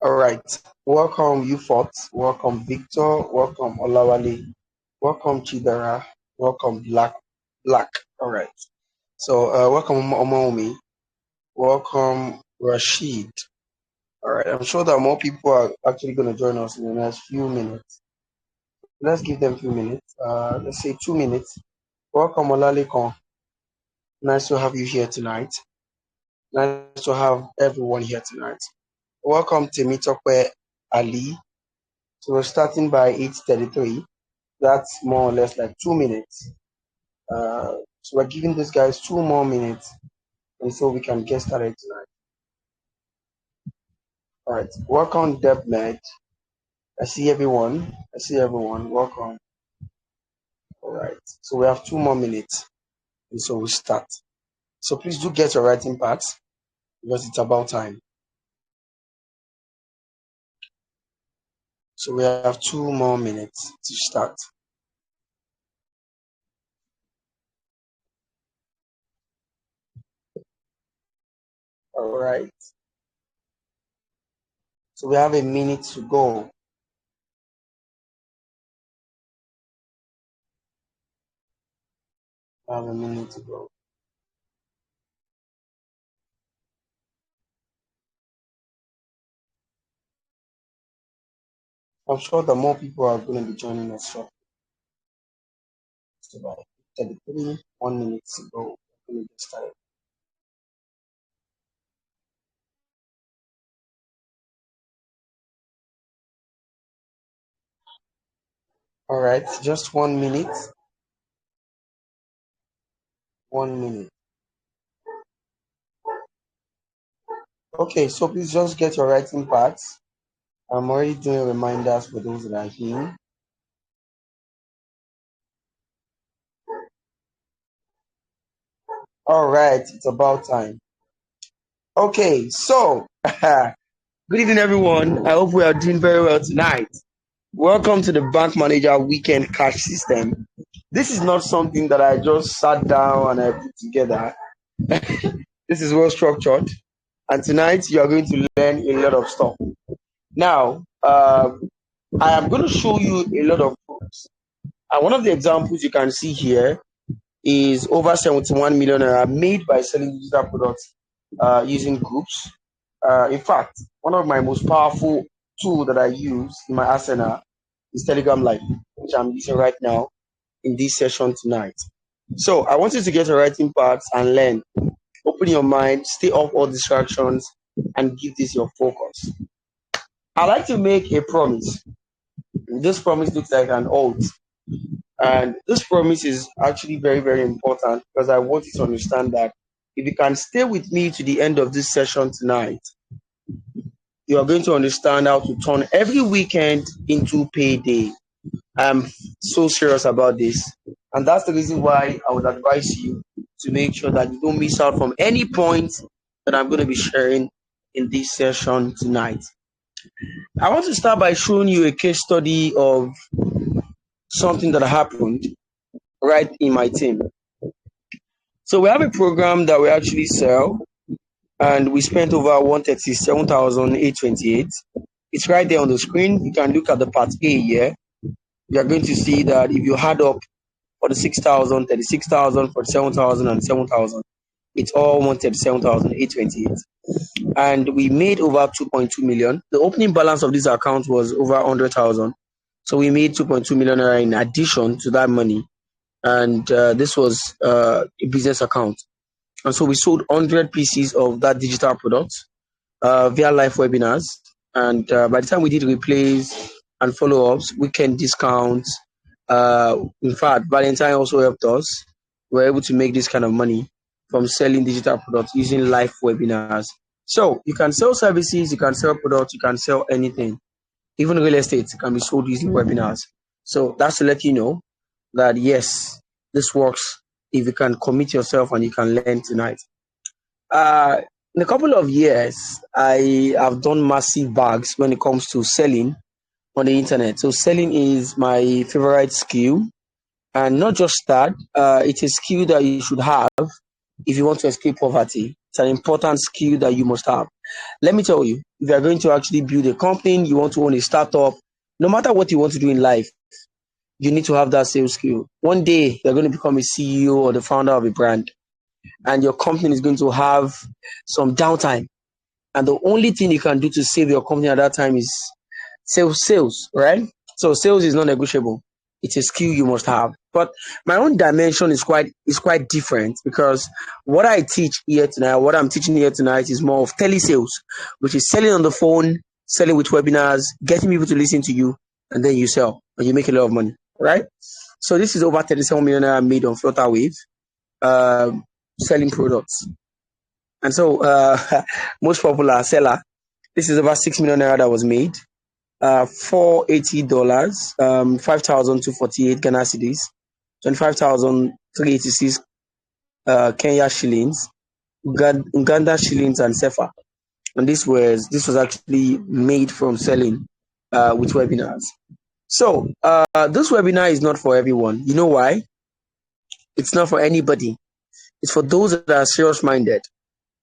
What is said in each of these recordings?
All right. Welcome, Ufot. Welcome, Victor. Welcome, Olawale. Welcome, Chidara. Welcome, Black. All right. So, welcome, Omomi. Welcome, Rashid. All right. I'm sure that more people are actually going to join us in the next few minutes. Let's give them a few minutes. Let's say 2 minutes. Welcome, Olalekon. Nice to have you here tonight. Nice to have everyone here tonight. Welcome, Temitope Ali. So we're starting by 8:33. That's more or less like 2 minutes. So we're giving these guys 2 more minutes, and so we can get started tonight. All right. Welcome, DebMed. I see everyone. Welcome. All right. So we have 2 more minutes, and so we start. So please do get your writing parts because it's about time. So we have 2 more minutes to start. All right. So we have a minute to go. I have a minute to go. I'm sure that more people are going to be joining us shortly. So by 33, 1 minute to go. We're going to get started. All right, just 1 minute. 1 minute. Okay, so please just get your writing parts. I'm already doing reminders for those that are here. All right, it's about time. Okay, so good evening, everyone. I hope we are doing very well tonight. Welcome to the Bank Manager Weekend Cash System. This is not something that I just sat down and I put together. This is well structured. And tonight you are going to learn a lot of stuff. Now, I am going to show you a lot of groups. And one of the examples you can see here is over 71 million naira made by selling digital products using groups. In fact, one of my most powerful tools that I use in my arsenal is Telegram Live, which I'm using right now in this session tonight. So I want you to get your writing parts and learn. Open your mind, stay off all distractions, and give this your focus. I like to make a promise. This promise looks like an oath. And this promise is actually very, very important because I want you to understand that if you can stay with me to the end of this session tonight, you are going to understand how to turn every weekend into payday. I'm so serious about this. And that's the reason why I would advise you to make sure that you don't miss out from any point that I'm going to be sharing in this session tonight. I want to start by showing you a case study of something that happened right in my team. So we have a program that we actually sell, and we spent over 137,828. It's right there on the screen. You can look at the part A here. You are going to see that if you add up 46,000, 36,000, 47,000, and 7,000, it's all 137,828. And we made over 2.2 million. The opening balance of this account was over 100,000. So we made 2.2 million naira in addition to that money. And this was a business account. And so we sold 100 pieces of that digital product via live webinars. And by the time we did replays and follow-ups, weekend discounts, in fact, Valentine also helped us. We were able to make this kind of money from selling digital products using live webinars. So you can sell services, you can sell products, you can sell anything. Even real estate can be sold using webinars. So that's to let you know that yes, this works if you can commit yourself and you can learn tonight. In a couple of years, I have done massive bags when it comes to selling on the internet. So selling is my favorite skill. And not just that, it's a skill that you should have if you want to escape poverty. It's an important skill that you must have. Let me tell you, if you are going to actually build a company, you want to own a startup, no matter what you want to do in life, you need to have that sales skill. One day, you're going to become a CEO or the founder of a brand, and your company is going to have some downtime. And the only thing you can do to save your company at that time is sales, right? So sales is non negotiable. It's a skill you must have. But my own dimension is quite different, because what I teach here tonight, what I'm teaching here tonight, is more of telesales, which is selling on the phone, selling with webinars, getting people to listen to you, and then you sell and you make a lot of money, right? So this is over 37 million naira made on Flutterwave, selling products. And so most popular seller, this is over 6 million naira that was made. $480, 5,248 Ghana cedis, 25,386 Kenya shillings, Uganda shillings, and CFA. And this was actually made from selling with webinars. So this webinar is not for everyone. You know why? It's not for anybody. It's for those that are serious minded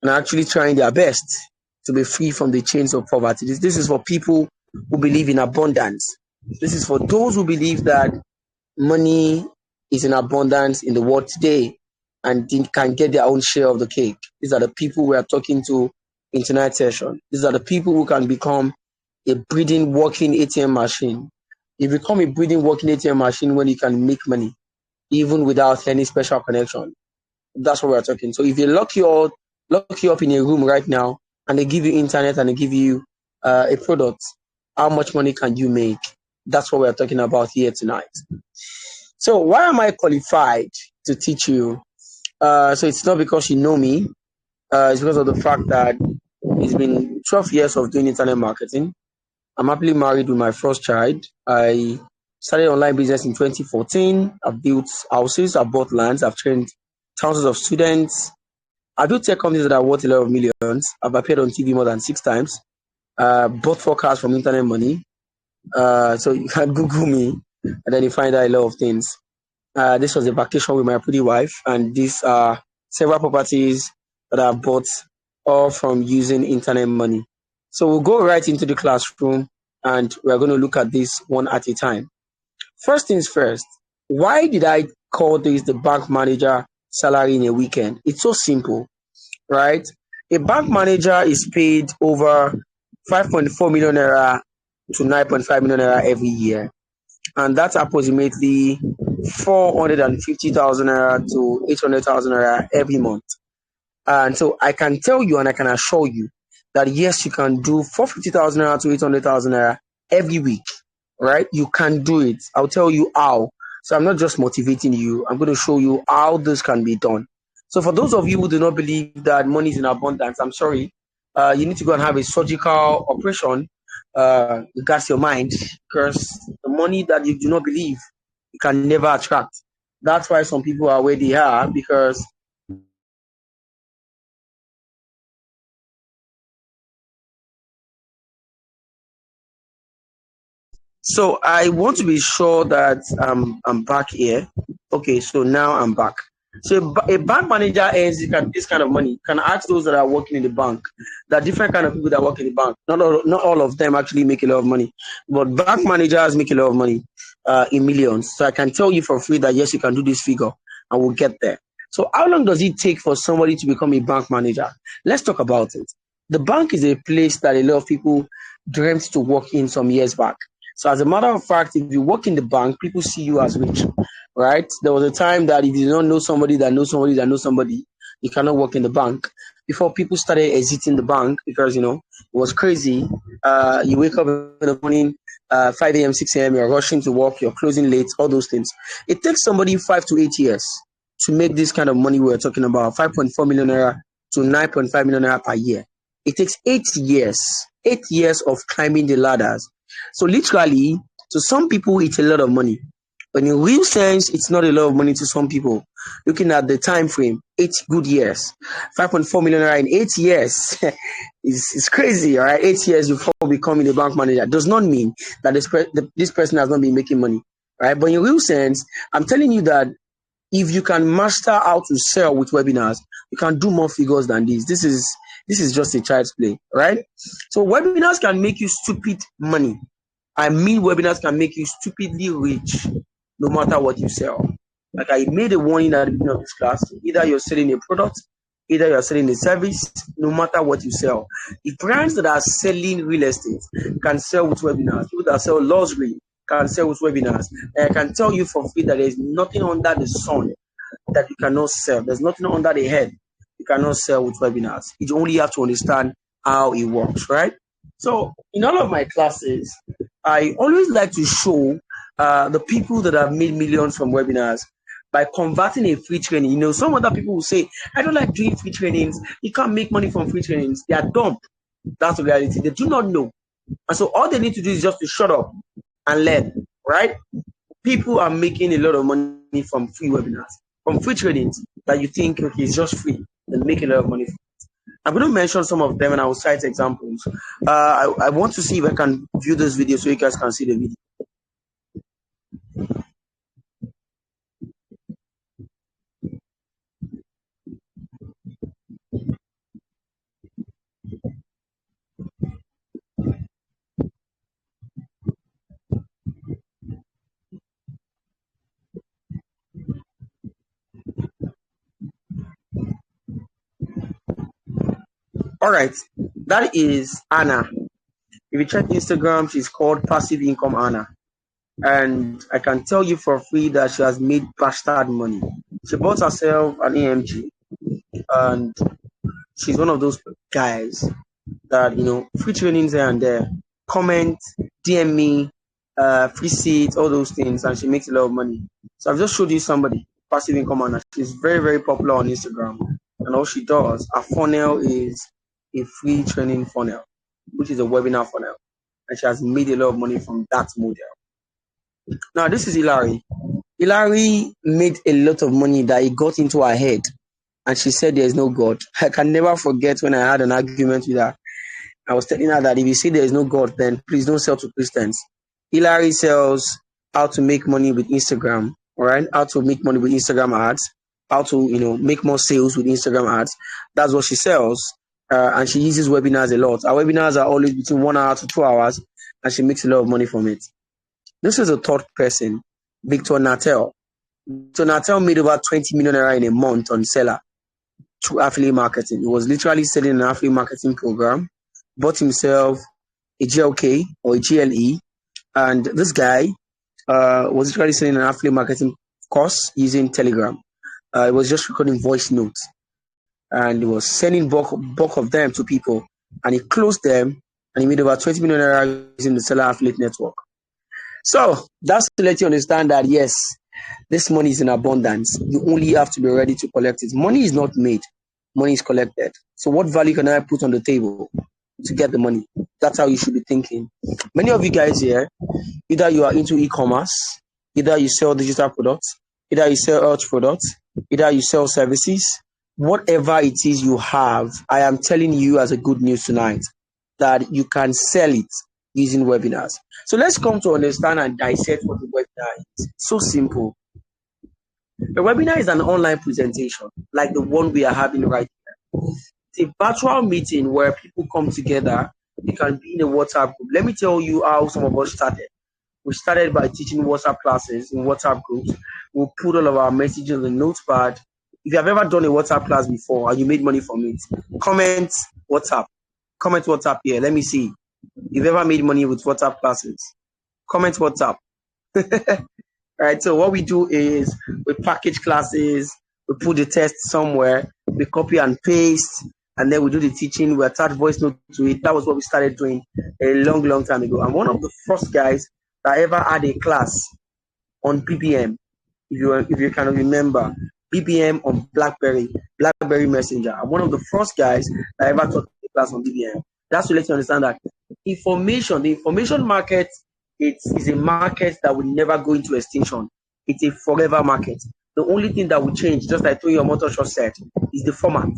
and are actually trying their best to be free from the chains of poverty. This is for people who believe in abundance. This is for those who believe that money is in abundance in the world today and can get their own share of the cake. These are the people we are talking to in tonight's session. These are the people who can become a breathing, working ATM machine. You become a breathing, working ATM machine when you can make money, even without any special connection. That's what we're talking. So if they lock you up in a room right now and they give you internet and they give you a product, how much money can you make? That's what we're talking about here tonight. So why am I qualified to teach you? So it's not because you know me. It's because of the fact that it's been 12 years of doing internet marketing. I'm happily married with my first child. I started online business in 2014. I've built houses, I've bought lands, I've trained thousands of students. I built tech companies that are worth a lot of millions. I've appeared on TV more than 6 times. Bought 4 cars from internet money. So you can Google me and then you find out a lot of things. This was a vacation with my pretty wife, and these are several properties that I bought all from using internet money. So we'll go right into the classroom and we're going to look at this one at a time. First things first, why did I call this the bank manager salary in a weekend? It's so simple, right? A bank manager is paid over 5.4 million naira to 9.5 million naira every year. And that's approximately 450,000 naira to 800,000 naira every month. And so I can tell you and I can assure you that yes, you can do 450,000 naira to 800,000 naira every week, right? You can do it. I'll tell you how. So I'm not just motivating you. I'm going to show you how this can be done. So for those of you who do not believe that money is in abundance, I'm sorry. You need to go and have a surgical operation regards your mind, because the money that you do not believe you can never attract. That's why some people are where they are, because so I want to be sure that I'm back here. Okay, so now I'm back. So a bank manager earns this kind of money. You can ask those that are working in the bank. There are different kind of people that work in the bank. Not all of them actually make a lot of money, but bank managers make a lot of money in millions. So I can tell you for free that yes, you can do this figure, and we'll get there. So how long does it take for somebody to become a bank manager? Let's talk about it. The bank is a place that a lot of people dreamt to work in some years back. So as a matter of fact, if you work in the bank, people see you as rich, right? There was a time that if you don't know somebody that knows somebody that knows somebody, you cannot work in the bank. Before people started exiting the bank because, it was crazy. You wake up in the morning, 5 a.m., 6 a.m., you're rushing to work, you're closing late, all those things. It takes somebody 5 to 8 years to make this kind of money we're talking about, 5.4 million naira to 9.5 million naira per year. It takes 8 years of climbing the ladders. So literally, to some people, it's a lot of money. But in real sense, it's not a lot of money to some people. Looking at the time frame, 8 good years, 5.4 million naira in 8 years is crazy, all right? 8 years before becoming a bank manager does not mean that this person has not been making money, right? But in real sense, I'm telling you that if you can master how to sell with webinars, you can do more figures than this. This is This is just a child's play, right? So webinars can make you stupid money. I mean, webinars can make you stupidly rich no matter what you sell. Like I made a warning at the beginning of this class. Either you're selling a product, either you're selling a service, no matter what you sell. The brands that are selling real estate can sell with webinars. People that sell luxury can sell with webinars. And I can tell you for free that there's nothing under the sun that you cannot sell. There's nothing under the head you cannot sell with webinars. You only have to understand how it works, right? So in all of my classes, I always like to show the people that have made millions from webinars by converting a free training. You know, some other people will say, I don't like doing free trainings. You can't make money from free trainings. They are dumb. That's the reality. They do not know. And so all they need to do is just to shut up and learn, right? People are making a lot of money from free webinars, from free trainings that you think, okay, it's just free. They make a lot of money from it. I'm going to mention some of them and I will cite examples. I want to see if I can view this video so you guys can see the video. All right, that is Anna. If you check Instagram, she's called Passive Income Anna. And I can tell you for free that she has made bastard money. She bought herself an AMG, and she's one of those guys that, you know, free trainings here and there, comment, DM me, free seats, all those things, and she makes a lot of money. So I've just showed you somebody, Passive Income Anna. She's very, very popular on Instagram, and all she does, her funnel is a free training funnel, which is a webinar funnel, and she has made a lot of money from that model. Now, this is Hilary. Hilary made a lot of money that it got into her head, and she said there is no God. I can never forget when I had an argument with her. I was telling her that if you say there is no God, then please don't sell to Christians. Hilary sells how to make money with Instagram, all right? How to make money with Instagram ads, how to, you know, make more sales with Instagram ads. That's what she sells, and she uses webinars a lot. Our webinars are always between 1 hour to 2 hours, and she makes a lot of money from it. This is a third person, Victor Natel. Victor Natel made over 20 million naira in a month on Seller through affiliate marketing. He was literally selling an affiliate marketing program, bought himself a GLK or a GLE, and this guy was literally selling an affiliate marketing course using Telegram. He was just recording voice notes, and he was sending bulk of them to people, and he closed them, and he made over 20 million naira using the Seller affiliate network. So that's to let you understand that, yes, this money is in abundance. You only have to be ready to collect it. Money is not made, money is collected. So what value can I put on the table to get the money? That's how you should be thinking. Many of you guys here, either you are into e-commerce, either you sell digital products, either you sell health products, either you sell services, whatever it is you have, I am telling you as a good news tonight that you can sell it using webinars. So let's come to understand and dissect what the webinar is. It's so simple. A webinar is an online presentation like the one we are having right here. It's a virtual meeting where people come together. They can be in a WhatsApp group. Let me tell you how some of us started. We started by teaching WhatsApp classes in WhatsApp groups. We'll put all of our messages in the notepad. If you have ever done a WhatsApp class before and you made money from it, comment WhatsApp. Comment WhatsApp here. Let me see. You've ever made money with WhatsApp classes? Comment WhatsApp. Right. So what we do is we package classes, we put the test somewhere, we copy and paste, and then we do the teaching. We attach voice note to it. That was what we started doing a long time ago. I'm one of the first guys that ever had a class on BBM. If you can remember, BBM on BlackBerry Messenger. I'm one of the first guys that ever taught a class on BBM. That's to let you understand that the information market, it is a market that will never go into extinction. It's a forever market. The only thing that will change, just like Tony Omotoso said, is the format.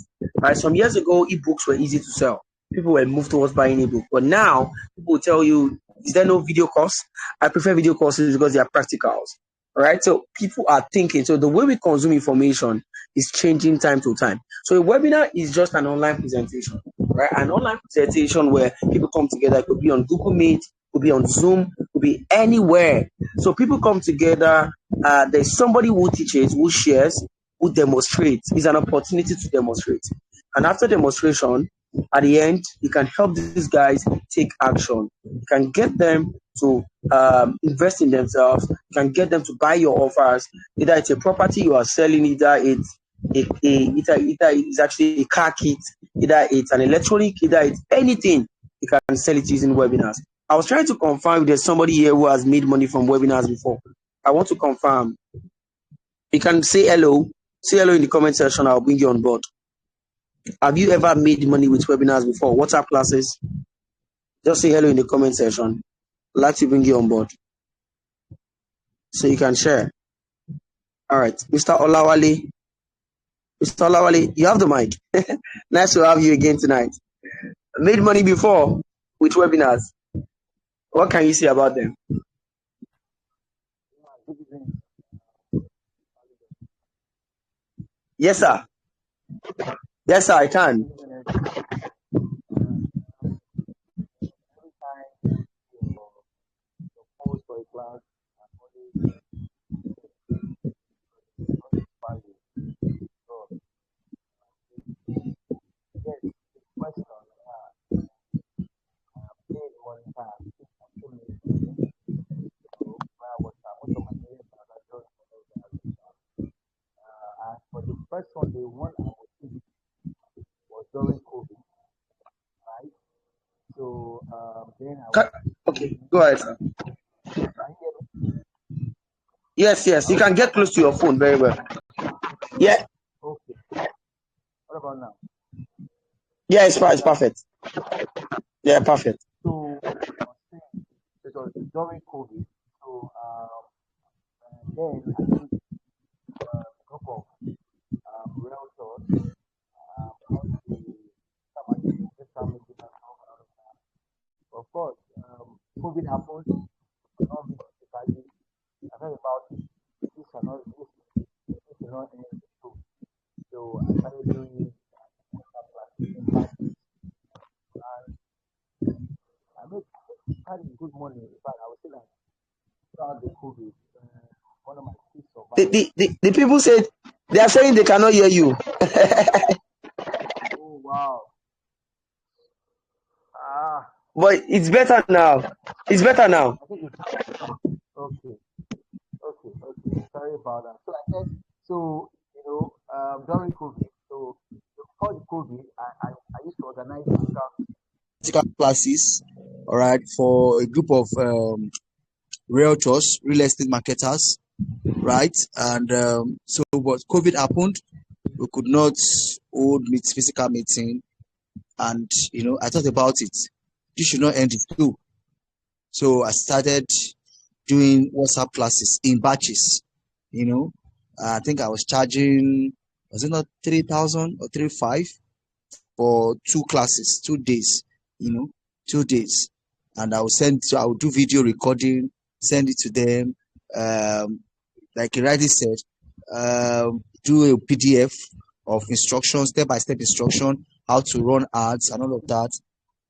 Right? Some years ago, ebooks were easy to sell. People were moved towards buying ebook. But now, people will tell you, is there no video course? I prefer video courses because they are practicals. Right? So people are thinking. So the way we consume information is changing time to time. So a webinar is just an online presentation. right? An online presentation where people come together. It could be on Google Meet, could be on Zoom, could be anywhere. So people come together. There's somebody who teaches, who shares, who demonstrates. It's an opportunity to demonstrate. And after demonstration, at the end, you can help these guys take action. You can get them to invest in themselves. You can get them to buy your offers. Either it's a property you are selling, either it's actually a car kit, either it's an electronic, either it's anything. You can sell it using webinars. I was trying to confirm if there's somebody here who has made money from webinars before. I want to confirm. You can say hello. Say hello in the comment section. I'll bring you on board. Have you ever made money with webinars before? WhatsApp classes? Just say hello in the comment section. I'd like to bring you on board so you can share. All right, Mr. Olawale. Mr. Olawale, you have the mic. Nice to have you again tonight. Made money before with webinars. What can you say about them? Yes, sir. Yes, sir, I can. For the first one, the one I was during COVID, right? So then I was. Okay, go ahead, sir. Yes, you can get close to your phone very well. Yeah. Okay. What about now? Yeah, it's perfect. Yeah, perfect. So it was during COVID. So then I think a group of realtors of course, COVID happened. Not physically. I heard about this cannot end. So I started doing I made quite good money. In fact, I would say that throughout the COVID, one of my kids survived. The people said they are saying they cannot hear you. Oh wow. But it's better now. It's better now. Okay. Sorry about that. So I said, so during COVID, so before the COVID, I used to organize physical classes, all right, for a group of realtors, real estate marketers, right? And so, but COVID happened, we could not hold physical meeting, and I thought about it. You should not end it too. So I started doing WhatsApp classes in batches. I think I was charging, was it not 3,000 or 3,500 for 2 classes, 2 days, 2 days. And I would do video recording, send it to them. Like Iradi said, do a PDF of instructions, step-by-step instruction, how to run ads and all of that,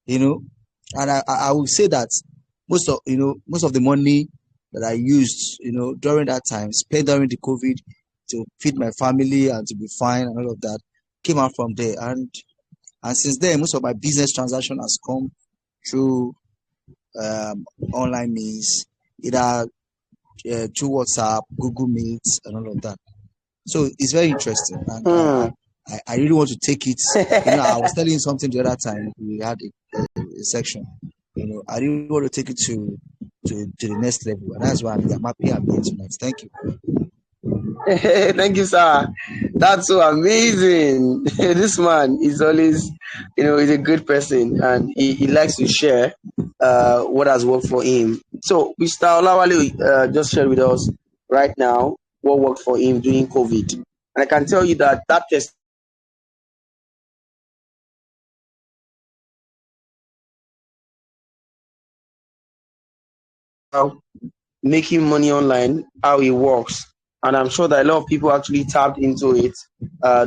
And I would say that most of the money that I used, during that time, spent during the COVID to feed my family and to be fine and all of that, came out from there. And since then, most of my business transaction has come through online means, either through WhatsApp, Google Meet, and all of that. So it's very interesting, and I really want to take it. I was telling you something the other time we had a section. I really want to take it to the next level, and that's why I'm happy I'm here tonight. Thank you. Thank you, sir. That's so amazing. This man is always, he's a good person, and he likes to share what has worked for him. So, Mr. Olawale just shared with us right now what worked for him during COVID. And I can tell you that test how making money online, how it works. And I'm sure that a lot of people actually tapped into it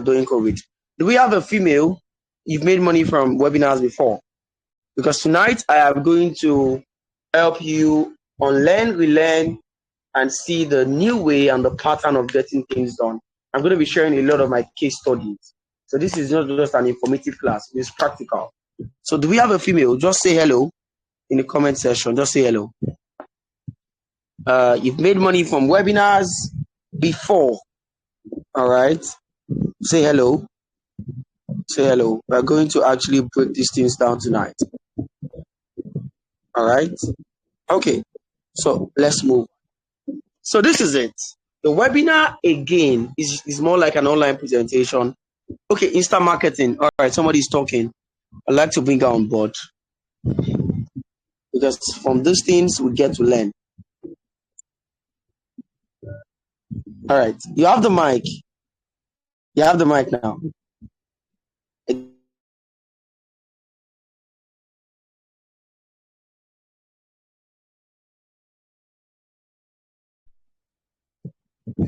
during COVID. Do we have a female? you've made money from webinars before. Because tonight I am going to help you unlearn, relearn, and see the new way and the pattern of getting things done. I'm going to be sharing a lot of my case studies. So this is not just an informative class, it's practical. So do we have a female? Just say hello in the comment section. Just say hello. You've made money from webinars before. All right. Say hello. Say hello. We're going to actually break these things down tonight. All right. Okay. So let's move. So this is it. The webinar again is more like an online presentation. Okay, Insta marketing. All right, somebody's talking. I'd like to bring her on board because from these things we get to learn. All right, you have the mic. You have the mic now.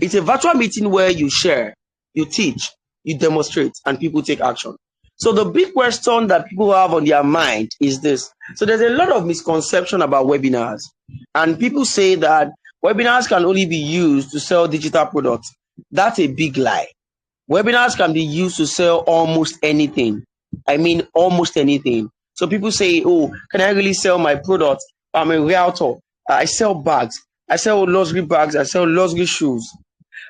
It's a virtual meeting where you share, you teach, you demonstrate, and people take action. So the big question that people have on their mind is this. So there's a lot of misconception about webinars. And people say that webinars can only be used to sell digital products. That's a big lie. Webinars can be used to sell almost anything. I mean, almost anything. So people say, oh, can I really sell my product? I'm a realtor. I sell bags. I sell luxury bags. I sell luxury shoes.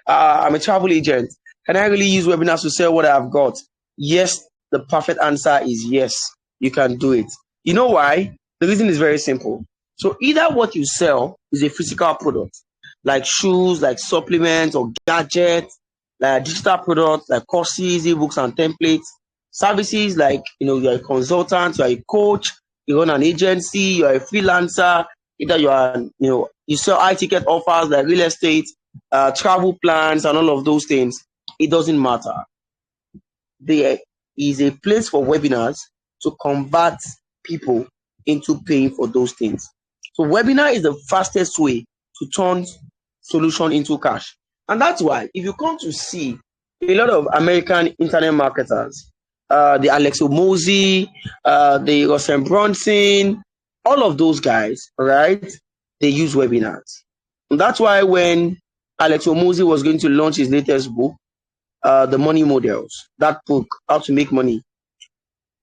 I'm a travel agent. Can I really use webinars to sell what I've got? Yes, the perfect answer is yes, you can do it. You know why? The reason is very simple. So either what you sell is a physical product, like shoes, like supplements or gadgets, like digital products, like courses, ebooks and templates, services like, you're a consultant, you're a coach, you run an agency, you're a freelancer, either you are, you sell high ticket offers like real estate, travel plans and all of those things. It doesn't matter. There is a place for webinars to convert people into paying for those things. So webinar is the fastest way to turn solution into cash. And that's why if you come to see a lot of American internet marketers, the Alex Hormozi, the Russell Brunson, all of those guys, right? They use webinars. And that's why when Alex Hormozi was going to launch his latest book, The Money Models, that book, How to Make Money,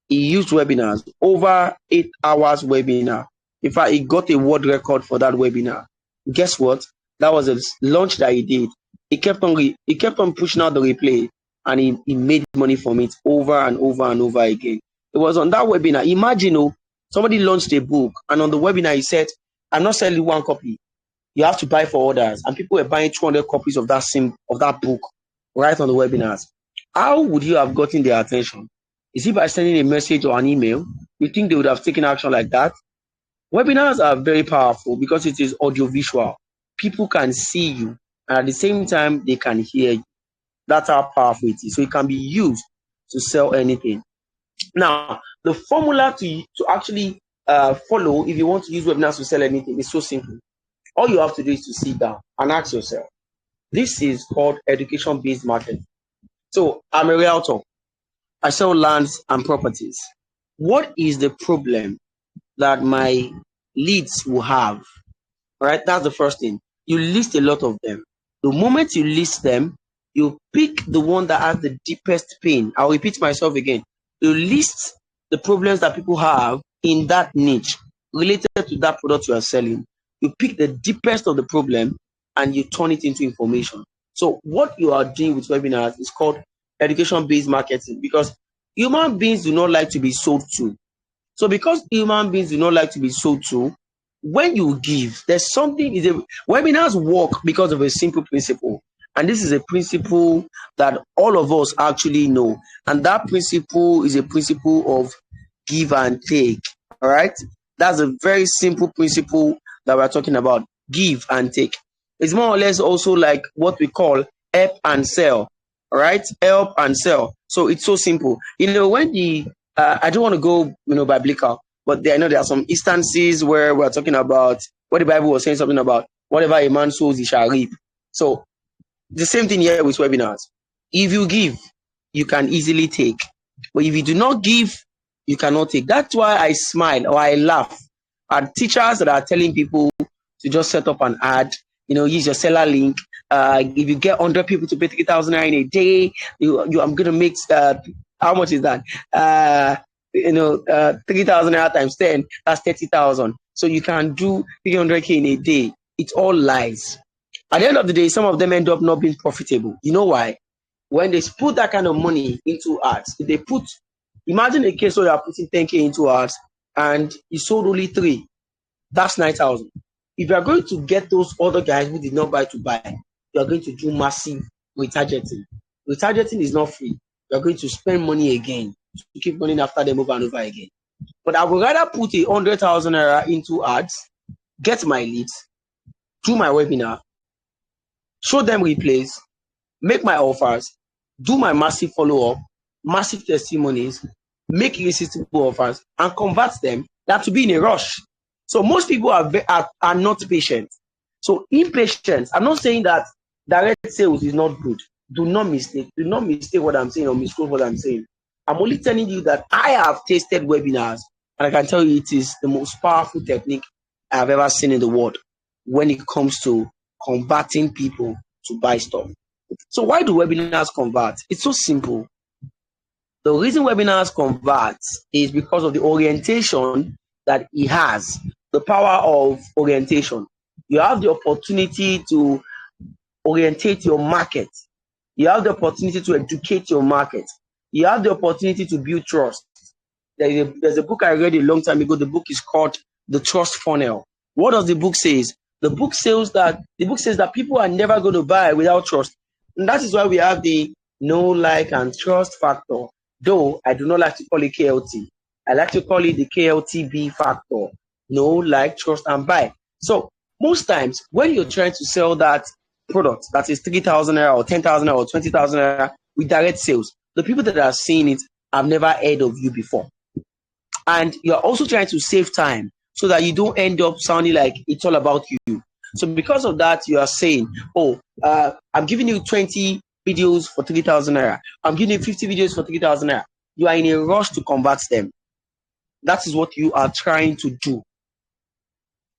he used webinars, over 8 hours webinar. In fact, he got a world record for that webinar. Guess what? That was a launch that he did. He kept on pushing out the replay, and he made money from it over and over and over again. It was on that webinar. Imagine, somebody launched a book, and on the webinar he said, I'm not selling one copy. You have to buy for others. And people were buying 200 copies of that book right on the webinars. How would you have gotten their attention? Is it by sending a message or an email? You think they would have taken action like that? Webinars are very powerful because it is audiovisual. People can see you, and at the same time, they can hear you. That's how powerful it is. So it can be used to sell anything. Now, the formula to actually follow if you want to use webinars to sell anything is so simple. All you have to do is to sit down and ask yourself. This is called education-based marketing. So I'm a realtor. I sell lands and properties. What is the problem that my leads will have? All right, that's the first thing. You list a lot of them. The moment you list them, you pick the one that has the deepest pain. I'll repeat myself again. You list the problems that people have in that niche related to that product you are selling. You pick the deepest of the problem and you turn it into information. So what you are doing with webinars is called education-based marketing, because human beings do not like to be sold to. So because human beings do not like to be sold to, when you give, there's something, webinars work because of a simple principle. And this is a principle that all of us actually know. And that principle is a principle of give and take. All right. That's a very simple principle that we're talking about. Give and take. It's more or less also like what we call help and sell. All right. Help and sell. So it's so simple. When I don't want to go, biblical, but I know there are some instances where we're talking about what the Bible was saying something about whatever a man sows, he shall reap. So the same thing here with webinars. If you give, you can easily take. But if you do not give, you cannot take. That's why I smile or I laugh at teachers that are telling people to just set up an ad, use your seller link. If you get 100 people to pay 3,000 in a day, I'm going to make, how much is that? 3,000 times 10, that's 30,000. So you can do 300K in a day. It's all lies. At the end of the day, some of them end up not being profitable. You know why? When they put that kind of money into ads, imagine a case where you are putting 10K into ads and you sold only 3, that's 9,000. If you are going to get those other guys who did not buy to buy, you are going to do massive retargeting. Retargeting is not free. You are going to spend money again to keep running after them over and over again. But I would rather put 100,000 naira into ads, get my leads, do my webinar, show them replays, make my offers, do my massive follow-up, massive testimonies, make irresistible offers, and convert them than to be in a rush. So most people are not patient. So impatience, I'm not saying that direct sales is not good. Do not mistake what I'm saying or misquote what I'm saying. I'm only telling you that I have tasted webinars and I can tell you it is the most powerful technique I have ever seen in the world when it comes to converting people to buy stuff. So why do webinars convert? It's so simple. The reason webinars convert is because of the orientation that it has, the power of orientation. You have the opportunity to orientate your market. You have the opportunity to educate your market. You have the opportunity to build trust. There's a book I read a long time ago. The book is called The Trust Funnel. What does the book say? The book says that people are never going to buy without trust. And that is why we have the know, like, and trust factor. Though I do not like to call it KLT. I like to call it the KLTB factor. Know, like, trust, and buy. So most times when you're trying to sell that product that is 3,000 naira or 10,000 naira or 20,000 naira with direct sales, the people that are seeing it have never heard of you before. And you're also trying to save time so that you don't end up sounding like it's all about you. So because of that, you are saying, I'm giving you 20 videos for 3,000 naira. I'm giving you 50 videos for 3,000 naira. You are in a rush to convert them. That is what you are trying to do.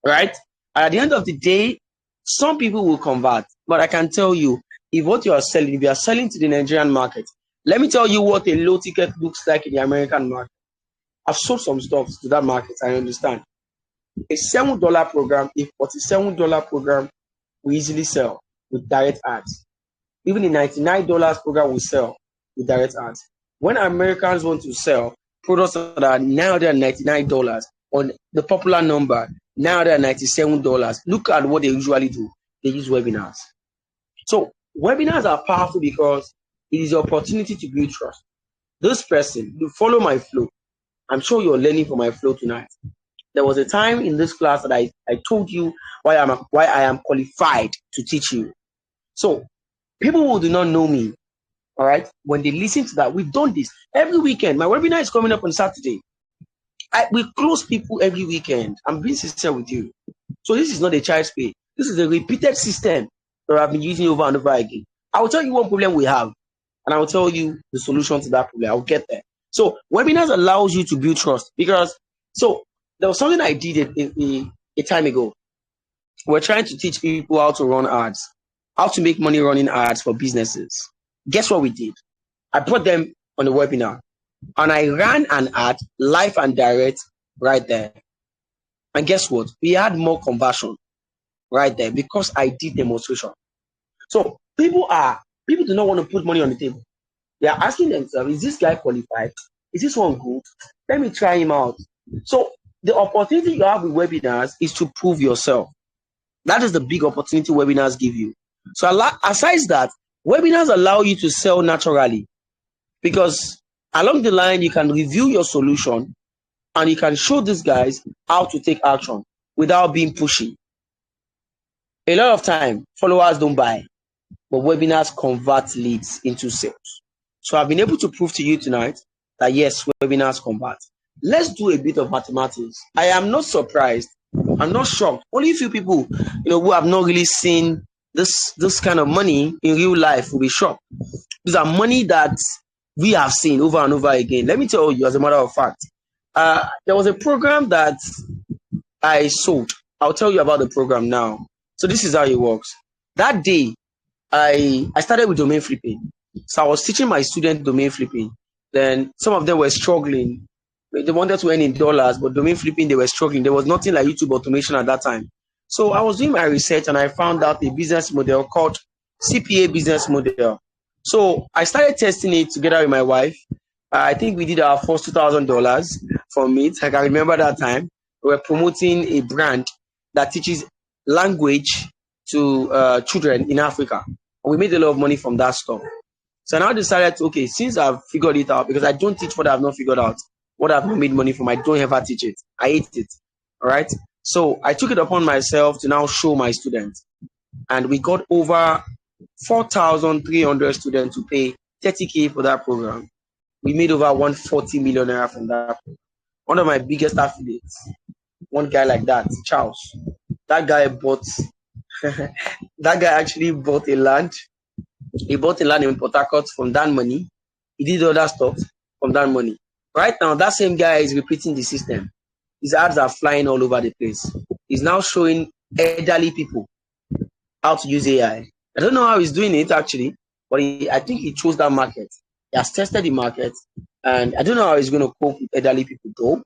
Right? And at the end of the day, some people will convert. But I can tell you, if you are selling to the Nigerian market, let me tell you what a low ticket looks like in the American market. I've sold some stuff to that market, I understand. A $7 program, a $47 program, we easily sell with direct ads. Even the $99 program we sell with direct ads. When Americans want to sell products that are now they're $99 on the popular number, now they're $97, look at what they usually do. They use webinars. So webinars are powerful because it is an opportunity to build trust. This person, you follow my flow. I'm sure you're learning from my flow tonight. There was a time in this class that I told you why I am qualified to teach you. So people who do not know me, all right, when they listen to that, we've done this every weekend. My webinar is coming up on Saturday. We close people every weekend. I'm being sincere with you. So this is not a child's play. This is a repeated system that I've been using over and over again. I will tell you one problem we have, and I will tell you the solution to that problem. I'll get there. So webinars allows you to build trust because there was something I did a time ago. We're trying to teach people how to run ads, how to make money running ads for businesses. Guess what we did? I brought them on the webinar and I ran an ad live and direct right there. And guess what? We had more conversion right there because I did demonstration. So people do not want to put money on the table. They are asking themselves, is this guy qualified? Is this one good? Let me try him out. So the opportunity you have with webinars is to prove yourself. That is the big opportunity webinars give you. So aside that, webinars allow you to sell naturally because along the line, you can review your solution and you can show these guys how to take action without being pushy. A lot of time, followers don't buy, but webinars convert leads into sales. So I've been able to prove to you tonight that yes, webinars convert. Let's do a bit of mathematics. I am not surprised. I'm not shocked. Only a few people, who have not really seen this kind of money in real life will be shocked. These are money that we have seen over and over again. Let me tell you, as a matter of fact, there was a program that I sold. I'll tell you about the program now. So this is how it works. That day, I started with domain flipping. So I was teaching my students domain flipping. Then some of them were struggling. They wanted to earn in dollars, but domain flipping, they were struggling. There was nothing like YouTube automation at that time. So I was doing my research and I found out a business model called CPA business model. So I started testing it together with my wife. I think we did our first $2,000 from it. I can remember that time. We were promoting a brand that teaches language to children in Africa. And we made a lot of money from that stuff. So I now decided to, okay, since I've figured it out, because I don't teach what I've not figured out, what I've not made money from, I don't ever teach it. I hate it. All right. So I took it upon myself to now show my students. And we got over 4,300 students to pay 30K for that program. We made over 140 million naira from that. One of my biggest affiliates, one guy like that, Charles, that guy bought, that guy actually bought a land. He bought a land in Port Harcourt from that money. He did other stuff from that money. Right now, that same guy is repeating the system. His ads are flying all over the place. He's now showing elderly people how to use AI. I don't know how he's doing it actually, but I think he chose that market. He has tested the market, and I don't know how he's going to cope with elderly people though,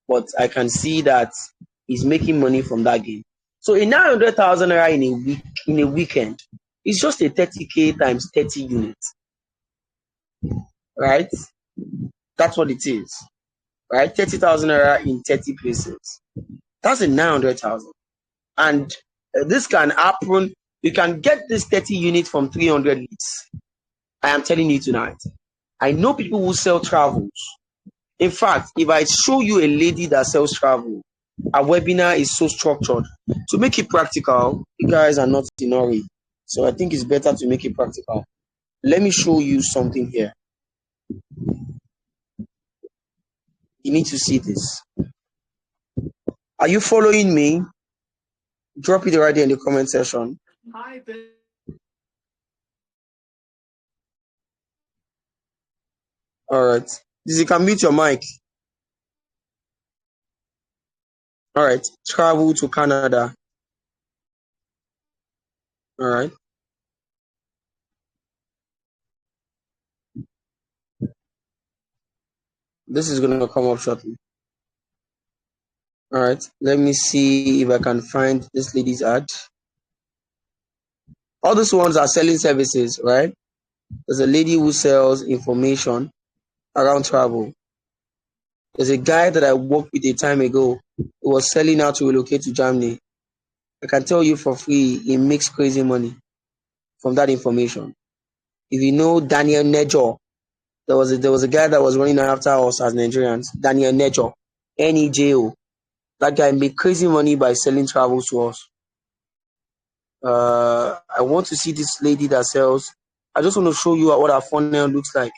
but I can see that he's making money from that game. So in 900,000 naira in a weekend, it's just a 30K times 30 units, right? That's what it is, right? 30,000 naira in 30 places. That's a 900,000. And this can happen. You can get this 30 units from 300 leads. I am telling you tonight. I know people who sell travels. In fact, if I show you a lady that sells travel, our webinar is so structured. To make it practical, you guys are not in a hurry. So I think it's better to make it practical. Let me show you something here. You need to see this. Are you following me? Drop it right there in the comment section. All right. You can mute your mic. All right. Travel to Canada. All right. This is going to come up shortly. All right. Let me see if I can find this lady's ad. All these ones are selling services, right? There's a lady who sells information around travel. There's a guy that I worked with a time ago who was selling how to relocate to Germany. I can tell you for free, he makes crazy money from that information. If you know Daniel Nejo, there was a guy that was running after us as Nigerians, Daniel Nejo, Nejo. That guy made crazy money by selling travels to us. I want to see this lady that sells. I just want to show you what our funnel looks like.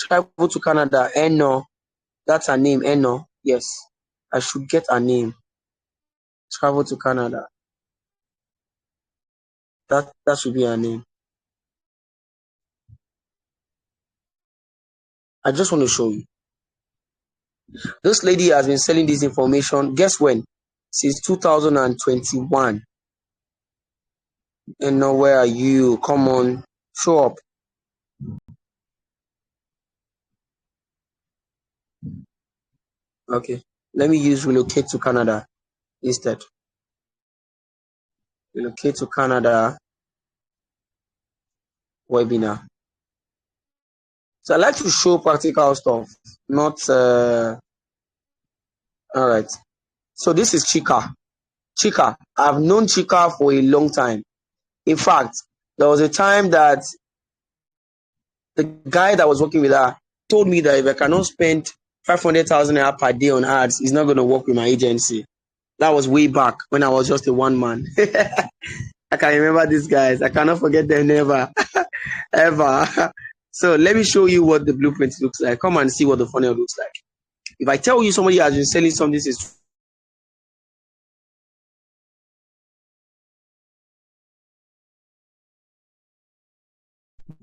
Travel to Canada, Eno. That's her name, Eno. Yes, I should get her name. Travel to Canada. That should be her name. I just want to show you. This lady has been selling this information. Guess when? Since 2021. And now where are you? Come on, show up. Okay, let me use relocate to Canada instead. Relocate to Canada webinar. So I like to show practical stuff, not all right. So this is Chika. Chika. I've known Chika for a long time. In fact, there was a time that the guy that was working with her told me that if I cannot spend 500,000 naira per day on ads, he's not going to work with my agency. That was way back when I was just a one man. I can remember these guys. I cannot forget them never, ever. So let me show you what the blueprint looks like. Come and see what the funnel looks like. If I tell you somebody has been selling something since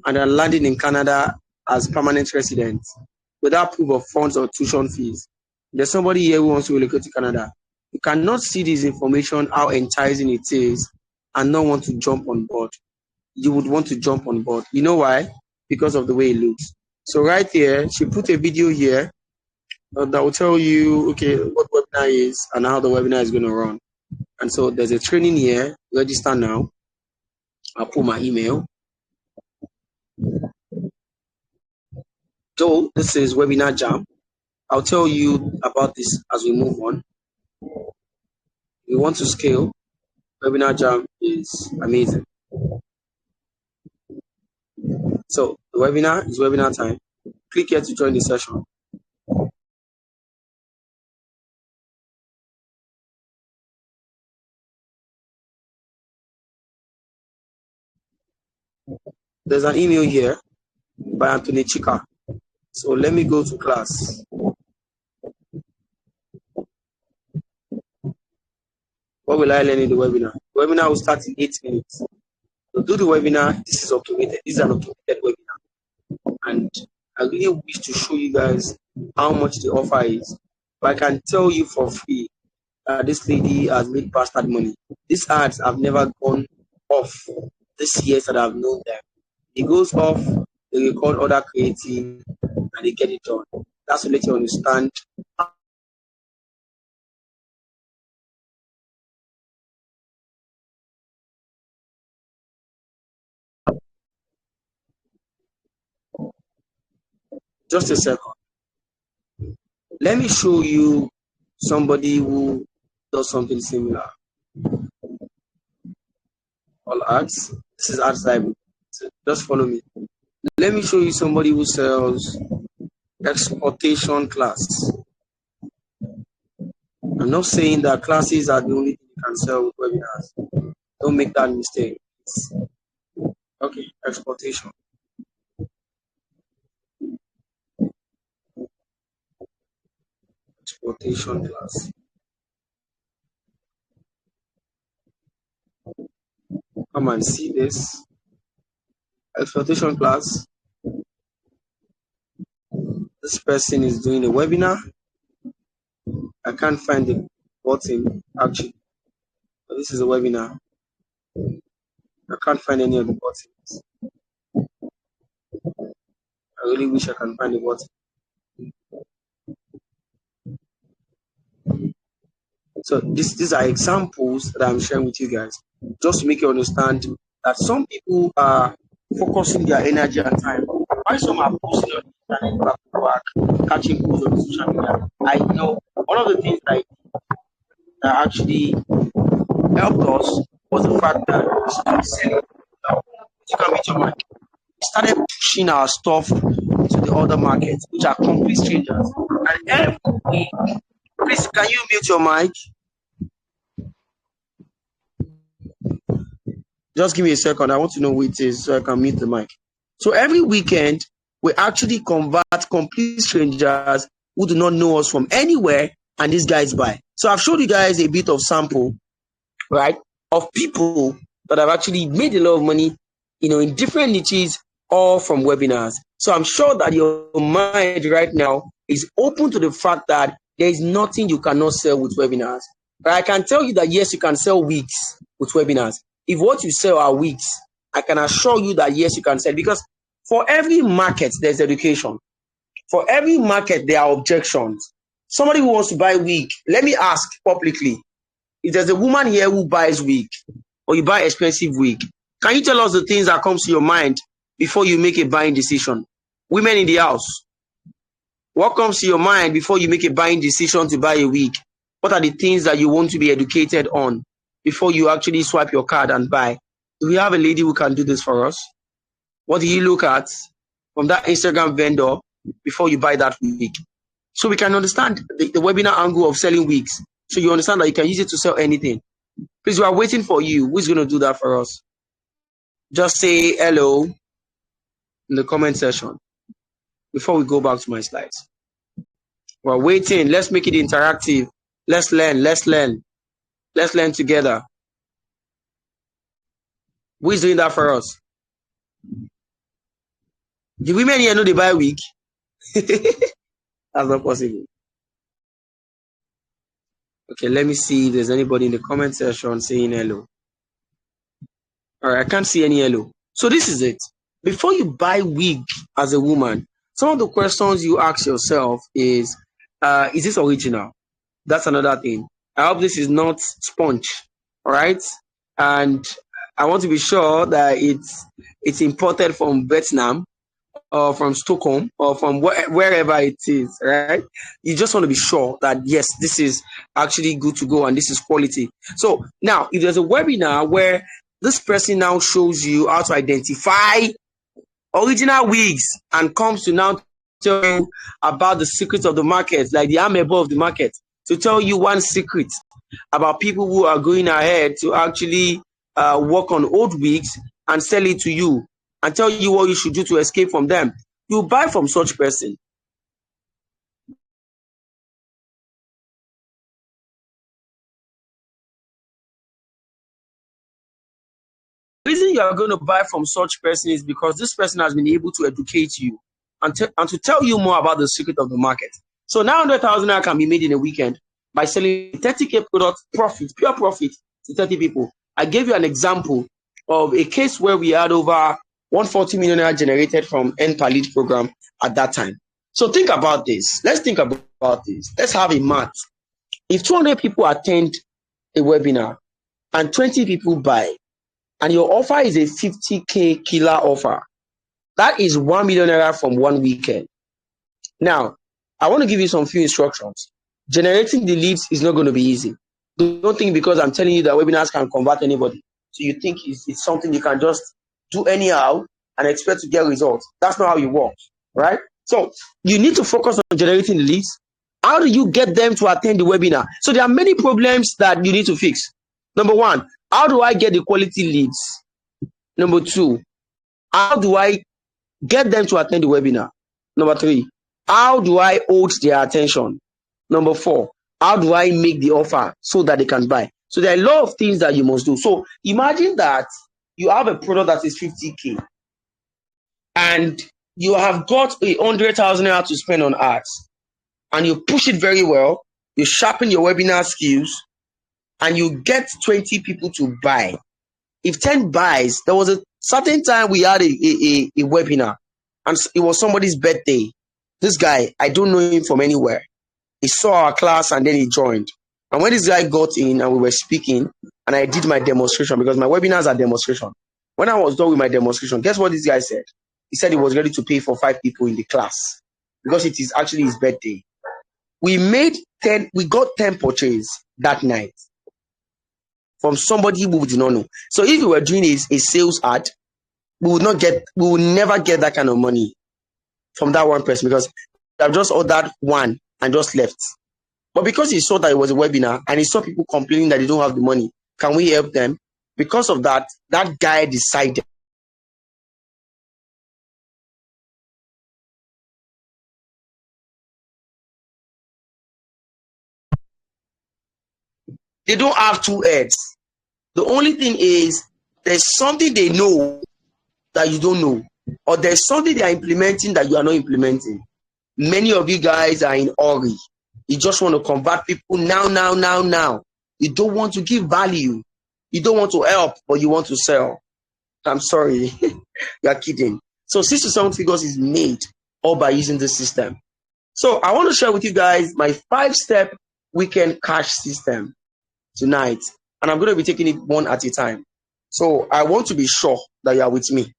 and are landing in Canada as permanent residents without proof of funds or tuition fees. There's somebody here who wants to relocate to Canada. You cannot see this information, how enticing it is, and not want to jump on board. You would want to jump on board. You know why? Because of the way it looks. So right here, she put a video here that will tell you, okay, what webinar is and how the webinar is going to run. And so there's a training here. Register now. I'll put my email. So this is Webinar Jam. I'll tell you about this as we move on. We want to scale. Webinar Jam is amazing. So the webinar is webinar time. Click here to join the session. There's an email here by Anthony Chika. So let me go to class. What will I learn in the webinar? The webinar will start in 8 minutes. To do the webinar, this is automated. This is an automated webinar. And I really wish to show you guys how much the offer is. But I can tell you for free that this lady has made bastard money. These ads have never gone off this years that I've known them. It goes off, they record other creative, and they get it done. That's to let you understand. Just a second. Let me show you somebody who does something similar. All ads. This is ads library. So just follow me. Let me show you somebody who sells exportation class. I'm not saying that classes are the only thing you can sell with webinars. Don't make that mistake. Okay, exportation. Exportation class. Come and see this. Exportation class. This person is doing a webinar. I can't find the button actually. But this is a webinar. I can't find any of the buttons. I really wish I can find the button. So these are examples that I'm sharing with you guys, just to make you understand that some people are focusing their energy and time. Why some are posting on the internet, back to back, catching posts on social media. I know one of the things that actually helped us was the fact that we started selling. You can meet your mic. We started pushing our stuff to the other markets, which are complete strangers. And every week, please, can you mute your mic? Just give me a second. I want to know who it is so I can mute the mic. So every weekend, we actually convert complete strangers who do not know us from anywhere, and these guys buy. So I've showed you guys a bit of sample, right, of people that have actually made a lot of money, in different niches, all from webinars. So I'm sure that your mind right now is open to the fact that there is nothing you cannot sell with webinars. But I can tell you that yes, you can sell wigs with webinars. If what you sell are wigs, I can assure you that yes, you can sell, because for every market, there's education. For every market, there are objections. Somebody who wants to buy wig, let me ask publicly, if there's a woman here who buys wig, or you buy expensive wig, can you tell us the things that comes to your mind before you make a buying decision? Women in the house, what comes to your mind before you make a buying decision to buy a wig? What are the things that you want to be educated on before you actually swipe your card and buy? Do we have a lady who can do this for us? What do you look at from that Instagram vendor before you buy that wig? So we can understand the webinar angle of selling wigs. So you understand that you can use it to sell anything. Please, we are waiting for you. Who's going to do that for us? Just say hello in the comment section before we go back to my slides. We're waiting. Let's make it interactive. Let's learn. Let's learn. Let's learn together. Who is doing that for us? The women here know they buy wig. That's not possible. Okay, let me see if there's anybody in the comment section saying hello. All right, I can't see any hello. So this is it. Before you buy wig as a woman, some of the questions you ask yourself is this original? That's another thing. I hope this is not sponge. All right. And I want to be sure that it's imported from Vietnam or from Stockholm or from wherever it is, right? You just want to be sure that yes, this is actually good to go and this is quality. So now, if there's a webinar where this person now shows you how to identify original wigs and comes to now tell you about the secrets of the market, like the amebo of the market, to tell you one secret about people who are going ahead to actually work on old wigs and sell it to you and tell you what you should do to escape from them. You buy from such person. The reason you are going to buy from such person is because this person has been able to educate you and to tell you more about the secret of the market. So 900,000 can be made in a weekend by selling 30K product profit, pure profit to 30 people. I gave you an example of a case where we had over 140 million generated from N per lead program at that time. So think about this. Let's think about this. Let's have a math. If 200 people attend a webinar and 20 people buy, and your offer is a 50K killer offer, that is 1 million naira from one weekend. Now, I want to give you some few instructions. Generating the leads is not going to be easy. Don't think because I'm telling you that webinars can convert anybody, so you think it's something you can just do anyhow and expect to get results. That's not how it works, right? So you need to focus on generating the leads. How do you get them to attend the webinar? So there are many problems that you need to fix. Number one, how do I get the quality leads? Number two, how do I get them to attend the webinar? Number three, how do I hold their attention? Number four, how do I make the offer so that they can buy? So there are a lot of things that you must do. So imagine that you have a product that is 50K and you have got 100,000 naira to spend on ads and you push it very well, you sharpen your webinar skills, and you get 20 people to buy. If 10 buys, there was a certain time we had a webinar and it was somebody's birthday. This guy, I don't know him from anywhere. He saw our class and then he joined. And when this guy got in and we were speaking and I did my demonstration, because my webinars are demonstration. When I was done with my demonstration, guess what this guy said? He said he was ready to pay for 5 people in the class because it is actually his birthday. We got 10 purchases that night from somebody who did not know. So if we were doing a sales ad, we would never get that kind of money from that one person because I've just ordered one and just left. But because he saw that it was a webinar and he saw people complaining that they don't have the money, can we help them? Because of that, that guy decided they don't have two heads. The only thing is there's something they know that you don't know, or there's something they are implementing that you are not implementing. Many of you guys are in hurry. You just want to convert people now. You don't want to give value. You don't want to help, but you want to sell. I'm sorry. You're kidding. So 6 to 7 figures is made all by using this system. So I want to share with you guys my 5-step weekend cash system tonight. And I'm going to be taking it one at a time. So I want to be sure that you are with me.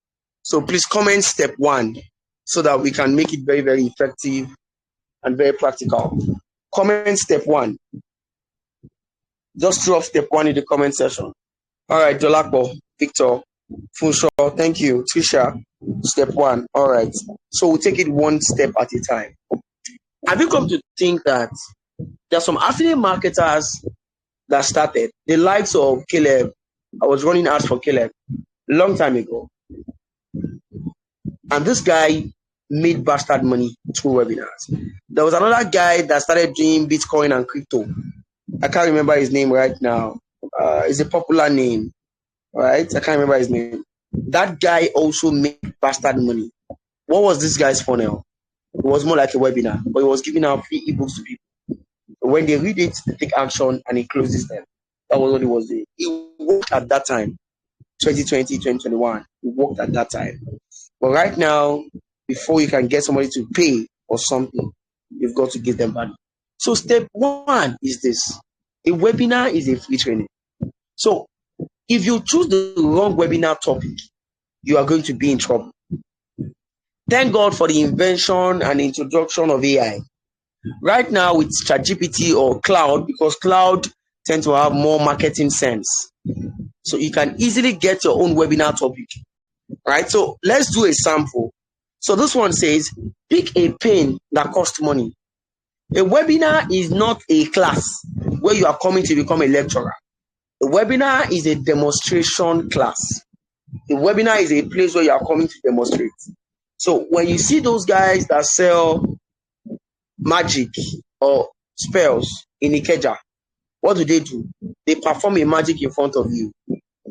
So please comment step 1 so that we can make it very, very effective and very practical. Comment step 1. Just drop step 1 in the comment section. All right, Dolapo, Victor, Funshaw, thank you. Trisha, step 1. All right. So we'll take it one step at a time. Have you come to think that there are some affiliate marketers that started, the likes of Caleb? I was running ads for Caleb a long time ago. And this guy made bastard money through webinars. There was another guy that started doing Bitcoin and crypto. I can't remember his name right now. It's a popular name, right? I can't remember his name. That guy also made bastard money. what was this guy's funnel? It was more like a webinar, but he was giving out free ebooks to people. When they read it, they take action and he closes them. That was what he was doing. He worked at that time, 2020, 2021. He worked at that time. But right now, before you can get somebody to pay or something, you've got to give them value. So step one is this. A webinar is a free training. So if you choose the wrong webinar topic, you are going to be in trouble. Thank God for the invention and introduction of AI. Right now with ChatGPT or Cloud, because Cloud tend to have more marketing sense. So you can easily get your own webinar topic. Right? So let's do a sample. So this one says, pick a pen that costs money. A webinar is not a class where you are coming to become a lecturer. A webinar is a demonstration class. A webinar is a place where you are coming to demonstrate. So when you see those guys that sell magic or spells in Ikeja, what do? They perform a magic in front of you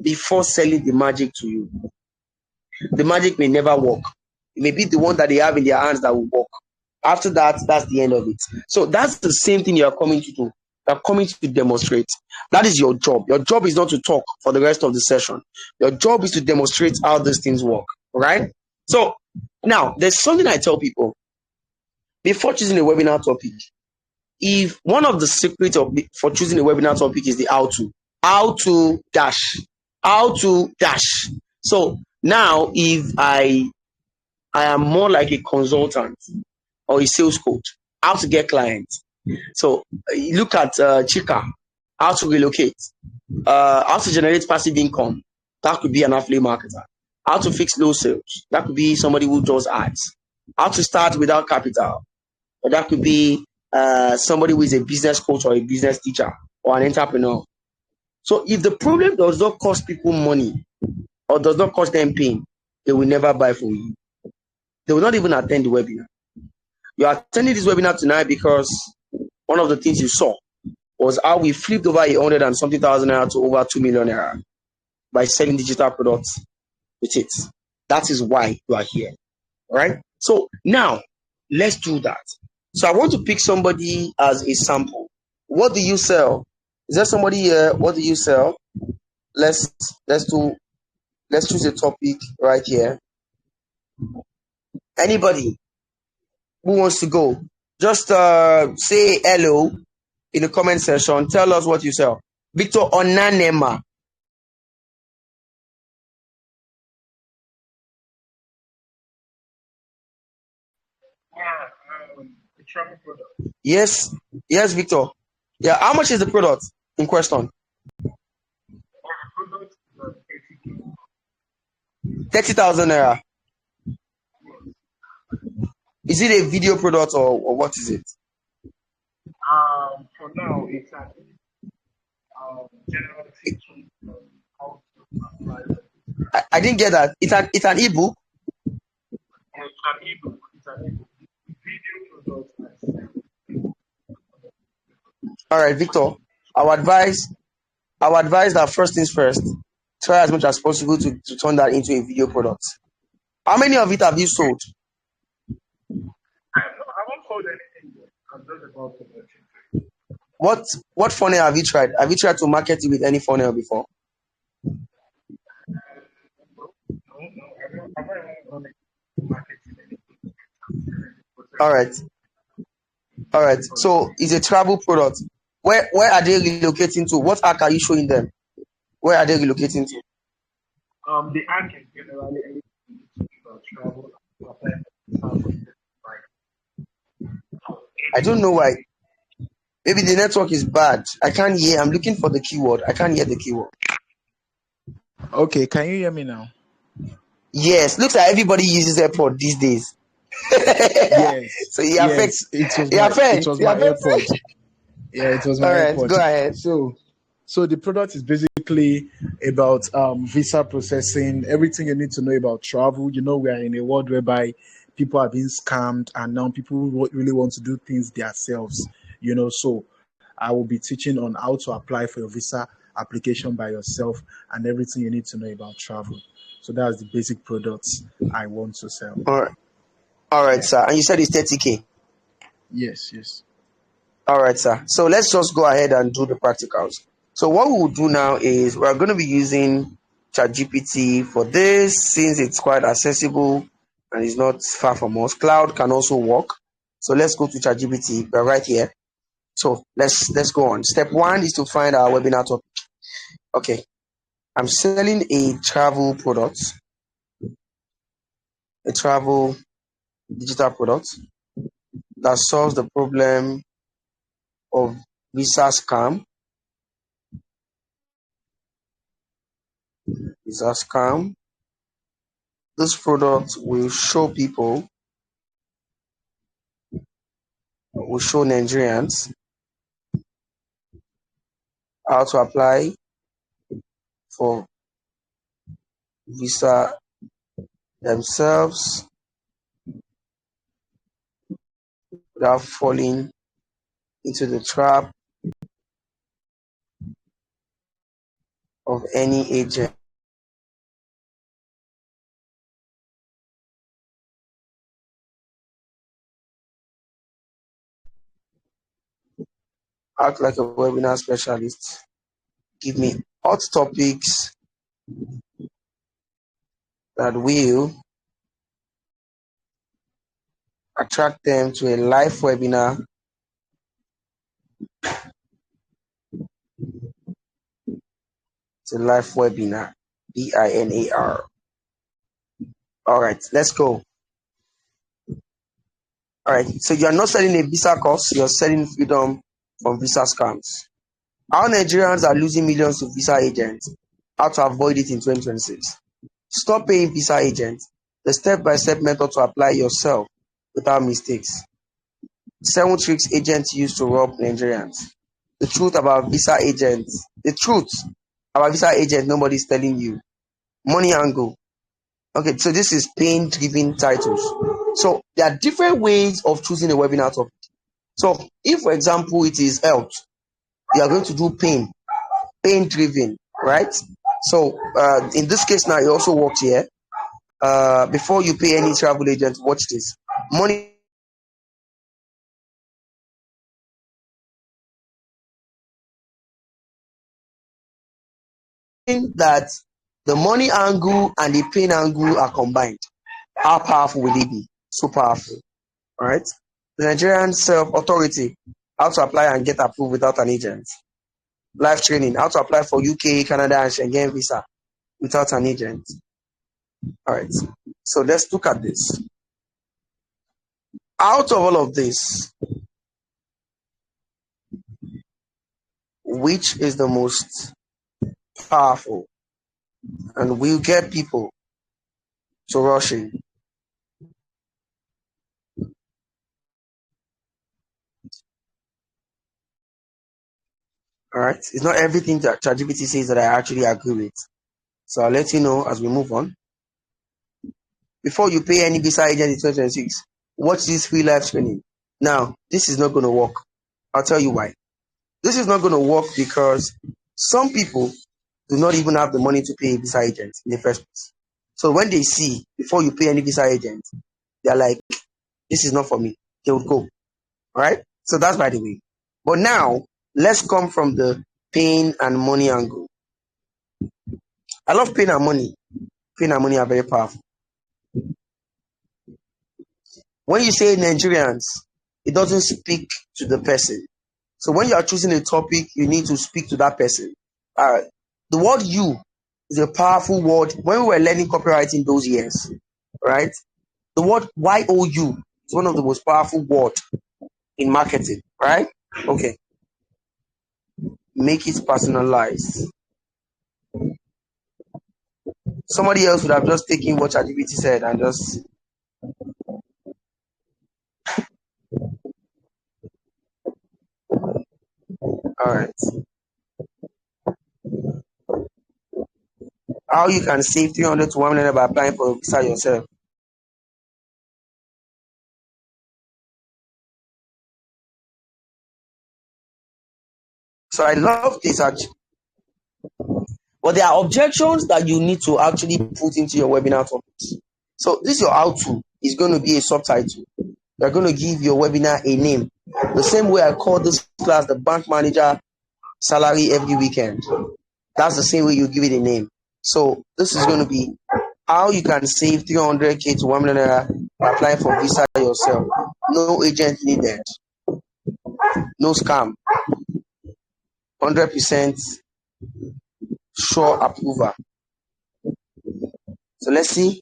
before selling the magic to you. The magic may never work. It may be the one that they have in their hands that will work. After that, that's the end of it. So that's the same thing you are coming to do. You're coming to demonstrate. That is your job. Your job is not to talk for the rest of the session. Your job is to demonstrate how these things work. Right? So now there's something I tell people before choosing a webinar topic. If one of the secrets for choosing a webinar topic is the how to dash. So now if I am more like a consultant or a sales coach, how to get clients. So look at Chika, how to relocate, how to generate passive income. That could be an affiliate marketer. How to fix low sales. That could be somebody who does ads. How to start without capital. Or that could be somebody who is a business coach or a business teacher or an entrepreneur. So if the problem does not cost people money or does not cost them pain, they will never buy from you. They will not even attend the webinar. You are attending this webinar tonight because one of the things you saw was how we flipped over 100 and something thousand naira to over 2 million naira by selling digital products with it. That is why you are here. All right? So now let's do that. So I want to pick somebody as a sample. What do you sell? Is there somebody here? What do you sell? Let's choose a topic right here. Anybody who wants to go? Just say hello in the comment section. Tell us what you sell. Victor Onanema. The travel product. Yes, Victor. Yeah, how much is the product in question? The product is 30,000 naira. Is it a video product or what is it? For now, it's an general teaching on how to apply. I didn't get that. It's an ebook. It's an ebook. Video product. All right, Victor. Our advice that first things first, try as much as possible to turn that into a video product. How many of it have you sold? I haven't sold anything yet. I'm just about to mention. What funnel have you tried? Have you tried to market it with any funnel before? No, I haven't done marketing anything. All right. So it's a travel product. Where are they relocating to? What arc are you showing them? Where are they relocating to? The arc is generally anything about travel. I don't know why. Maybe the network is bad. I can't hear. I'm looking for the keyword. I can't hear the keyword. Okay, can you hear me now? Yes, looks like everybody uses AirPod these days. Yes. So it affects. It was my AirPod. Yeah, it was my AirPod. All right, go ahead. So the product is basically about visa processing, everything you need to know about travel. You know, we are in a world whereby people are being scammed, and now people really want to do things themselves. You know, so I will be teaching on how to apply for your visa application by yourself and everything you need to know about travel. So that's the basic products I want to sell. All right. All right, sir. And you said it's 30K. Yes, yes. All right, sir. So let's just go ahead and do the practicals. So what we will do now is we're going to be using ChatGPT for this, since it's quite accessible and it's not far from us. Cloud can also work. So let's go to ChatGPT. We're right here. So let's go on. Step 1 is to find our webinar topic. Okay. I'm selling a travel product, a travel digital product that solves the problem of visa scam. Visa scam. This product will show people, will show Nigerians how to apply for visa themselves without falling into the trap of any agent. Act like a webinar specialist. Give me hot topics that will attract them to a live webinar BINAR. All right, let's go. All right, so you are not selling a visa course, you're selling freedom from visa scams. How Nigerians are losing millions to visa agents, how to avoid it in 2026. Stop paying visa agents, the step-by-step method to apply yourself without mistakes. 7 tricks agents use to rob Nigerians. The truth about visa agents nobody's telling you. Money angle. Okay, so this is pain-driven titles. So there are different ways of choosing a webinar topic. So if, for example, it is health, you are going to do pain-driven, right? So in this case now, it also works here. Before you pay any travel agent, watch this. Money that the money angle and the pain angle are combined. How powerful will it be? So powerful. All right. The Nigerian self-authority, how to apply and get approved without an agent. Live training, how to apply for UK, Canada, and Schengen visa without an agent. All right. So let's look at this. Out of all of this, which is the most powerful and will get people to rush in? All right. It's not everything that ChatGPT says that I actually agree with. So I'll let you know as we move on. Before you pay any visa agent in 2026, watch this free live training. Now, this is not going to work. I'll tell you why. This is not going to work because some people do not even have the money to pay a visa agent in the first place. So when they see, before you pay any visa agent, they're like, this is not for me. They would go. All right? So that's by the way. But now, let's come from the pain and money angle. I love pain and money. Pain and money are very powerful. When you say Nigerians, it doesn't speak to the person. So when you are choosing a topic, you need to speak to that person. The word "you" is a powerful word. When we were learning copywriting those years, right? The word "you" is one of the most powerful words in marketing, right? Okay. Make it personalized. Somebody else would have just taken what ChatGPT said and just... All right. How you can save 300 to 1 million by applying for a visa yourself. So I love this actually. But there are objections that you need to actually put into your webinar topics. So this is your how-to. is going to be a subtitle. You're going to give your webinar a name. The same way I call this class the Bank Manager Salary Every Weekend. That's the same way you give it a name. So this is going to be how you can save 300K to 1 million naira by applying for visa yourself. No agent needed. No scam. 100% sure approval. So let's see.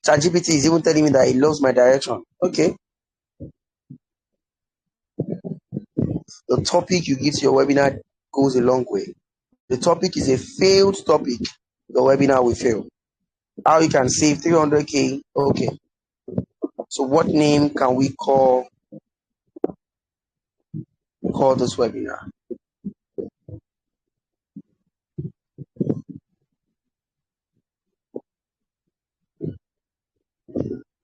ChatGPT is even telling me that it loves my direction. Okay. The topic you give to your webinar goes a long way. The topic is a failed topic. The webinar will fail. How you can save 300K. Okay. So what name can we call this webinar?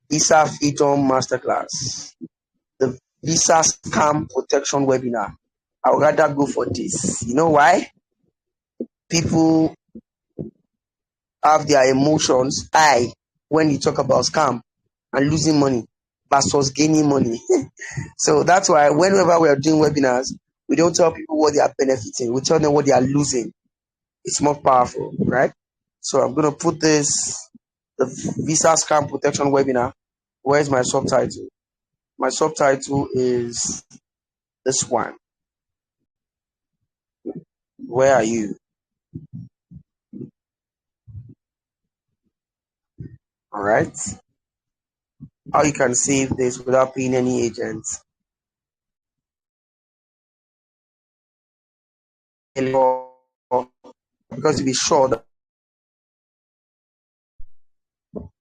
Visa Freedom Masterclass. The Visa Scam Protection Webinar. I would rather go for this. You know why? People have their emotions high when you talk about scam and losing money versus gaining money. So that's why whenever we are doing webinars, we don't tell people what they are benefiting. We tell them what they are losing. It's more powerful, right? So I'm going to put this, the Visa Scam Protection Webinar. Where's my subtitle? My subtitle is this one. Where are you? All right. How you can save this without paying any agents. Because to be sure that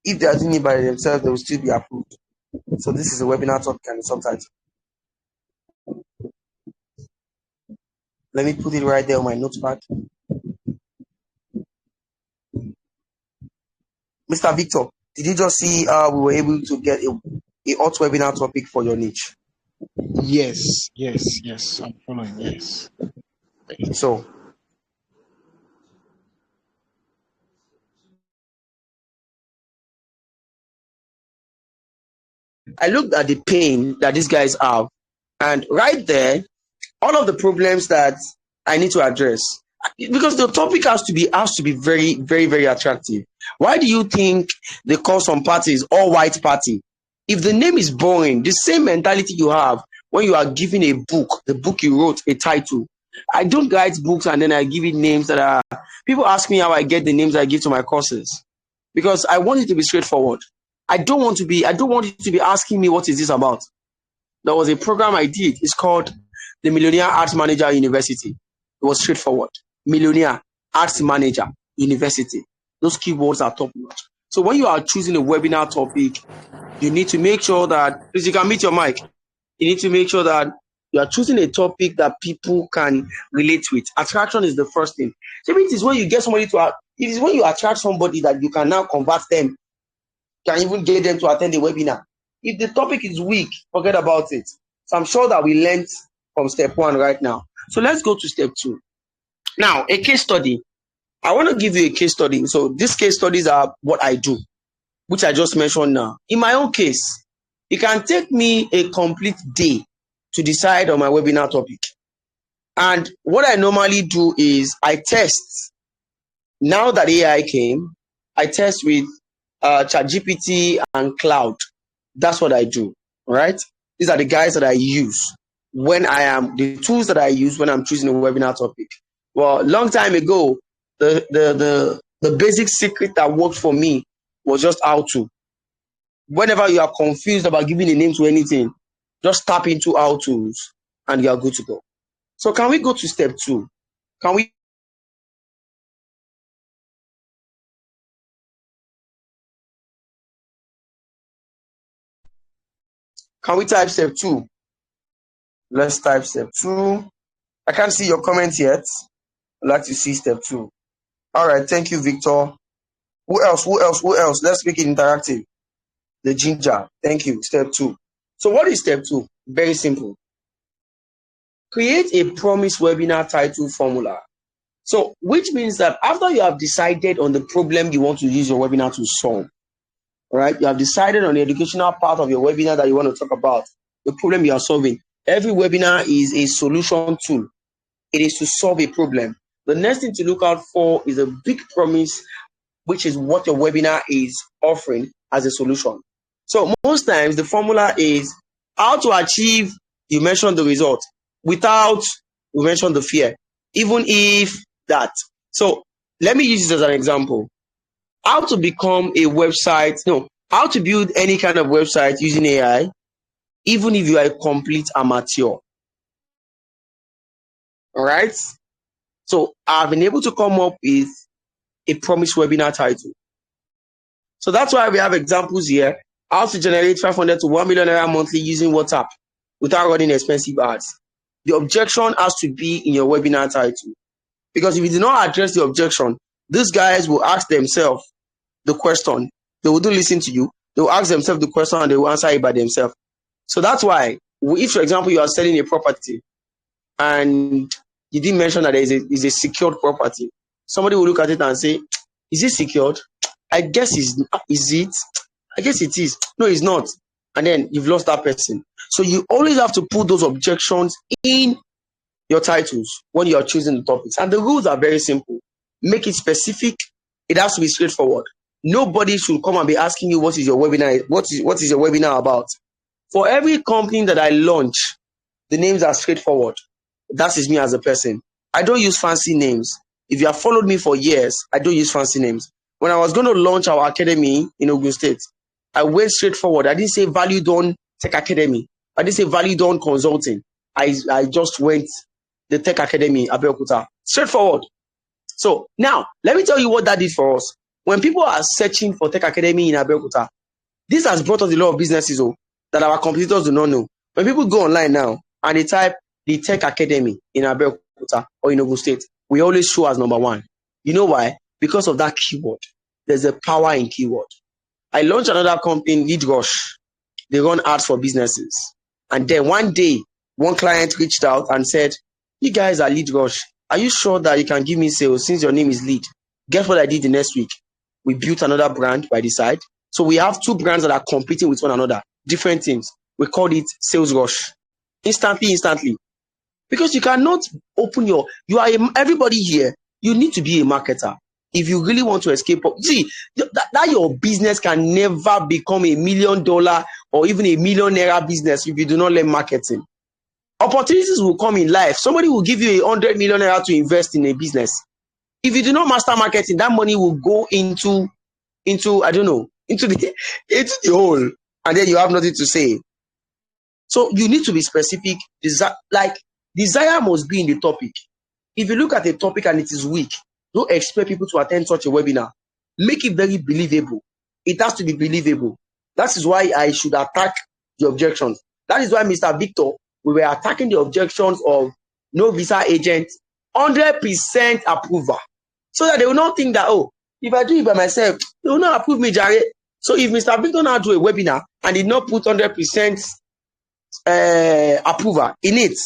if they are doing it by themselves, they will still be approved. So this is a webinar topic and a subtitle. Let me put it right there on my notepad. Mr. Victor, did you just see we were able to get a hot webinar topic for your niche? Yes. I'm following. Yes. So I looked at the pain that these guys have, and right there, all of the problems that I need to address, because the topic has to be very, very, very attractive. Why do you think they call some parties all white party? If the name is boring, the same mentality you have when you are giving a book, the book you wrote, a title. I don't write books and then I give it names that are, people ask me how I get the names I give to my courses, because I want it to be straightforward. I don't want you to be asking me what is this about. There was a program I did. It's called the Millionaire Arts Manager University. It was straightforward. Millionaire Arts Manager University. Those keywords are top notch. So when you are choosing a webinar topic, you need to make sure that, please, you can mute your mic. You need to make sure that you are choosing a topic that people can relate with. Attraction is the first thing. So it is when you get somebody it is when you attract somebody that you can now convert them, can even get them to attend the webinar. If the topic is weak, forget about it. So I'm sure that we learned from step 1 right now. So let's go to step 2. Now, a case study. I want to give you a case study. So these case studies are what I do, which I just mentioned now. In my own case, it can take me a complete day to decide on my webinar topic. And what I normally do is I test. Now that AI came, I test with ChatGPT and Cloud. That's what I do, right? These are the guys that I use the tools that I use when I'm choosing a webinar topic. Well, long time ago, the basic secret that worked for me was just how to. Whenever you are confused about giving a name to anything, just tap into how to's and you are good to go. So can we go to step 2? Can we type step 2? Let's type step 2. I can't see your comments yet. I'd like to see step 2. All right, thank you, Victor. Who else? Let's make it interactive. The ginger. Thank you. Step 2. So what is step 2? Very simple. Create a promise webinar title formula. So which means that after you have decided on the problem you want to use your webinar to solve, All right, you have decided on the educational part of your webinar that you want to talk about, the problem you are solving. Every webinar is a solution tool. It is to solve a problem. The next thing to look out for is a big promise, which is what your webinar is offering as a solution. So most times the formula is how to achieve, you mentioned the result, without you mention the fear, even if that. So let me use this as an example. How to become a website, no, how to build any kind of website using AI, even if you are a complete amateur. All right. So I've been able to come up with a promised webinar title. So that's why we have examples here. How to generate 500 to 1 million naira monthly using WhatsApp without running expensive ads. The objection has to be in your webinar title. Because if you do not address the objection, these guys will ask themselves the question. They wouldn't listen to you. They will ask themselves the question and they will answer it by themselves. So that's why, if, for example, you are selling a property and you didn't mention that there is a secured property, somebody will look at it and say, is it secured? I guess is it? I guess it is. No, it's not. And then you've lost that person. So you always have to put those objections in your titles when you are choosing the topics. And the rules are very simple. Make it specific. It has to be straightforward. Nobody should come and be asking you what is your webinar, what is your webinar about. For every company that I launch, the names are straightforward. That is me as a person. I don't use fancy names. If you have followed me for years, I don't use fancy names. When I was going to launch our academy in Ogun State, I went straight forward. I didn't say Value Done Tech Academy. I didn't say Value Done Consulting. I just went the Tech Academy, Abeokuta. Straightforward. So now, let me tell you what that did for us. When people are searching for Tech Academy in Abeokuta, this has brought us a lot of businesses that our competitors do not know. When people go online now and they type the Tech Academy in Abeokuta or in Ogun State, we always show as number one. You know why? Because of that keyword. There's a power in keyword. I launched another company, Lead Rush. They run ads for businesses. And then one day, one client reached out and said, you guys are Lead Rush. Are you sure that you can give me sales since your name is Lead? Guess what I did the next week? We built another brand by the side. So we have two brands that are competing with one another, different things. We called it Sales Rush. Instantly. Because you cannot open everybody here, you need to be a marketer. If you really want to escape, see, that your business can never become $1 million or even $1 million naira business if you do not learn marketing. Opportunities will come in life. Somebody will give you 100 million naira to invest in a business. If you do not master marketing, that money will go into I don't know, into the hole, and then you have nothing to say. So you need to be specific. Desire must be in the topic. If you look at a topic and it is weak, don't expect people to attend such a webinar. Make it very believable. It has to be believable. That is why I should attack the objections. That is why, Mr. Victor, we were attacking the objections of no visa agent, 100% approval. So that they will not think that, oh, if I do it by myself, they will not approve me, Jare. So if Mr. Victor now do a webinar and did not put 100% approval in it,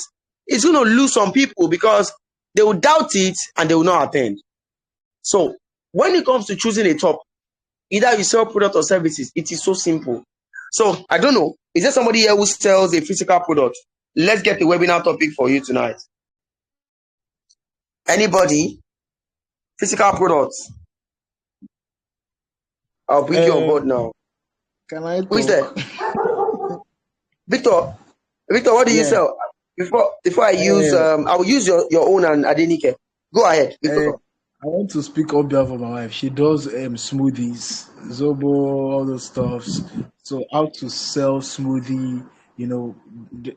it's going to lose some people because they will doubt it and they will not attend. So when it comes to choosing a topic, either you sell product or services, it is so simple. So I don't know, is there somebody here who sells a physical product? Let's get the webinar topic for you tonight. Anybody? Physical products. I'll bring you on board now. Can I Who is there? Victor, what do you sell? Before I use, I will use your own and Adenike. Go ahead, Victor. I want to speak on behalf of my wife. She does smoothies, Zobo, all those stuffs. So how to sell smoothie,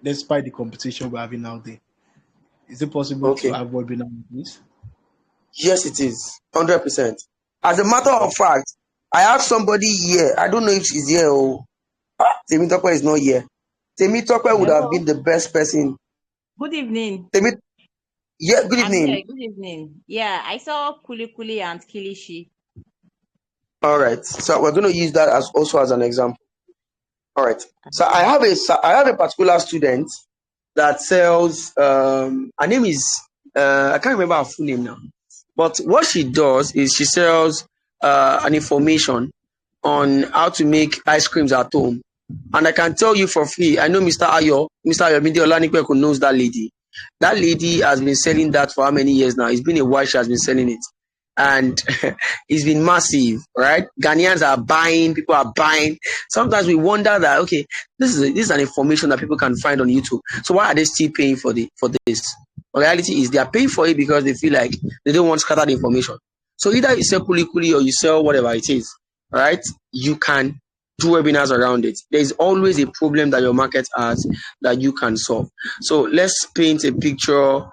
despite the competition we're having out there. Is it possible to have webinar on this? Yes, it is. 100%. As a matter of fact, I have somebody here. I don't know if she's here or Temitope is not here. Temitope would have been the best person. Good evening. Yeah, good evening. Good evening. Yeah, I saw Kuli and Kilishi. All right. So we're going to use that as an example. All right. So I have a particular student that sells. Her name is I can't remember her full name now. But what she does is she sells an information on how to make ice creams at home. And I can tell you for free, I know Mr. Ayomide Olanipeku knows that lady. That lady has been selling that for how many years now? It's been a while she has been selling it. And it's been massive, right? Ghanaians are buying, people are buying. Sometimes we wonder that, okay, this is an information that people can find on YouTube. So why are they still paying for this? The reality is they are paying for it because they feel like they don't want to scatter the information. So either you sell kuli kuli or you sell whatever it is, right? You can do webinars around it. There's always a problem that your market has that you can solve. So let's paint a picture.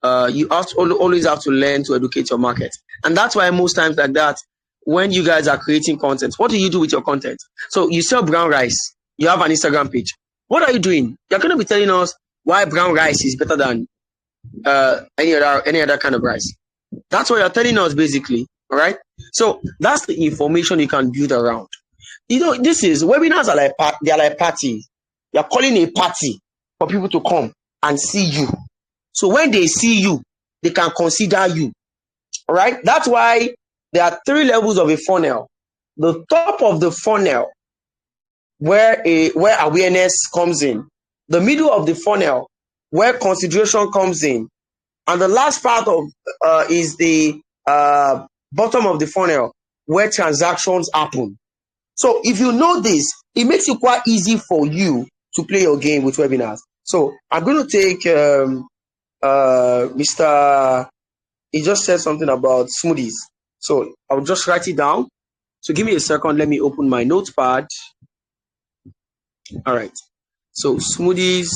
You always have to learn to educate your market. And that's why most times like that, when you guys are creating content, what do you do with your content? So you sell brown rice. You have an Instagram page. What are you doing? You're going to be telling us why brown rice is better than any other kind of rice. That's what you're telling us basically. All right. So that's the information you can build around. You know, this is webinars are like parties. You're calling a party for people to come and see you. So when they see you, they can consider you. All right. That's why there are 3 levels of a funnel. The top of the funnel, where awareness comes in. The middle of the funnel, where consideration comes in. And the last part of is the bottom of the funnel, where transactions happen. So if you know this, it makes it quite easy for you to play your game with webinars. So I'm going to take Mr. He just said something about smoothies. So I'll just write it down. So give me a second. Let me open my notepad. All right. So smoothies,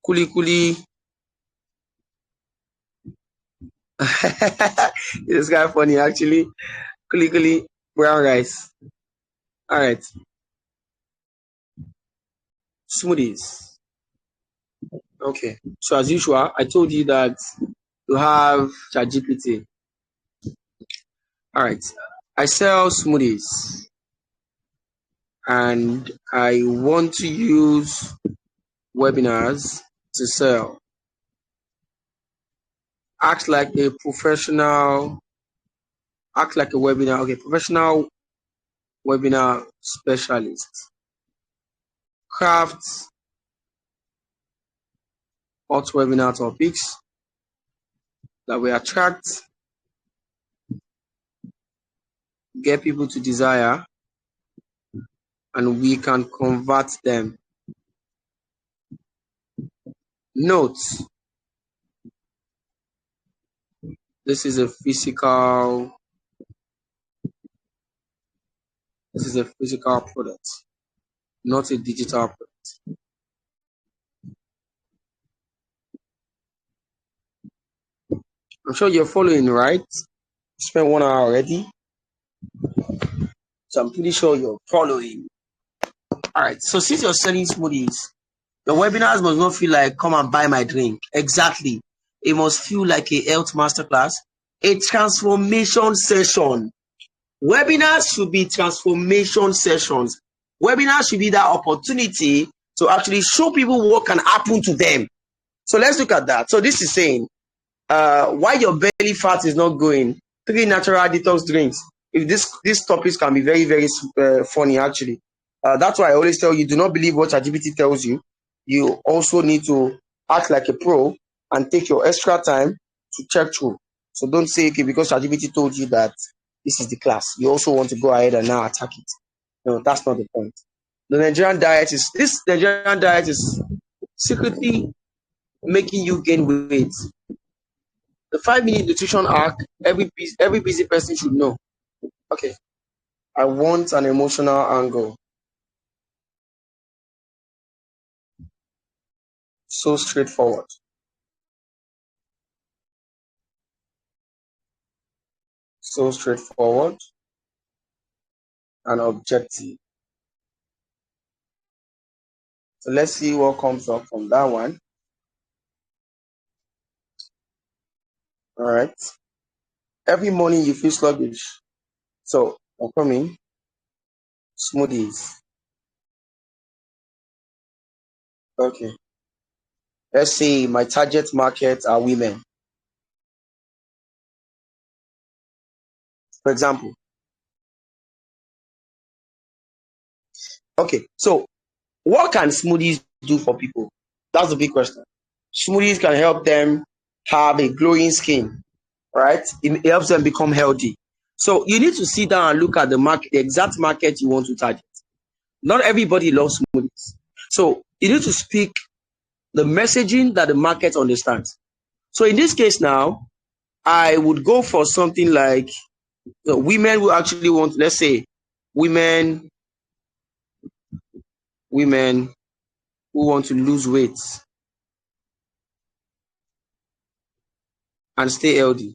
kuli kuli. This guy funny actually. Kuli kuli, brown rice. All right. Smoothies. Okay. So as usual, I told you that you have ChatGPT. All right. I sell smoothies and I want to use webinars to sell. Act like a professional. Act like a webinar. Okay, professional webinar specialist. Craft hot webinar topics that will attract, get people to desire, and we can convert them. Note, this is a physical product, not a digital product. I'm sure you're following, right? Spent 1 hour already. So I'm pretty sure you're following. All right. So since you're selling smoothies, your webinars must not feel like come and buy my drink. Exactly. It must feel like a health masterclass, a transformation session. Webinars should be transformation sessions. Webinars should be that opportunity to actually show people what can happen to them. So let's look at that. So this is saying, why your belly fat is not going. 3 natural detox drinks. If these topics can be very, very funny, actually. That's why I always tell you, do not believe what ChatGPT tells you. You also need to act like a pro and take your extra time to check through. So don't say, okay, because ChatGPT told you that this is the class, you also want to go ahead and now attack it. No, that's not the point. The Nigerian diet is secretly making you gain weight. The 5-minute nutrition hack, every busy person should know. Okay, I want an emotional angle. So straightforward. So straightforward and objective. So let's see what comes up from that one. All right. Every morning you feel sluggish. So I'm coming. Smoothies. Okay. Let's say my target market are women. For example, Okay, so what can smoothies do for people? That's the big question. Smoothies can help them have a glowing skin, right? It helps them become healthy. So you need to sit down and look at the market, the exact market you want to target. Not everybody loves smoothies. So you need to speak the messaging that the market understands. So in this case now, I would go for something like women who actually want, let's say, women who want to lose weight and stay healthy.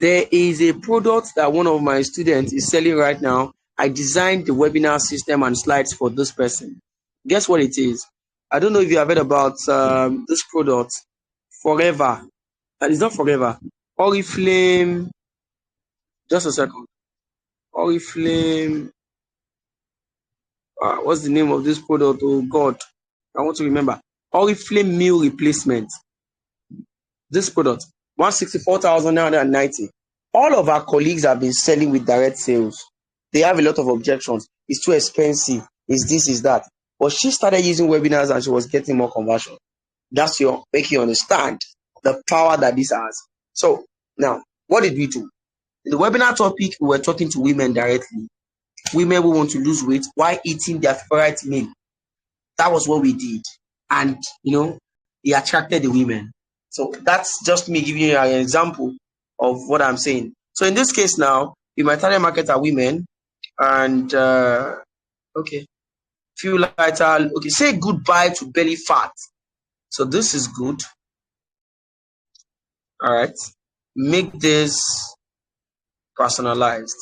There is a product that one of my students is selling right now. I designed the webinar system and slides for this person. Guess what it is? I don't know if you have heard about this product, Forever. And it's not Forever. Oriflame. Just a second. Oriflame. What's the name of this product? Oh God, I want to remember. Oriflame meal replacement. This product, 164,990. All of our colleagues have been selling with direct sales. They have a lot of objections. It's too expensive. It's this, is that. But she started using webinars and she was getting more conversion. That's your make you understand the power that this has. So now, what did we do? In the webinar topic, we were talking to women directly. Women who want to lose weight while eating their favorite meal. That was what we did. And, it attracted the women. So that's just me giving you an example of what I'm saying. So in this case now, in my target market are women. And, okay, feel lighter. Okay, say goodbye to belly fat. So this is good. All right. Make this personalized.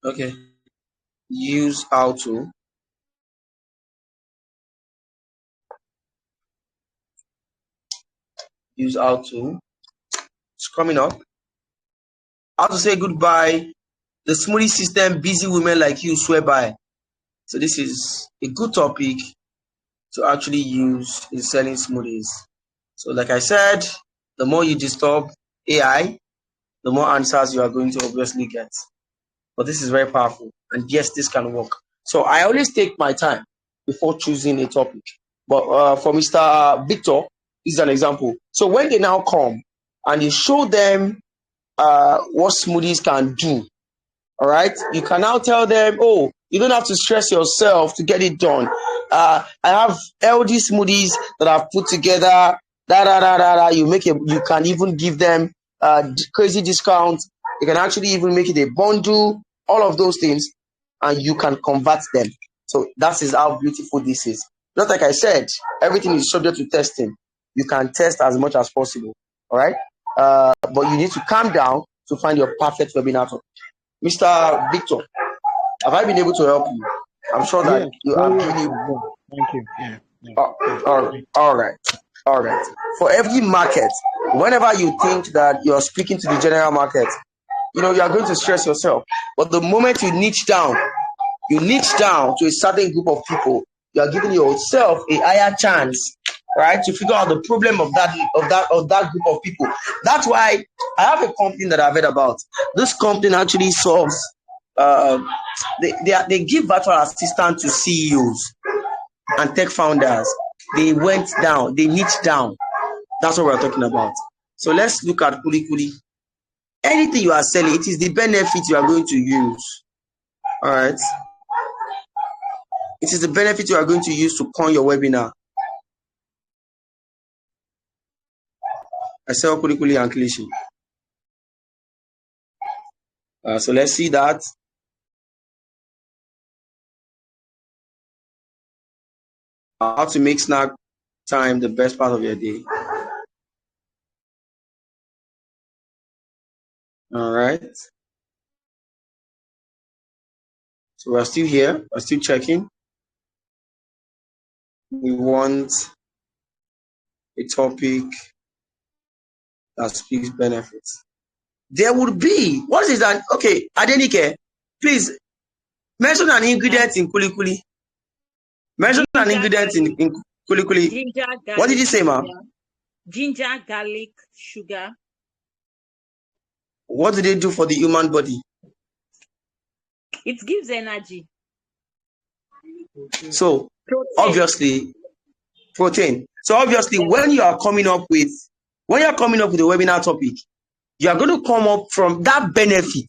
Okay. Use how to. Use how to. It's coming up. How to say goodbye. The smoothie system busy women like you swear by. So this is a good topic to actually use in selling smoothies. So like I said, the more you disturb AI, the more answers you are going to obviously get. But this is very powerful. And yes, this can work. So I always take my time before choosing a topic. But for Mr. Victor, this is an example. So when they now come and you show them what smoothies can do, all right, you can now tell them, oh, you don't have to stress yourself to get it done. I have LD smoothies that I've put together. You can even give them crazy discounts. You can actually even make it a bundle, all of those things, and you can convert them. So that is how beautiful this is. Just like I said, everything is subject to testing. You can test as much as possible, all right? But you need to calm down to find your perfect webinar topic. Mr. Victor, have I been able to help you? I'm sure that you have given you. Thank you. Yeah. All right. For every market, whenever you think that you're speaking to the general market, you are going to stress yourself. But the moment you niche down to a certain group of people, you are giving yourself a higher chance, right, to figure out the problem of that group of people. That's why I have a company that I've heard about. This company actually solves. They give virtual assistance to CEOs and tech founders. They went down. They niched down. That's what we're talking about. So let's look at Kulikuli. Anything you are selling, it is the benefit you are going to use. All right. It is the benefit you are going to use to coin your webinar. I sell Kulikuli and Kilishi. So let's see that. How to make snack time the best part of your day. All right. So we're still here. We're still checking. We want a topic that speaks benefits. There would be, what is that? Okay, Adenike, please mention an ingredient in Kulikuli. Mention an ingredient in Kulikuli. Ginger, garlic, what did you say, ma'am? Ginger, garlic, sugar. What do they do for the human body? It gives energy. So Protein. obviously, protein. So obviously, when you are coming up with a webinar topic, you are going to come up from that benefit,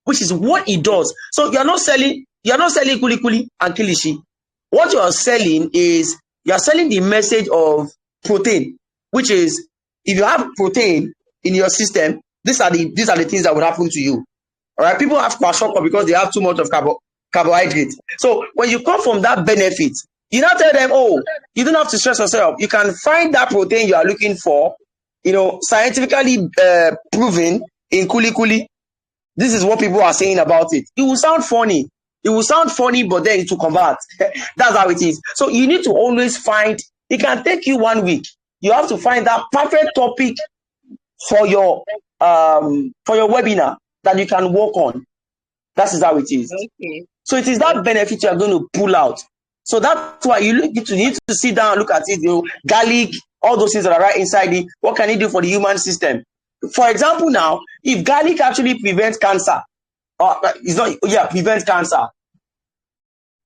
which is what it does. So you are not selling kuli kuli and kilishi. What you are selling is you are selling the message of protein, which is if you have protein in your system, these are the things that would happen to you. All right, people have kwashiorkor because they have too much of carbohydrate. So when you come from that benefit, you now tell them, oh, you don't have to stress yourself. You can find that protein you are looking for, scientifically proven in kuli kuli. This is what people are saying about it. It will sound funny. But then it will convert. That's how it is. So you need to always find, it can take you 1 week. You have to find that perfect topic for your webinar that you can work on. That is how it is. Okay. So it is that benefit you are going to pull out. So that's why you need to sit down and look at it. Garlic, all those things that are right inside it. What can it do for the human system? For example, now, if garlic actually prevents cancer, prevents cancer,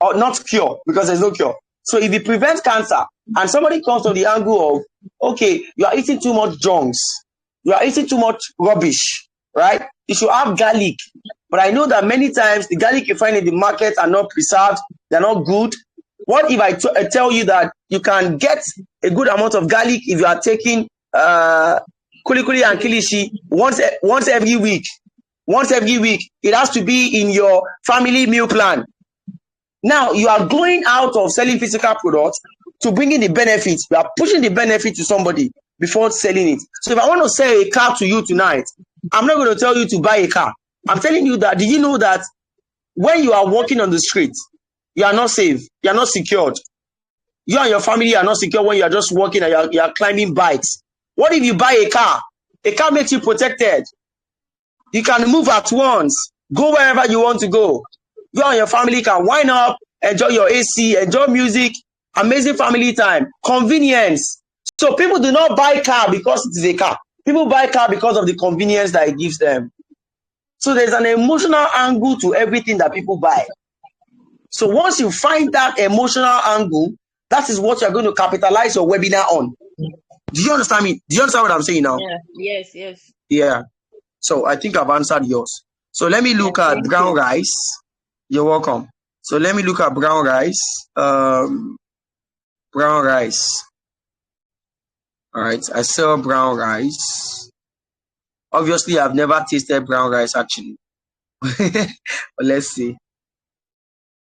or not cure, because there's no cure. So if it prevents cancer, and somebody comes from the angle of, okay, you are eating too much junks, you are eating too much rubbish, right? You should have garlic. But I know that many times the garlic you find in the market are not preserved, they're not good. What if I tell you that you can get a good amount of garlic if you are taking kuli kuli and kilishi once every week? Once every week, it has to be in your family meal plan. Now you are going out of selling physical products to bring in the benefits. You are pushing the benefit to somebody before selling it. So if I want to sell a car to you tonight, I'm not going to tell you to buy a car. I'm telling you that, did you know that when you are walking on the street, you are not safe, you are not secured. You and your family are not secure when you are just walking and you are climbing bikes. What if you buy a car? A car makes you protected. You can move at once, go wherever you want to go. You and your family can wind up, enjoy your AC, enjoy music, amazing family time, convenience. So people do not buy car because it is a car. People buy car because of the convenience that it gives them. So there's an emotional angle to everything that people buy. So once you find that emotional angle, that is what you're going to capitalize your webinar on. Do you understand me? Do you understand what I'm saying now? Yeah. Yes. Yeah. So I think I've answered yours. So let me look at brown rice. You're welcome. So let me look at brown rice. Brown rice. All right. I sell brown rice. Obviously, I've never tasted brown rice actually. But let's see.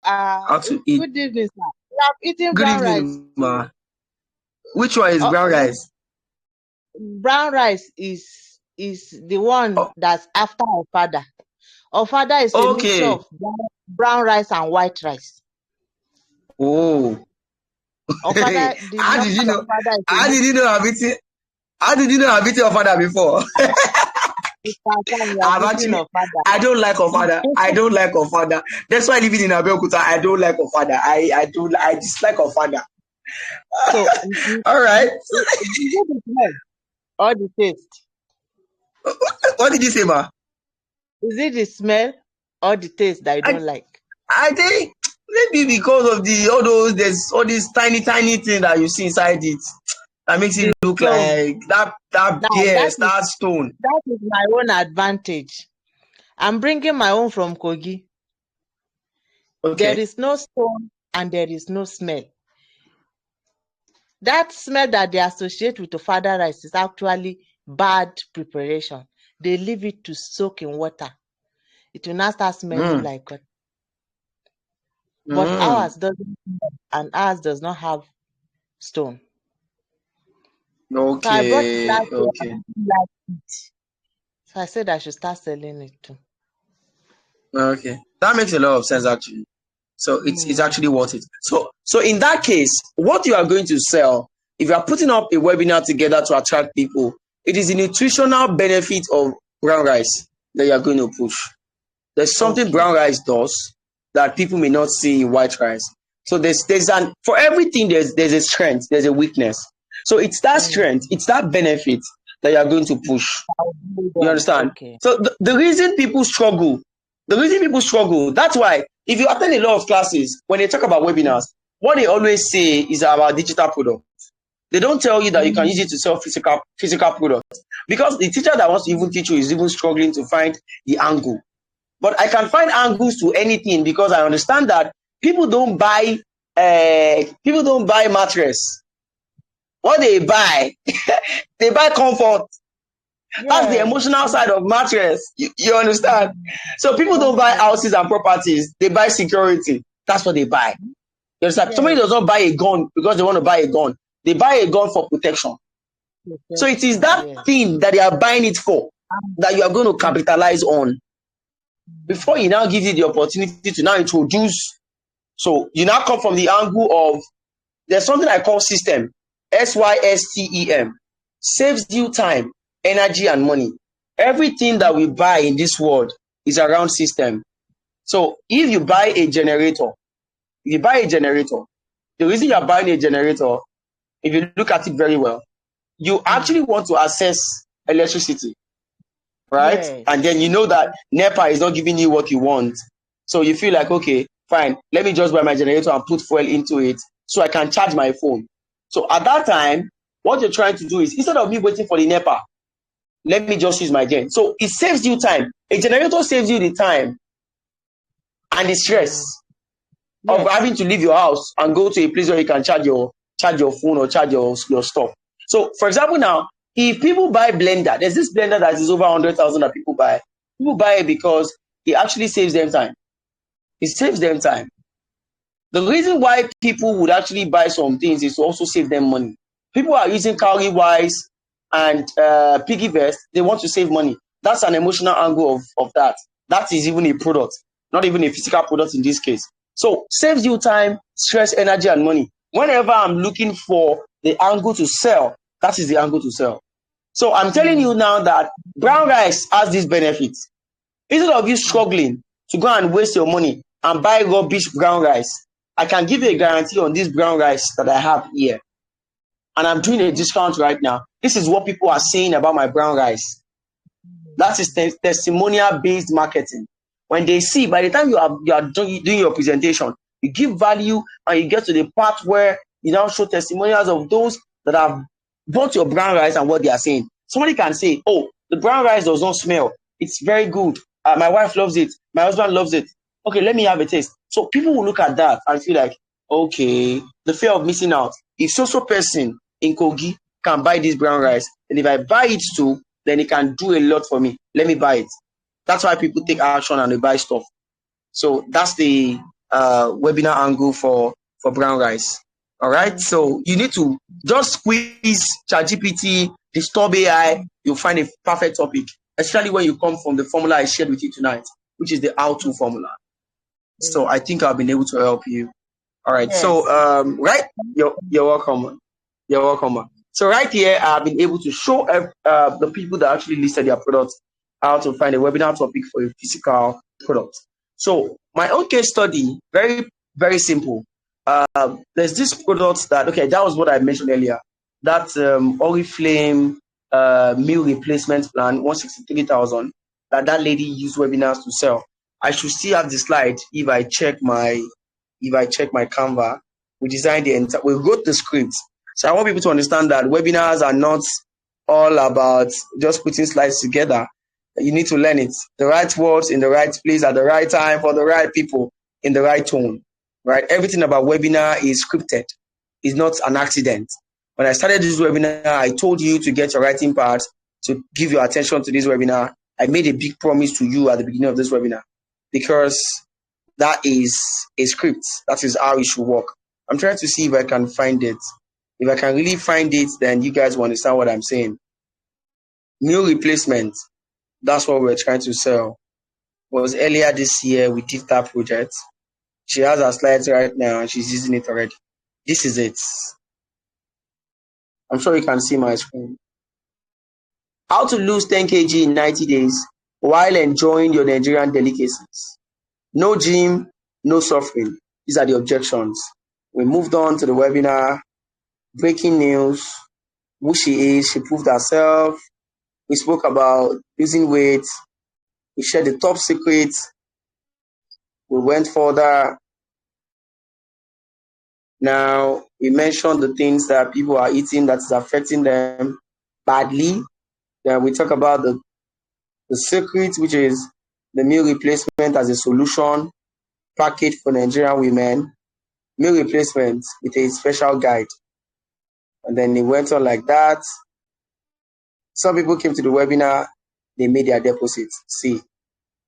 How to eat. Good evening, sir. We have eaten Good brown evening, rice. ma. Which one is brown rice? Brown rice is the one that's after our father. Our father is a mixture of brown rice and white rice. Oh. Our father, How did you know? How did you know I've eaten your father before? I don't like Ofada. I don't like Ofada. That's why living in Abeokuta, I don't like Ofada. I dislike Ofada. So, all right. Is it the smell or the taste? What did you say, ma? Is it the smell or the taste that you don't like? I think maybe because of there's all these tiny things that you see inside it that makes it look like that stone. That is my own advantage. I'm bringing my own from Kogi. Okay. There is no stone and there is no smell. That smell that they associate with the Ofada rice is actually bad preparation. They leave it to soak in water. It will not start smelling like God. But ours doesn't, and ours does not have stone. Okay. So I brought it last year and I liked it. So I said I should start selling it too. Okay. That makes a lot of sense actually. So it's actually worth it. So in that case, what you are going to sell, if you are putting up a webinar together to attract people, it is the nutritional benefit of brown rice that you are going to push. There's something brown rice does that people may not see in white rice. So for everything there's a strength, there's a weakness. So it's that strength, it's that benefit that you are going to push. You understand? Okay. So the reason people struggle, that's why if you attend a lot of classes, when they talk about webinars, what they always say is about digital products. They don't tell you that you can use it to sell physical products, because the teacher that wants to even teach you is even struggling to find the angle. But I can find angles to anything, because I understand that people don't buy mattress. What they buy, they buy comfort. That's the emotional side of mattress. You understand? So people don't buy houses and properties. They buy security. That's what they buy. You understand? Somebody does not buy a gun because they want to buy a gun. They buy a gun for protection. So it is that thing that they are buying it for that you are going to capitalize on. Before you now give you the opportunity to now introduce. So you now come from the angle of, there's something I call system. SYSTEM. Saves you time, energy, and money. Everything that we buy in this world is around system. So if you buy a generator, the reason you are buying a generator, if you look at it very well, you actually want to access electricity, right? Yes. And then you know that NEPA is not giving you what you want. So you feel like, okay, fine, let me just buy my generator and put fuel into it so I can charge my phone. So at that time, what you're trying to do is, instead of me waiting for the NEPA, let me just use my gen. So it saves you time. A generator saves you the time and the stress of having to leave your house and go to a place where you can charge your phone or charge your stuff. So, for example, now, if people buy blender, there's this blender that is over 100,000 that people buy. People buy it because it actually saves them time. It saves them time. The reason why people would actually buy some things is to also save them money. People are using Cowrywise and Piggyvest. They want to save money. That's an emotional angle of that. That is even a product, not even a physical product in this case. So saves you time, stress, energy, and money. Whenever I'm looking for the angle to sell, that is the angle to sell. So I'm telling you now that brown rice has these benefits. Instead of you struggling to go and waste your money and buy rubbish brown rice, I can give you a guarantee on this brown rice that I have here. And I'm doing a discount right now. This is what people are saying about my brown rice. That is testimonial-based marketing. When they see, by the time you are doing your presentation, you give value and you get to the part where you now show testimonials of those that have bought your brown rice and what they are saying. Somebody can say, oh, the brown rice does not smell. It's very good. My wife loves it. My husband loves it. Okay, let me have a taste. So people will look at that and feel like, okay, the fear of missing out. If so person in Kogi can buy this brown rice, and if I buy it too, then it can do a lot for me. Let me buy it. That's why people take action and they buy stuff. So that's the webinar angle for brown rice. All right. So you need to just squeeze ChatGPT, disturb AI. You'll find a perfect topic, especially when you come from the formula I shared with you tonight, which is the how-to formula. So I think I've been able to help you. All right. Yes. So right, you're welcome. You're welcome. So right here, I've been able to show the people that actually listed their products how to find a webinar topic for a physical product. So my own case study, very, very simple. There's this product that was what I mentioned earlier. That Oriflame meal replacement plan, 163,000. That lady used webinars to sell. I should still have the slide if I check my Canva. We designed we wrote the script. So I want people to understand that webinars are not all about just putting slides together. You need to learn it. The right words in the right place at the right time for the right people in the right tone. Right? Everything about webinar is scripted. It's not an accident. When I started this webinar, I told you to get your writing part, to give your attention to this webinar. I made a big promise to you at the beginning of this webinar, because that is a script. That is how it should work. I'm trying to see if I can find it. If I can really find it, then you guys will understand what I'm saying. Meal replacement. That's what we're trying to sell. It was earlier this year we did that project. She has her slides right now and she's using it already. This is it. I'm sure you can see my screen. How to lose 10 kg in 90 days while enjoying your Nigerian delicacies. No gym, no suffering. These are the objections. We moved on to the webinar. Breaking news. Who she is. She proved herself. We spoke about losing weight. We shared the top secrets. We went further. Now, we mentioned the things that people are eating that is affecting them badly. Then we talk about the secret, which is the meal replacement as a solution package for Nigerian women. Meal replacement with a special guide. And then it went on like that. Some people came to the webinar, they made their deposits. See,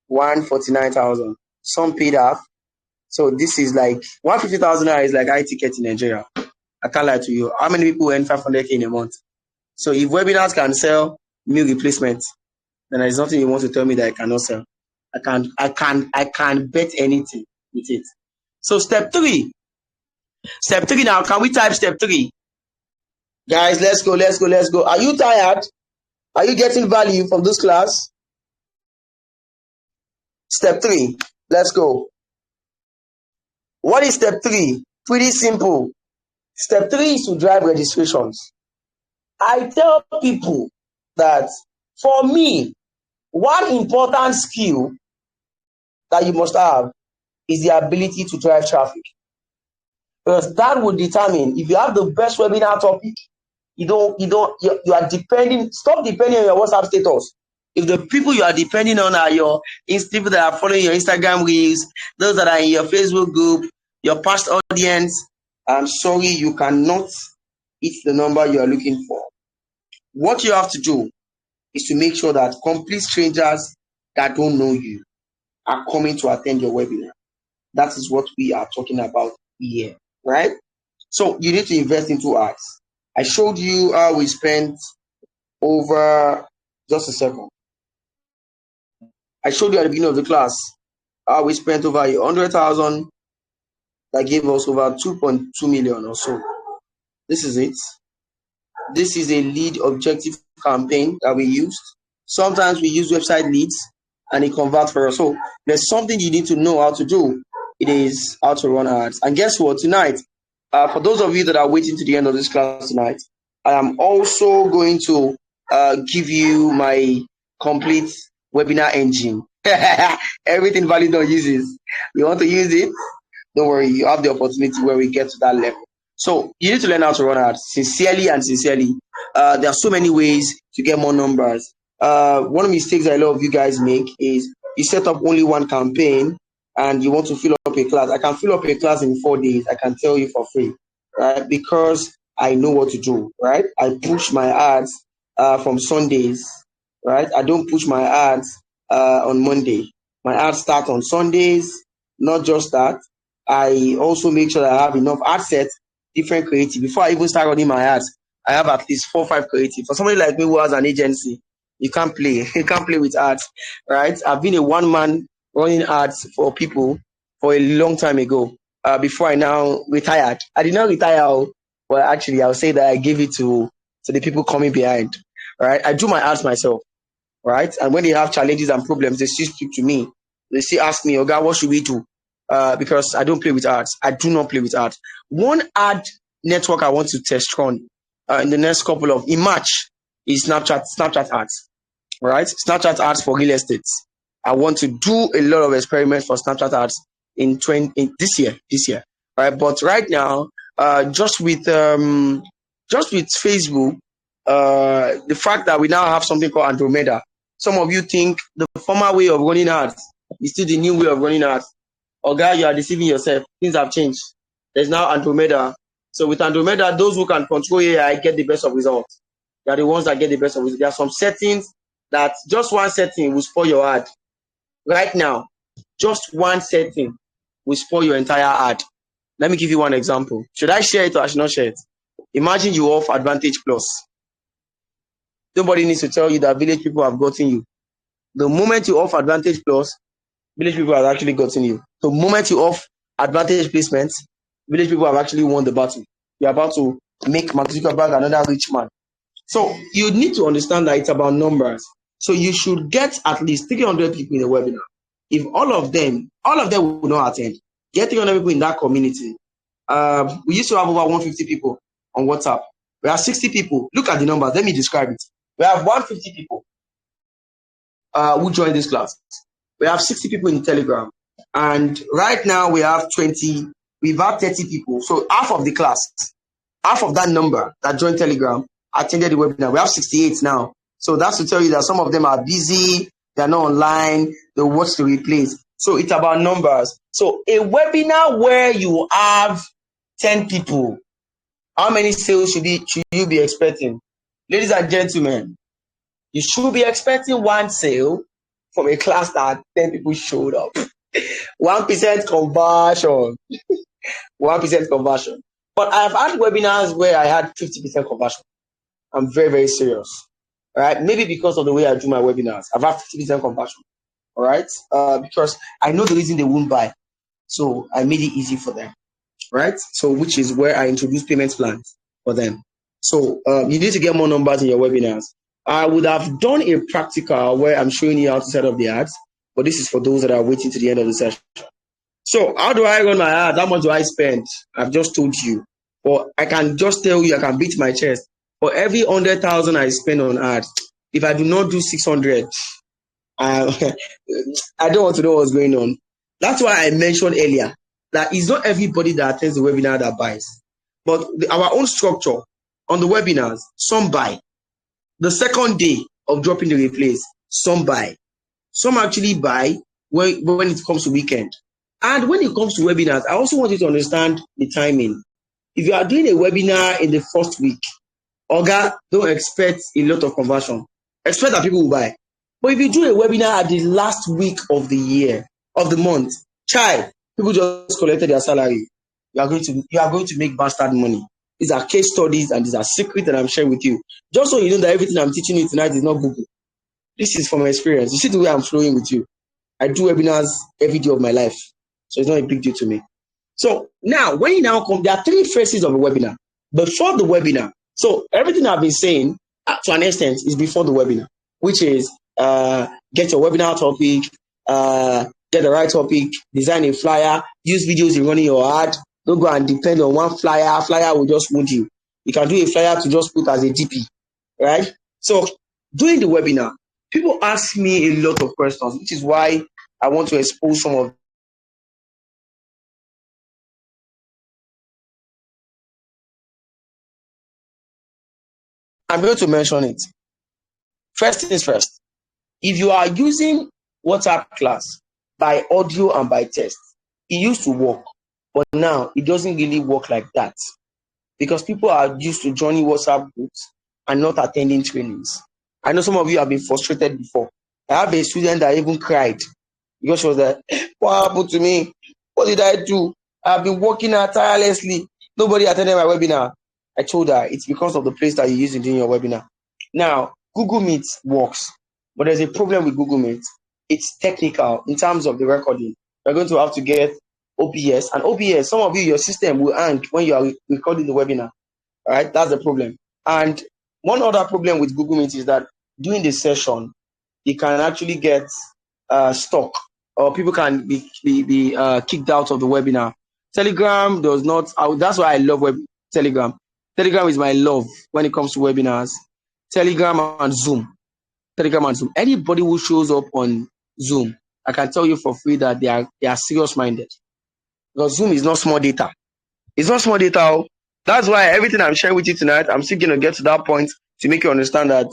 149,000. Some paid half. So this is like 150,000 naira is like high ticket in Nigeria. I can't lie to you. How many people earn 500k in a month? So if webinars can sell meal replacements, then there's nothing you want to tell me that I cannot sell. I can bet anything with it. So step 3. Step 3 now. Can we type step 3? Guys, let's go. Are you tired? Are you getting value from this class? Step 3. Let's go. What is step 3? Pretty simple. Step 3 is to drive registrations. I tell people that for me, one important skill that you must have is the ability to drive traffic. Because that will determine if you have the best webinar topic, you are depending, stop depending on your WhatsApp status. If the people you are depending on are your people that are following your Instagram reels, those that are in your Facebook group, your past audience, I'm sorry, you cannot hit the number you are looking for. What you have to do is to make sure that complete strangers that don't know you are coming to attend your webinar. That is what we are talking about here, right? So you need to invest into ads. I showed you how we spent over, just a second. I showed you at the beginning of the class how we spent over 100,000. That gave us over 2.2 million or so. This is it. This is a lead objective campaign that we used. Sometimes we use website leads and it converts for us. So there's something you need to know how to do. It is how to run ads. And guess what? Tonight, for those of you that are waiting to the end of this class tonight, I am also going to give you my complete webinar engine. Everything Validon uses. You want to use it? Don't worry, you have the opportunity where we get to that level. So you need to learn how to run ads sincerely. There are so many ways to get more numbers. One of the mistakes that a lot of you guys make is you set up only one campaign and you want to fill up a class. I can fill up a class in 4 days. I can tell you for free, right? Because I know what to do, right? I push my ads from Sundays, right? I don't push my ads on Monday. My ads start on Sundays. Not just that, I also make sure that I have enough ad sets, different creative. Before I even start running my ads, I have at least 4 or 5 creative. For somebody like me who has an agency, you can't play. You can't play with ads, right? I've been a one-man running ads for people for a long time ago. Before I now retired. I did not retire, but actually I'll say that I gave it to the people coming behind, right? I do my ads myself, right? And when they have challenges and problems, they still speak to me. They still ask me, "Oga, what should we do?" Because I don't play with ads. I do not play with ads. One ad network I want to test run in the next couple of, in March, is Snapchat ads, right? Snapchat ads for real estate. I want to do a lot of experiments for Snapchat ads in this year, right? But right now, just with Facebook, the fact that we now have something called Andromeda. Some of you think the former way of running ads is still the new way of running ads. Okay, you are deceiving yourself. Things have changed. There's now Andromeda. So with Andromeda, those who can control AI get the best of results. They are the ones that get the best of results. There are some settings that just one setting will spoil your ad. Right now, just one setting will spoil your entire ad. Let me give you one example. Should I share it or I should not share it? Imagine you off Advantage Plus. Nobody needs to tell you that village people have gotten you. The moment you off Advantage Plus, village people have actually gotten you. The moment you off advantage placements, village people have actually won the battle. You're about to make Mark Zuckerberg another rich man. So you need to understand that it's about numbers. So you should get at least 300 people in the webinar. If all of them will not attend, get 300 people in that community. We used to have over 150 people on WhatsApp. We have 60 people. Look at the numbers. Let me describe it. We have 150 people. who joined this class. We have 60 people in Telegram. And right now we have 20, we've had 30 people. So half of the class, half of that number that joined Telegram attended the webinar. We have 68 now. So that's to tell you that some of them are busy, they're not online, they watch the replays. So it's about numbers. So a webinar where you have 10 people, how many sales should you be expecting? Ladies and gentlemen, you should be expecting one sale from a class that 10 people showed up. 1% conversion. 1% conversion. But I've had webinars where I had 50% conversion. I'm very, very serious. All right. Maybe because of the way I do my webinars, I've had 50% conversion. All right. Because I know the reason they won't buy. So I made it easy for them. Right. So which is where I introduce payment plans for them. So you need to get more numbers in your webinars. I would have done a practical where I'm showing you how to set up the ads, but this is for those that are waiting to the end of the session. So how do I run my ads? How much do I spend? I've just told you. But I can just tell you, I can beat my chest. For every 100,000 I spend on ads, if I do not do 600, I don't want to know what's going on. That's why I mentioned earlier that it's not everybody that attends the webinar that buys. But our own structure on the webinars, some buy. The second day of dropping the replays, some buy. Some actually buy when it comes to weekend. And when it comes to webinars, I also want you to understand the timing. If you are doing a webinar in the first week, Oga, don't expect a lot of conversion. Expect that people will buy. But if you do a webinar at the last week of the year, of the month, people just collected their salary. You are going to make bastard money. These are case studies and these are secrets that I'm sharing with you. Just so you know that everything I'm teaching you tonight is not Google. This is from experience. You see the way I'm flowing with you. I do webinars every day of my life. So it's not a big deal to me. So now, when you now come, there are 3 phases of a webinar. Before the webinar. So everything I've been saying, to an extent, is before the webinar, which is get your webinar topic, get the right topic, design a flyer, use videos in running your ad. Don't go and depend on one flyer. Flyer will just wound you. You can do a flyer to just put as a DP, right? So during the webinar, people ask me a lot of questions, which is why I want to expose some of. I'm going to mention it. First things first. If you are using WhatsApp class by audio and by text, it used to work, but now it doesn't really work like that because people are used to joining WhatsApp groups and not attending trainings. I know some of you have been frustrated before. I have a student that even cried because she was like, what happened to me? What did I do? I've been working tirelessly. Nobody attended my webinar. I told her it's because of the place that you're using during your webinar. Now, Google Meet works, but there's a problem with Google Meet. It's technical in terms of the recording. You're going to have to get OBS. And OBS, some of you, your system will hang when you are recording the webinar. All right, that's the problem. And one other problem with Google Meet is that during the session, you can actually get stuck, or people can be kicked out of the webinar. Telegram does not. That's why I love Telegram. Telegram is my love when it comes to webinars. Telegram and Zoom. Telegram and Zoom. Anybody who shows up on Zoom, I can tell you for free that they are serious-minded. Because Zoom is not small data. It's not small data. That's why everything I'm sharing with you tonight, I'm still going to get to that point to make you understand that,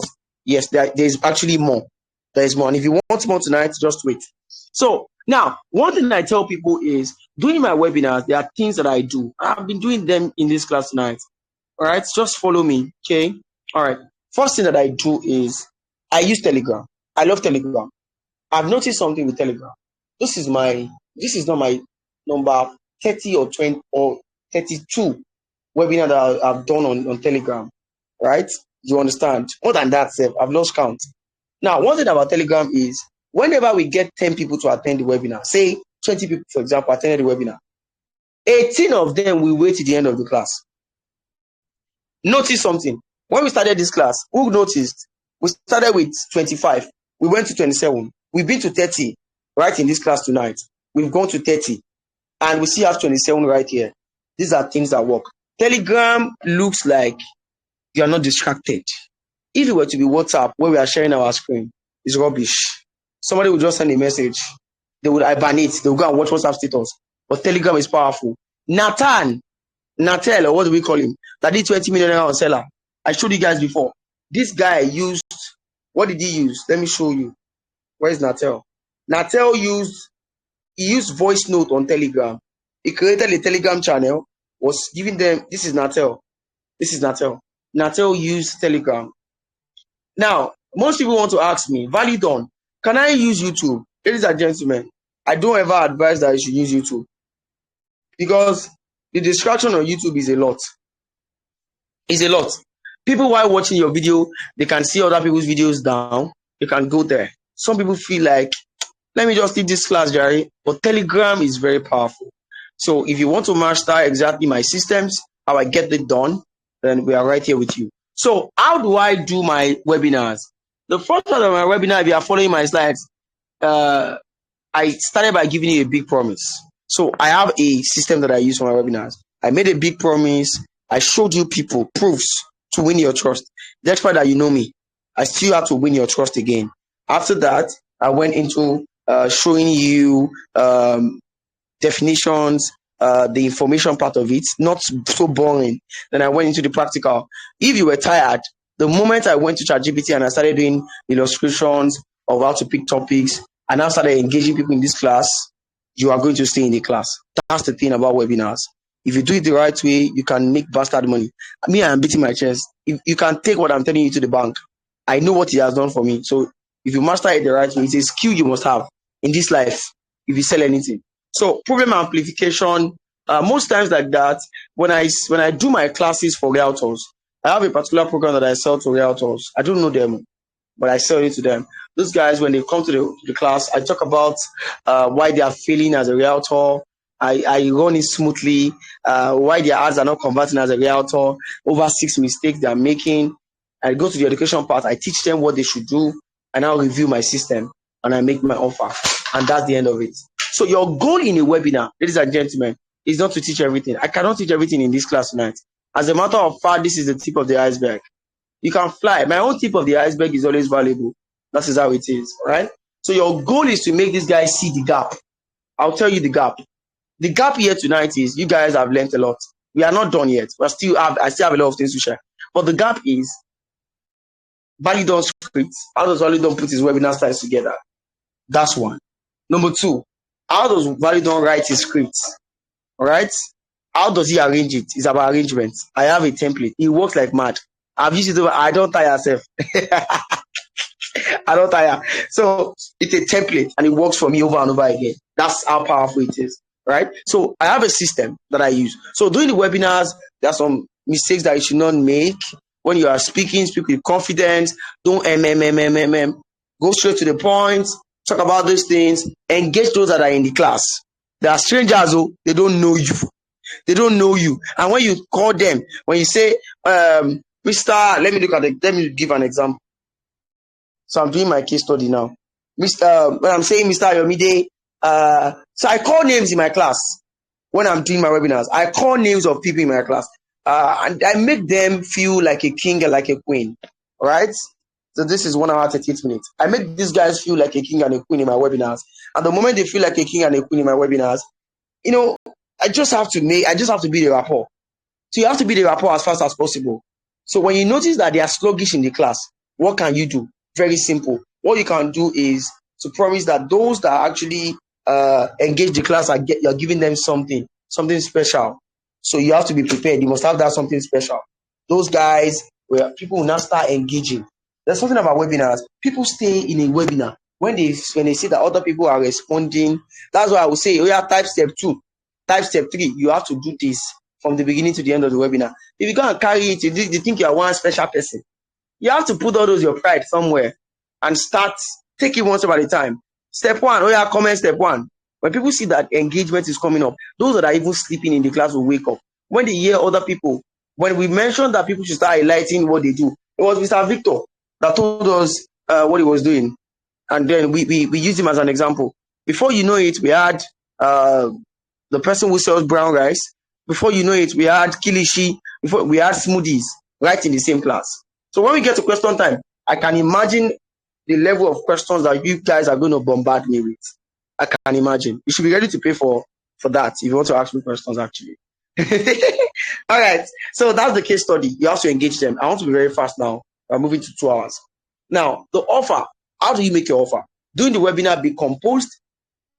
yes, there's actually more. There is more. And if you want more tonight, just wait. So now, one thing I tell people is, during my webinars, there are things that I do. I've been doing them in this class tonight. All right, just follow me, okay? All right. First thing that I do is I use Telegram. I love Telegram. I've noticed something with Telegram. This is not my number 30 or 20 or 32 webinar that I've done on Telegram, right? You understand? More than that, I've lost count. Now, one thing about Telegram is whenever we get 10 people to attend the webinar, say 20 people, for example, attended the webinar, 18 of them will wait till the end of the class. Notice something. When we started this class, who noticed? We started with 25. We went to 27. We've been to 30 right in this class tonight. We've gone to 30. And we still have 27 right here. These are things that work. Telegram looks like you are not distracted. If it were to be WhatsApp, where we are sharing our screen, it's rubbish. somebody will just send a message. They would hibernate. They will go and watch WhatsApp status. But Telegram is powerful. Natel, or what do we call him? That did 20 million on seller. I showed you guys before. This guy used, what did he use? Let me show you. Where is Natel? Natel used voice note on Telegram. He created a Telegram channel, was giving them, this is Natel. Natel used Telegram. Now, most people want to ask me, Validon, can I use YouTube? Ladies and gentlemen, I don't ever advise that you should use YouTube, because the distraction on YouTube is a lot. It's a lot. People, while watching your video, they can see other people's videos down. They can go there. Some people feel like, let me just leave this class, Jerry. But Telegram is very powerful. So if you want to master exactly my systems, how I get it done, then we are right here with you. So how do I do my webinars? The first part of my webinar, if you are following my slides, I started by giving you a big promise. So I have a system that I use for my webinars. I made a big promise. I showed you people, proofs to win your trust. That's why that you know me. I still have to win your trust again. After that, I went into showing you definitions, the information part of it, not so boring. Then I went into the practical. If you were tired, the moment I went to ChatGPT and I started doing illustrations of how to pick topics, and I started engaging people in this class, you are going to stay in the class. That's the thing about webinars. If you do it the right way, you can make bastard money. Me, I am beating my chest. If you can take what I'm telling you to the bank, I know what he has done for me. So if you master it the right way, it's a skill you must have in this life if you sell anything. So problem amplification, most times like that, when I do my classes for realtors, I have a particular program that I sell to realtors. I don't know them, but I sell it to them. Those guys, when they come to the class, I talk about why they are failing as a realtor. I run it smoothly, why their ads are not converting as a realtor, over 6 mistakes they are making. I go to the education part, I teach them what they should do, and I'll review my system, and I make my offer. And that's the end of it. So your goal in a webinar, ladies and gentlemen, is not to teach everything. I cannot teach everything in this class tonight. As a matter of fact, this is the tip of the iceberg. You can fly. My own tip of the iceberg is always valuable. That is how it is, right? So your goal is to make this guy see the gap. I'll tell you the gap. The gap here tonight is you guys have learned a lot. We are not done yet. I still have a lot of things to share. But the gap is Validon scripts. How does Validon put his webinar slides together? That's one. Number two, how does Validon write his scripts? All right? How does he arrange it? It's about arrangement. I have a template. It works like mad. I've used it over. I don't tire myself. I don't tire. So it's a template and it works for me over and over again. That's how powerful it is. Right? So I have a system that I use. So during the webinars, there are some mistakes that you should not make. When you are speaking, speak with confidence. Don't Go straight to the point. Talk about those things. Engage those that are in the class. They are strangers, they don't know you. They don't know you. And when you call them, when you say, Mr. Let me give an example. So I'm doing my case study now. When I'm saying Mr. Yomide, so I call names in my class when I'm doing my webinars. I call names of people in my class. And I make them feel like a king and like a queen. All right? So this is 1 hour, 38 minutes. I make these guys feel like a king and a queen in my webinars. And the moment they feel like a king and a queen in my webinars, I just have to be the rapport. So you have to be the rapport as fast as possible. So when you notice that they are sluggish in the class, what can you do? Very simple. What you can do is to promise that those that actually engage the class, you're giving them something special. So you have to be prepared. You must have that something special. Those guys, where people will now start engaging. There's something about webinars. People stay in a webinar when they see that other people are responding. That's why I would say, type step 2, type step 3. You have to do this from the beginning to the end of the webinar. If you go and carry it, you think you are one special person. You have to put all those your pride somewhere and start taking one step at a time. Step 1, comment step 1. When people see that engagement is coming up, those that are even sleeping in the class will wake up. When they hear other people, when we mentioned that people should start highlighting what they do, it was Mr. Victor that told us what he was doing. And then we used him as an example. Before you know it, we had the person who sells brown rice. Before you know it, we had kilishi. Before we had smoothies right in the same class. So when we get to question time, I can imagine the level of questions that you guys are going to bombard me with. I can imagine. You should be ready to pay for that if you want to ask me questions, actually. All right. So that's the case study. You have to engage them. I want to be very fast now. I'm moving to 2 hours. Now, the offer. How do you make your offer? During the webinar, be composed.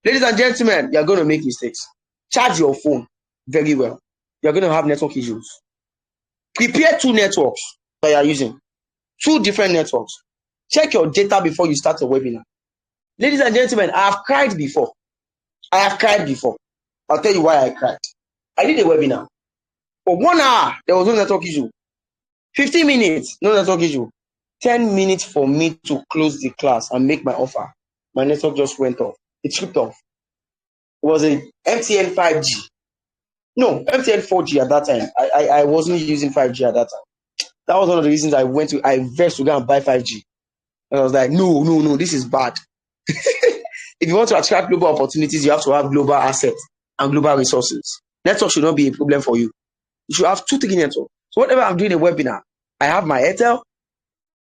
Ladies and gentlemen, you're going to make mistakes. Charge your phone very well. You're going to have network issues. Prepare 2 networks that you're using. 2 different networks. Check your data before you start the webinar. Ladies and gentlemen, I have cried before. I'll tell you why I cried. I did a webinar. For 1 hour, there was no network issue. 15 minutes, no network issue. 10 minutes for me to close the class and make my offer. My network just went off. It tripped off. It was a MTN 5G. No, MTN 4G at that time. I wasn't using 5G at that time. That was one of the reasons I versed to go and buy 5G. And I was like, no, this is bad. If you want to attract global opportunities, you have to have global assets and global resources. Network should not be a problem for you. You should have 2-3 networks. So whenever I'm doing a webinar, I have my Airtel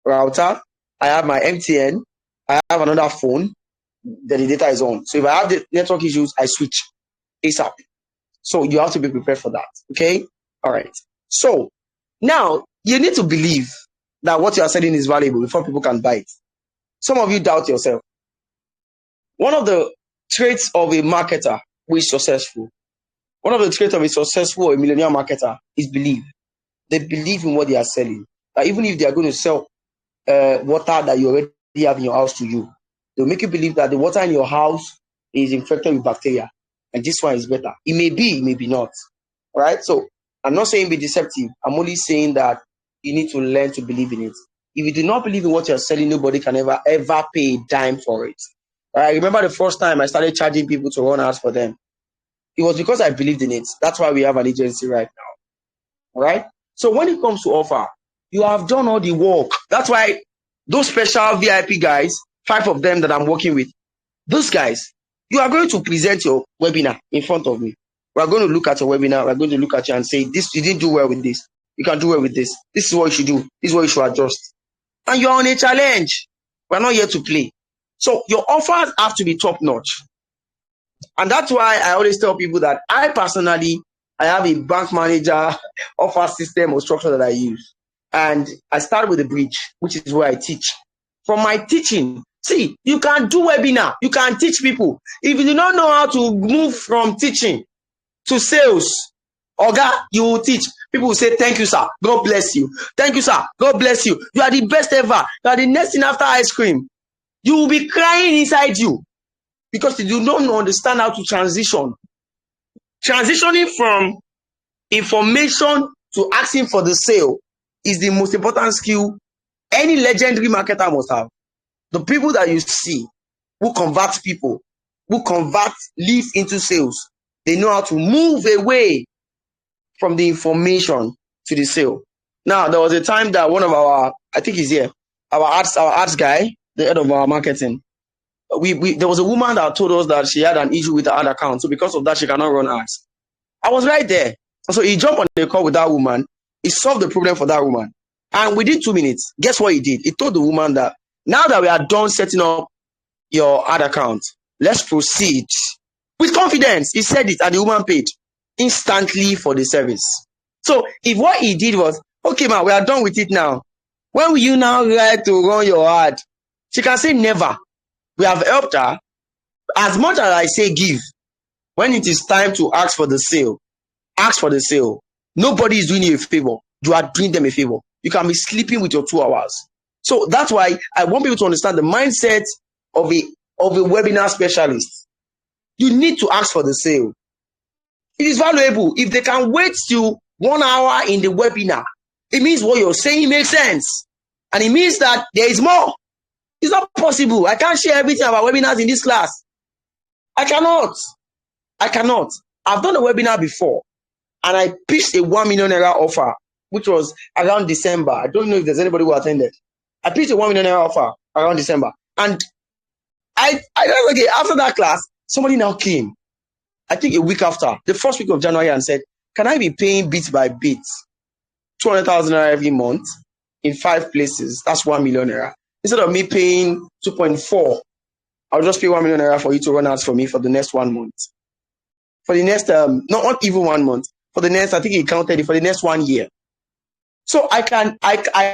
router, I have my MTN, I have another phone that the data is on. So if I have the network issues, I switch ASAP. So you have to be prepared for that. Okay? All right. So now you need to believe that what you are selling is valuable before people can buy it. Some of you doubt yourself. One of the traits of a marketer who is successful, one of the traits of a successful or a millionaire marketer is belief. They believe in what they are selling. That even if they are going to sell water that you already have in your house to you, they'll make you believe that the water in your house is infected with bacteria and this one is better. It may be, it may be not. All right? So I'm not saying be deceptive. I'm only saying that you need to learn to believe in it. If you do not believe in what you're selling, nobody can ever pay a dime for it. All right? I remember the first time I started charging people to run ads for them. It was because I believed in it. That's why we have an agency right now. All right? So when it comes to offer, you have done all the work. That's why those special VIP guys, 5 of them that I'm working with, those guys, you are going to present your webinar in front of me. We are going to look at your webinar. We're going to look at you and say, this, you didn't do well with this. You can do well with this. This is what you should do. This is what you should adjust. And you're on a challenge. We're not here to play. So your offers have to be top notch. And that's why I always tell people that I personally, I have a bank manager offer system or structure that I use. And I start with a bridge, which is where I teach. From my teaching, see, you can do webinar. You can teach people. If you do not know how to move from teaching to sales, Oga, you will teach. People will say, thank you, sir. God bless you. Thank you, sir. God bless you. You are the best ever. You are the next thing after ice cream. You will be crying inside you because you do not understand how to transition. Transitioning from information to asking for the sale is the most important skill any legendary marketer must have. The people that you see who convert people, who convert leads into sales, they know how to move away from the information to the sale. Now, there was a time that one of our, I think he's here, our ads guy, the head of our marketing, there was a woman that told us that she had an issue with her ad account. So because of that, she cannot run ads. I was right there. So he jumped on the call with that woman. He solved the problem for that woman. And within 2 minutes, guess what he did? He told the woman that now that we are done setting up your ad account, let's proceed. With confidence, he said it and the woman paid instantly for the service. So if what he did was, okay, man, we are done with it now. When will you now like to run your ad? She can say never. We have helped her. As much as I say give, when it is time to ask for the sale, ask for the sale. Nobody is doing you a favor. You are doing them a favor. You can be sleeping with your 2 hours. So that's why I want people to understand the mindset of a webinar specialist. You need to ask for the sale. It is valuable. If they can wait till 1 hour in the webinar, it means what you're saying makes sense. And it means that there is more. It's not possible. I can't share everything about webinars in this class. I cannot. I've done a webinar before and I pitched a 1 million naira offer, which was around December. I don't know if there's anybody who attended. I pitched a 1 million naira offer around December. And I okay, after that class, somebody now came, I think a week after, the first week of January, and said, can I be paying bit by bit 200,000 naira every month in 5 places? That's 1 million naira. Instead of me paying 2.4, I'll just pay 1 million naira for you to run ads for me for the next 1 month. For the next, not even 1 month. For the next, I think he counted it for the next 1 year. So I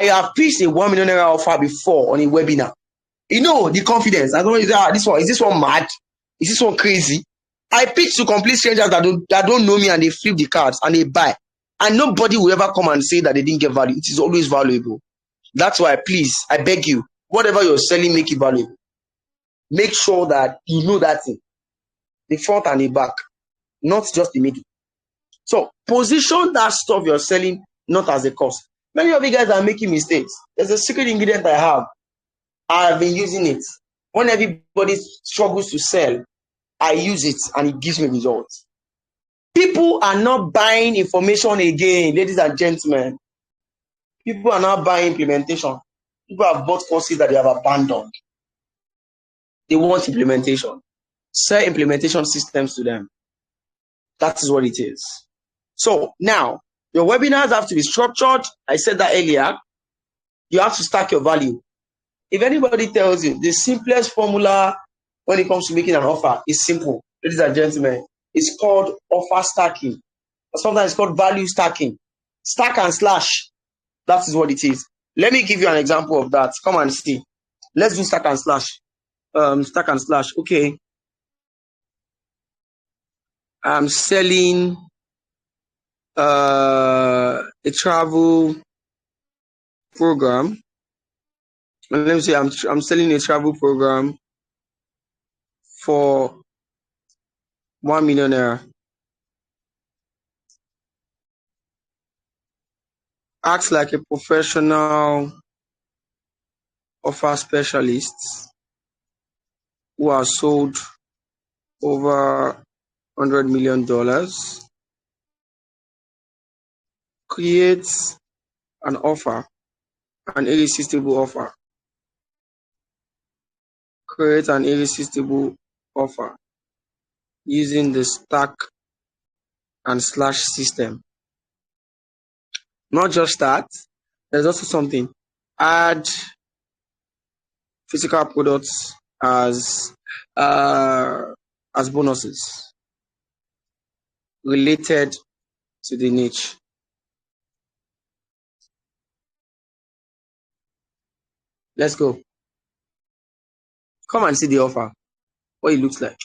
have pitched a 1 million naira offer before on a webinar. You know, the confidence. I don't know, is this one mad? Is this one crazy? I pitch to complete strangers that don't know me, and they flip the cards and they buy. And nobody will ever come and say that they didn't get value. It is always valuable. That's why, please, I beg you, whatever you're selling, make it valuable. Make sure that you know that thing. The front and the back, not just the middle. So position that stuff you're selling not as a cost. Many of you guys are making mistakes. There's a secret ingredient I have. I've been using it. When everybody struggles to sell, I use it and it gives me results. People are not buying information again, ladies and gentlemen. People are not buying implementation. People have bought courses that they have abandoned. They want implementation. Sell implementation systems to them. That is what it is. So now, your webinars have to be structured. I said that earlier. You have to stack your value. If anybody tells you the simplest formula when it comes to making an offer is simple, ladies and gentlemen, it's called offer stacking. Or sometimes it's called value stacking. Stack and slash. That is what it is. Let me give you an example of that. Come and see. Let's do stack and slash. Stack and slash. Okay. I'm selling a travel program. And let me say I'm selling a travel program for 1 million naira. Acts like a professional offer specialist who has sold over $100 million. Creates an offer, an irresistible offer. Create an irresistible offer using the stack and slash system. Not just that, there's also something. Add physical products as bonuses related to the niche. Let's go. Come and see the offer, what it looks like.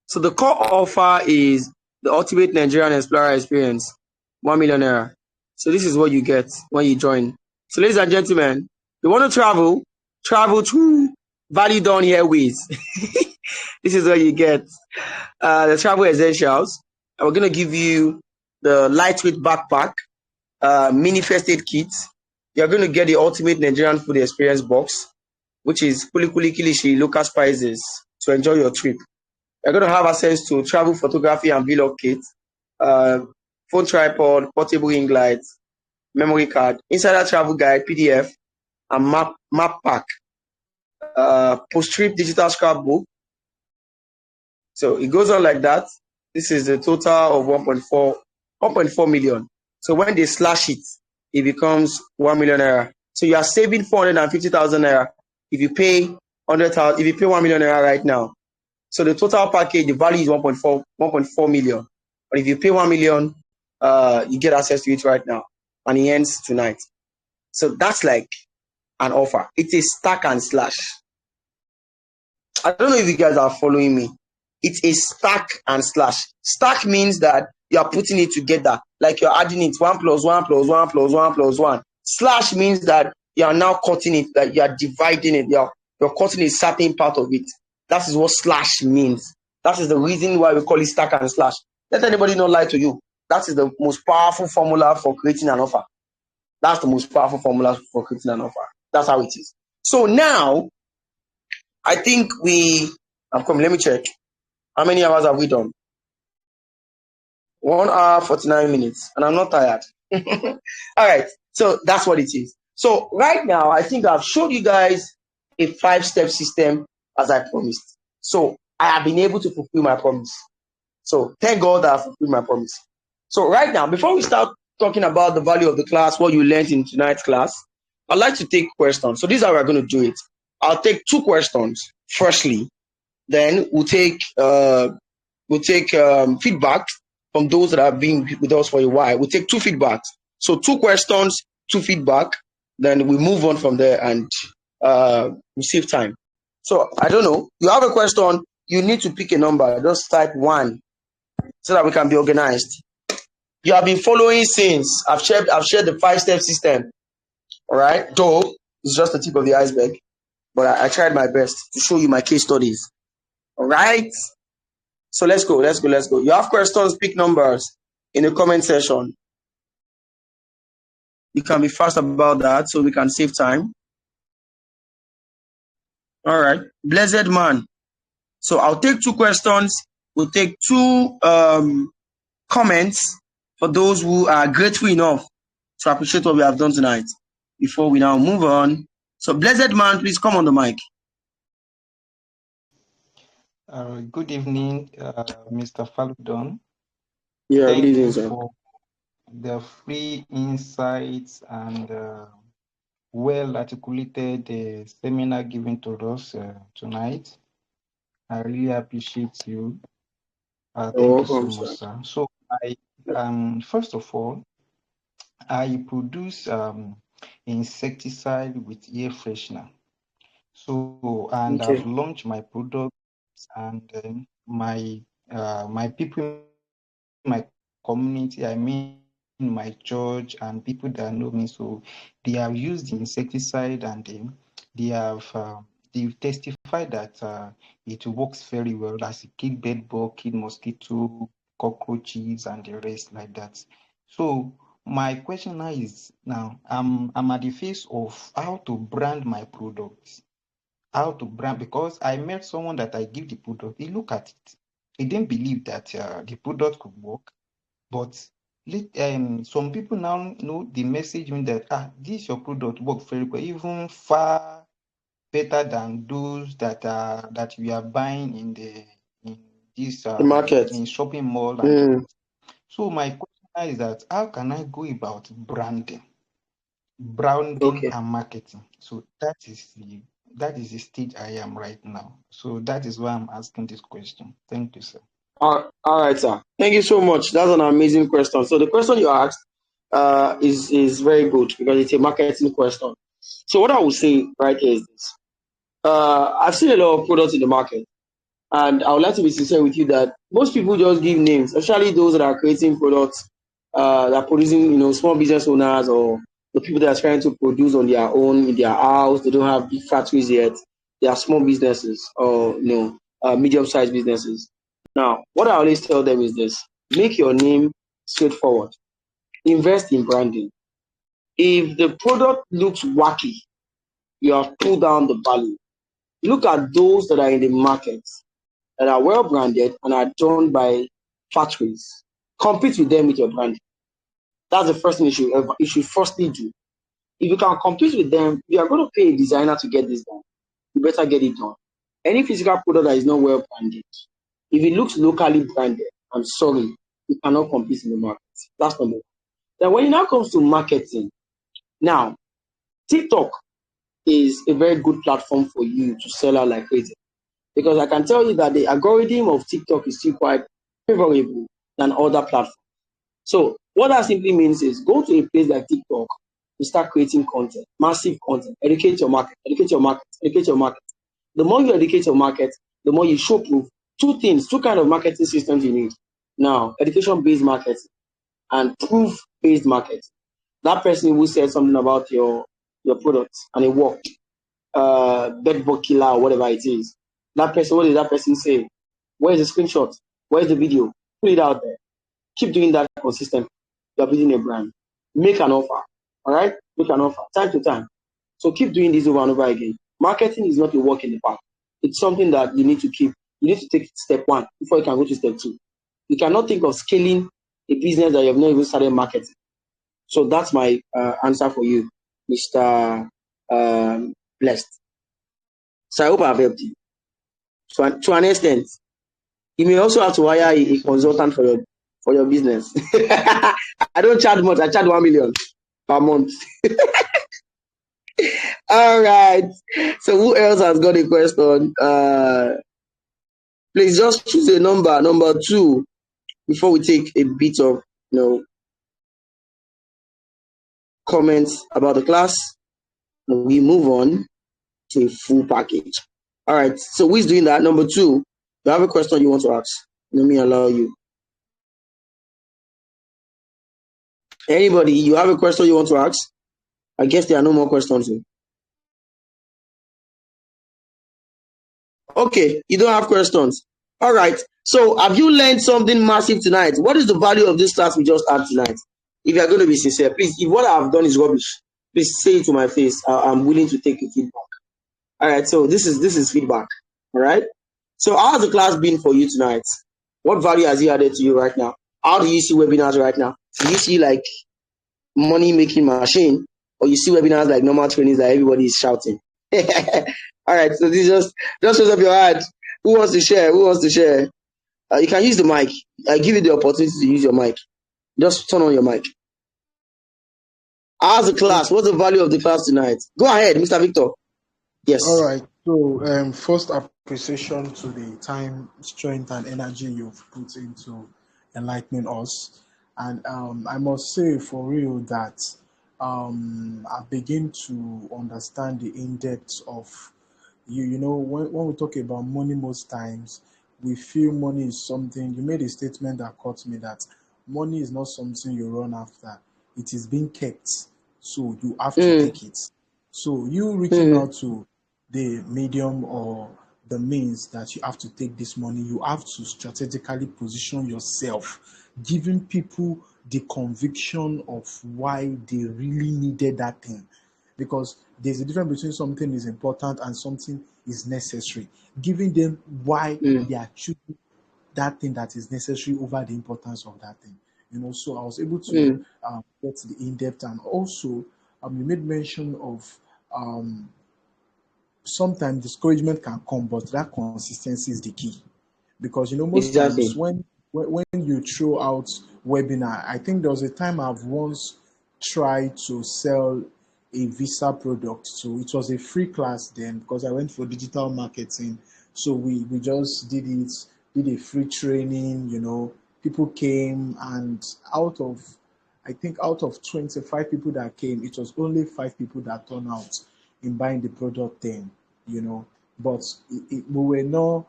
So the core offer is the ultimate Nigerian explorer experience, 1 million naira. So this is what you get when you join. So ladies and gentlemen, you want to travel through Value Done Airways. This is what you get. The travel essentials. And we're going to give you the lightweight backpack, mini first aid kit. You're going to get the ultimate Nigerian food experience box, which is Kuli Kilishi local spices to enjoy your trip. You're going to have access to travel photography and vlog kit, phone tripod, portable ring light, memory card, insider travel guide, PDF, and map pack, post-trip digital scrapbook. So it goes on like that. This is a total of 1.4 million. So when they slash it, it becomes 1 million naira. So you are saving 450,000 naira if you pay 100,000. If you pay 1 million naira right now. So the total package, the value is 1.4 million. But if you pay 1 million, you get access to it right now, and it ends tonight. So that's like an offer. It's a stack and slash. I don't know if you guys are following me. It's a stack and slash. Stack means that you are putting it together, like you're adding it 1 + 1 + 1 + 1 + 1. Slash means that you are now cutting it, that you are dividing it. You're cutting a certain part of it. That is what slash means. That is the reason why we call it stack and slash. Let anybody not lie to you. That is the most powerful formula for creating an offer. That's the most powerful formula for creating an offer. That's how it is. So now, I think I'm coming. Let me check. How many hours have we done? 1 hour, 49 minutes. And I'm not tired. All right. So that's what it is. So right now, I think I've showed you guys a 5-step system as I promised. So I have been able to fulfill my promise. So thank God that I fulfilled my promise. So right now, before we start talking about the value of the class, what you learned in tonight's class, I'd like to take questions. So this is how we're going to do it. I'll take 2 questions. Firstly, then we'll take feedback from those that have been with us for a while. We'll take 2 feedbacks. So 2 questions, 2 feedback. Then we move on from there and we save time. So I don't know. You have a question, you need to pick a number. Just type 1 so that we can be organized. You have been following since. I've shared the 5-step system. All right. Though it's just the tip of the iceberg, but I tried my best to show you my case studies. All right. So let's go. You have questions, pick numbers in the comment section. You can be fast about that so we can save time. All right. Blessed man. So I'll take 2 questions. We'll take 2 comments for those who are grateful enough to appreciate what we have done tonight before we now move on. So blessed man, please come on the mic. Good evening, Mr. Faludon. Yeah, Thank good evening, you sir. for the free insights and well articulated seminar given to us tonight. I really appreciate you. Thank you so much, sir. So I first of all, I produce insecticide with air freshener. So and Okay. I've launched my products, and then my people in my community, I mean my church and people that know me, so they have used the insecticide, and they've testified that it works very well as a kill bed bug, kill mosquito, cockroaches, and the rest like that. So my question now is, I'm at the phase of how to brand my products. How to brand, because I met someone that I give the product. He looked at it. He didn't believe that the product could work. But some people now know the message mean that this your product work very well, even far better than those that we are buying in this The market. in shopping mall. So my question is that how can I go about branding Okay. and marketing? So that is the stage I am right now. So that is why I'm asking this question. Thank you, sir. All right, sir. Thank you so much. That's an amazing question. So the question you asked is very good because it's a marketing question. So what I would say right here is this. I've seen a lot of products in the market, and I would like to be sincere with you that most people just give names, especially those that are creating products, that are producing, small business owners or the people that are trying to produce on their own in their house. They don't have big factories yet. They are small businesses or medium-sized businesses. Now, what I always tell them is this: make your name straightforward. Invest in branding. If the product looks wacky, you have pulled down the value. Look at those that are in the market that are well branded and are done by factories. Compete with them with your brand. That's the first thing you should firstly do. If you can compete with them, you are going to pay a designer to get this done. You better get it done. Any physical product that is not well branded, if it looks locally branded, I'm sorry, you cannot compete in the market. That's number one. Then when it now comes to marketing, now TikTok is a very good platform for you to sell out like crazy. Because I can tell you that the algorithm of TikTok is still quite favorable than other platforms. So what that simply means is go to a place like TikTok to start creating content, massive content, educate your market. The more you educate your market, the more you show proof. Two kind of marketing systems you need. Now, education-based marketing and proof-based marketing. That person who said something about your product and it worked, bedbug killer or whatever it is. That person, what did that person say? Where's the screenshot? Where's the video? Put it out there. Keep doing that consistently. You're building a brand. Make an offer. All right? Make an offer. Time to time. So keep doing this over and over again. Marketing is not a walk in the park. It's something that you need to keep. You need to take step 1 before you can go to step 2. You cannot think of scaling a business that you have not even started marketing. So that's my answer for you, Mr. Blessed. So I hope I've helped you. So to an extent, you may also have to hire a consultant for your for your business. I don't charge much. I charge 1 million per month. All right. So who else has got a question? Please just choose a number 2 before we take a bit of comments about the class. And we move on to a full package. All right. So who is doing that? Number 2. You have a question you want to ask? Let me allow you. Anybody, you have a question you want to ask? I guess there are no more questions. Okay, you don't have questions. All right. So have you learned something massive tonight? What is the value of this class we just had tonight? If you are going to be sincere, please, if what I have done is rubbish, please say it to my face. I'm willing to take your feedback. All right. So this is feedback. All right. So how has the class been for you tonight? What value has it added to you right now? How do you see webinars right now? Do you see like money making machine, or you see webinars like normal trainings that everybody is shouting? All right, so this just shows up your hand. Who wants to share? You can use the mic. I give you the opportunity to use your mic. Just turn on your mic. How's the class? What's the value of the class tonight? Go ahead, Mr. Victor. Yes. All right. So first appreciation to the time, strength, and energy you've put into enlightening us. And I must say for real that I begin to understand the in-depth of you. You know, when we talk about money, most times we feel money is something. You made a statement that caught me, that money is not something you run after. It is being kept. So you have to take it. So you reaching out to the medium or the means that you have to take this money, you have to strategically position yourself, giving people the conviction of why they really needed that thing. Because there's a difference between something is important and something is necessary. Giving them why they are choosing that thing that is necessary over the importance of that thing. You know, so I was able to get the in-depth, and also you made mention of sometimes discouragement can come, but that consistency is the key. Because you know, most Exactly. times when you throw out webinar, I think there was a time I've once tried to sell a visa product. So it was a free class then, because I went for digital marketing. So we just did a free training, you know. People came, and out of 25 people that came, it was only 5 people that turned out in buying the product then, you know. But we were not,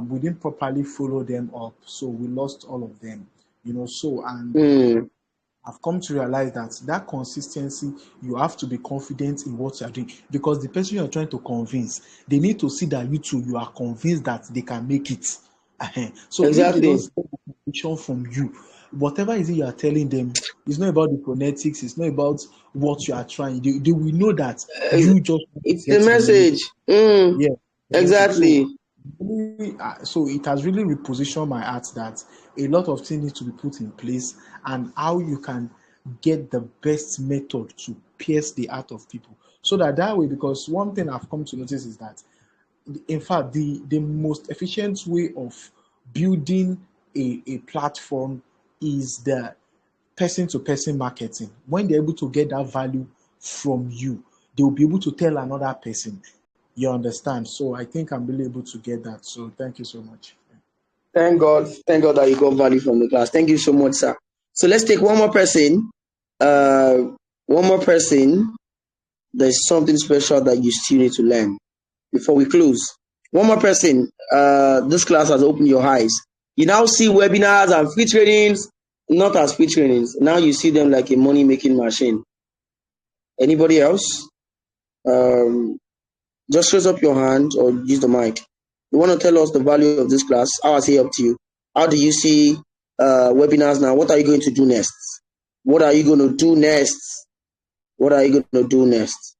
we didn't properly follow them up, so we lost all of them, you know. So, and I've come to realize that consistency, you have to be confident in what you are doing, because the person you are trying to convince, they need to see that you are convinced that they can make it. So if they don't see the conviction from you, whatever is it you are telling them, it's not about the phonetics, it's not about what you are trying. They will know that you just It's get the message. yeah. Exactly. So it has really repositioned my heart that a lot of things need to be put in place, and how you can get the best method to pierce the heart of people, so that way, because one thing I've come to notice is that, in fact, the most efficient way of building a platform is the person-to-person marketing. When they're able to get that value from you, they will be able to tell another person. You understand? So I think I'm really able to get that. So thank you so much. Thank God that you got value from the class. Thank you so much, sir. So let's take one more person. There's something special that you still need to learn before we close. One more person. This class has opened your eyes. You now see webinars and free trainings not as free trainings. Now you see them like a money-making machine. Anybody else? Just raise up your hand or use the mic. You want to tell us the value of this class? How has it helped you? How do you see webinars now? What are you going to do next? What are you going to do next?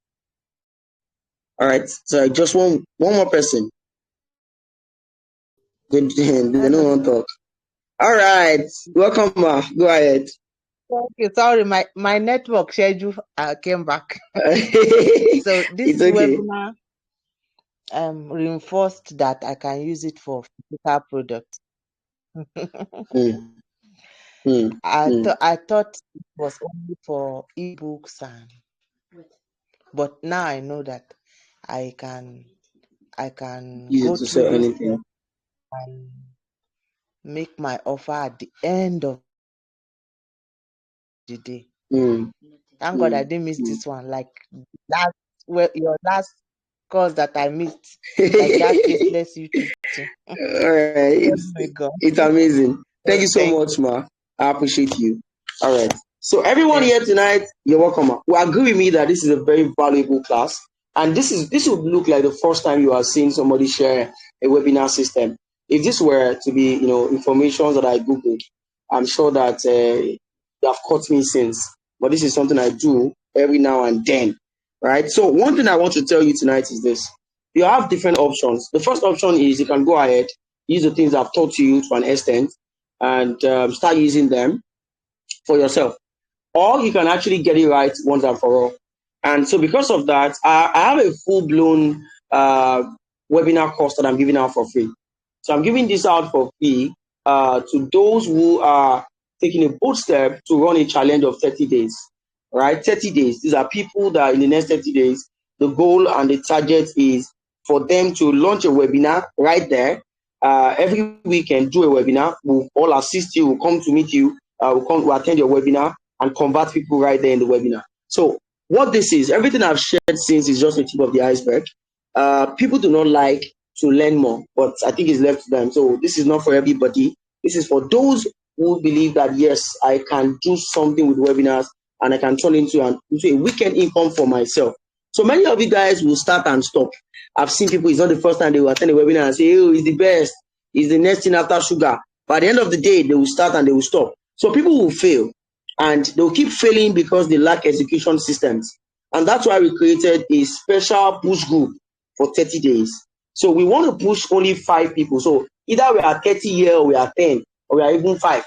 All right. So I just want one more person. Good. They don't want to talk. All right. Welcome, Ma. Go ahead. Thank you. Sorry, my network schedule came back. So this webinar reinforced that I can use it for physical products. I thought it was only for ebooks but now I know that I can Use go it to through sell this anything. and make my offer at the end of the day. Thank God I didn't miss this one. Like your last course that I missed, like that faceless YouTube too. All right, it's amazing. Thank you so much, ma. I appreciate you. All right. So everyone here tonight, you're welcome. Ma. Will agree with me that this is a very valuable class, and this would look like the first time you are seeing somebody share a webinar system. If this were to be, information that I googled, I'm sure that you have caught me since. But this is something I do every now and then, right? So one thing I want to tell you tonight is this. You have different options. The first option is you can go ahead, use the things I've taught you to an extent, and start using them for yourself. Or you can actually get it right once and for all. And so because of that, I have a full-blown webinar course that I'm giving out for free. So I'm giving this out for free to those who are taking a bold step to run a challenge of 30 days, right? 30 days. These are people that in the next 30 days, the goal and the target is for them to launch a webinar right there. Every weekend, do a webinar. We'll all assist you. We'll come to meet you. We'll attend your webinar and convert people right there in the webinar. So what this is, everything I've shared since is just the tip of the iceberg. People do not like to learn more, but I think it's left to them. So this is not for everybody. This is for those who believe that, yes, I can do something with webinars and I can turn into a weekend income for myself. So many of you guys will start and stop. I've seen people, it's not the first time they will attend a webinar and say, oh, it's the best. It's the next thing after sugar. By the end of the day, they will start and they will stop. So people will fail and they'll keep failing because they lack execution systems. And that's why we created a special push group for 30 days. So we want to push only 5 people. So either we are 30 here or we are 10 or we are even 5.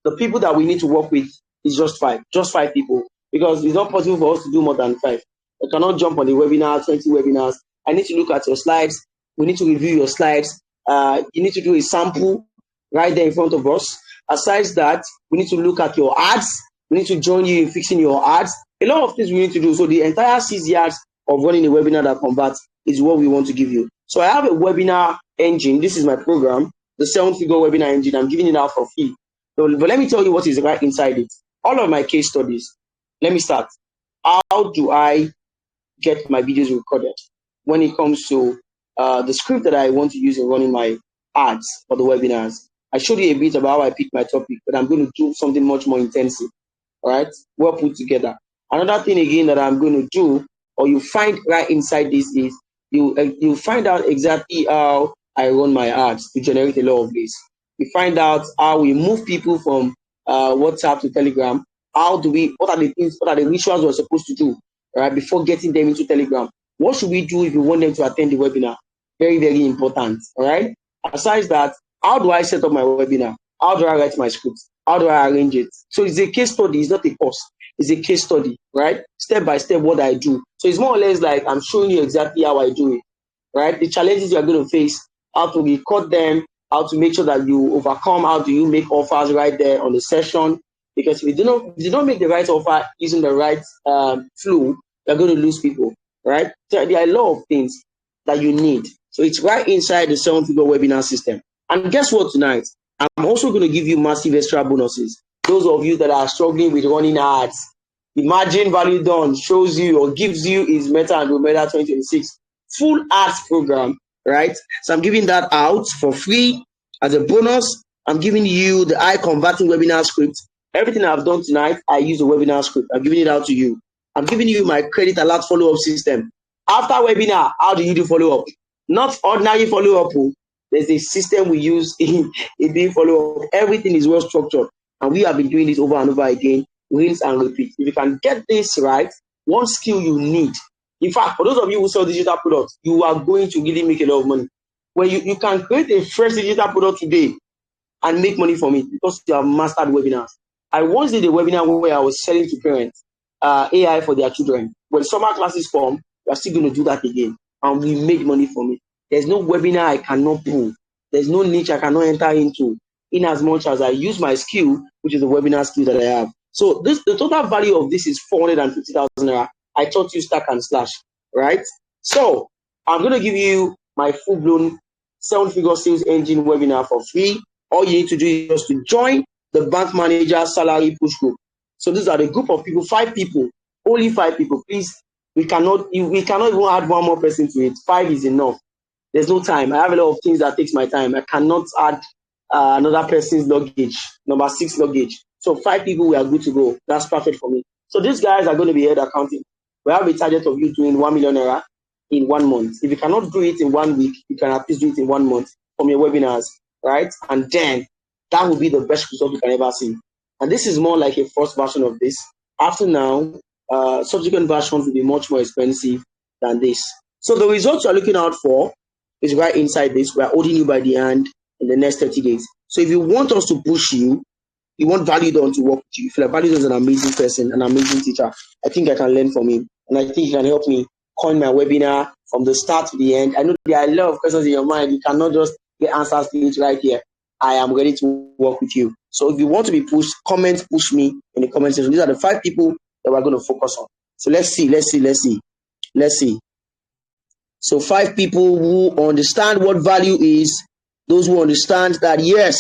The people that we need to work with is just 5 people, because it's not possible for us to do more than 5. I cannot jump on the webinar, 20 webinars. I need to look at your slides. We need to review your slides. You need to do a sample right there in front of us. Aside that, we need to look at your ads. We need to join you in fixing your ads. A lot of things we need to do. So the entire 6 years of running a webinar that converts is what we want to give you. So I have a webinar engine. This is my program, the 7-figure webinar engine. I'm giving it out for free. So, but let me tell you what is right inside it. All of my case studies. Let me start. How do I get my videos recorded when it comes to the script that I want to use in running my ads for the webinars? I showed you a bit about how I picked my topic, but I'm going to do something much more intensive. All right, well put together. Another thing again that I'm going to do, or you find right inside this, is you find out exactly how I run my ads to generate a lot of leads. We find out how we move people from WhatsApp to Telegram. What are the rituals we're supposed to do, right, before getting them into Telegram? What should we do if you want them to attend the webinar? Very, very important. All right. Aside that, how do I set up my webinar? How do I write my script? How do I arrange it? So it's a case study. It's not a course. It's a case study, right? Step by step, what I do. So it's more or less like I'm showing you exactly how I do it, right? The challenges you are going to face, how to record them, how to make sure that you overcome, how do you make offers right there on the session. Because if you don't make the right offer using the right flow, you're going to lose people, right? So there are a lot of things that you need. So it's right inside the 7-figure webinar system. And guess what tonight? I'm also going to give you massive extra bonuses. Those of you that are struggling with running ads, Imagine Value Done shows you or gives you is Meta and Omega 2026 full ads program, right? So I'm giving that out for free as a bonus. I'm giving you the converting webinar script. Everything I've done tonight, I use a webinar script. I'm giving it out to you. I'm giving you my credit alert follow-up system. After webinar, how do you do follow-up? Not ordinary follow-up. There's a system we use in doing follow-up. Everything is well structured. And we have been doing this over and over again, rinse and repeat. If you can get this right, one skill you need. In fact, for those of you who sell digital products, you are going to really make a lot of money. When you can create a fresh digital product today and make money from it because you have mastered webinars. I once did a webinar where I was selling to parents AI for their children. When summer classes come, we are still going to do that again. And we made money from it. There's no webinar I cannot pull. There's no niche I cannot enter into. in as much as I use my skill, which is the webinar skill that I have. So the total value of this is 450,000 naira. I taught you stack and slash, right? So I'm going to give you my full-blown 7-figure sales engine webinar for free. All you need to do is just to join the Bank Manager Salary Push Group. So these are the group of people, 5 people, only 5 people. Please, we cannot even add one more person to it. 5 is enough. There's no time. I have a lot of things that takes my time. I cannot add another person's luggage, number 6 luggage. So 5 people, we are good to go. That's perfect for me. So these guys are going to be head accounting. We have a target of you doing 1 million naira in 1 month. If you cannot do it in 1 week, you can at least do it in 1 month from your webinars, right? And then that will be the best result you can ever see. And this is more like a first version of this. After now, subsequent versions will be much more expensive than this. So the results you're looking out for is right inside this. We're holding you by the hand in the next 30 days. So if you want us to push you, you want Validon to work with you, you feel like Validon is an amazing person, an amazing teacher, I think I can learn from him. And I think he can help me coin my webinar from the start to the end. I know there are a lot of questions in your mind. You cannot just get answers to it right here. I am ready to work with you. So if you want to be pushed, push me in the comment section. These are the 5 people that we're going to focus on. So let's see. So 5 people who understand what value is, those who understand that, yes,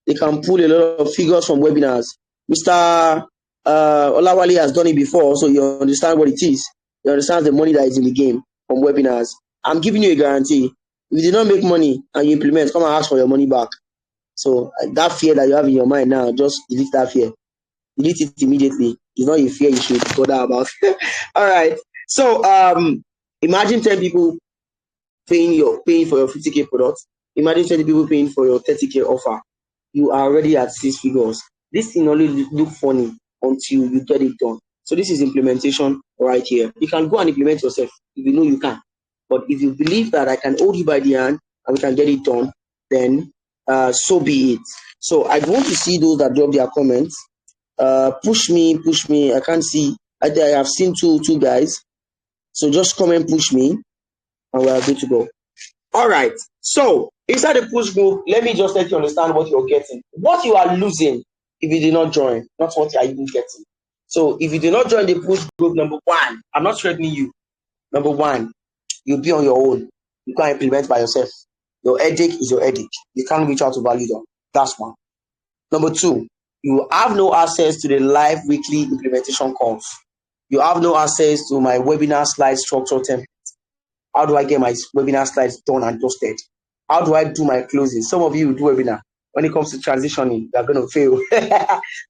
they can pull a lot of figures from webinars. Mr. Olawale has done it before, so you understand what it is. You understand the money that is in the game from webinars. I'm giving you a guarantee. If you did not make money and you implement, come and ask for your money back. So that fear that you have in your mind now, just delete that fear. Delete it immediately. It's not a fear you should bother about. All right. So imagine 10 people paying for your 50K product. Imagine 20 people paying for your 30K offer. You are already at 6 figures. This thing only look funny until you get it done. So this is implementation right here. You can go and implement yourself if you know you can. But if you believe that I can hold you by the hand and we can get it done, then so be it. So I want to see those that drop their comments. Push me. I can't see. I have seen two guys. So just comment, push me, and we are good to go. All right. So inside the push group, let me just let you understand what you're getting. What you are losing if you did not join, not what you are even getting. So if you do not join the push group, number 1, I'm not threatening you. Number 1, you'll be on your own. You can't implement by yourself. Your headache is your headache. You can't reach out to Validon. That's 1. Number 2, you have no access to the live weekly implementation calls. You have no access to my webinar slide structure template. How do I get my webinar slides done and dusted? How do I do my closing? Some of you do webinar. When it comes to transitioning, you're going to fail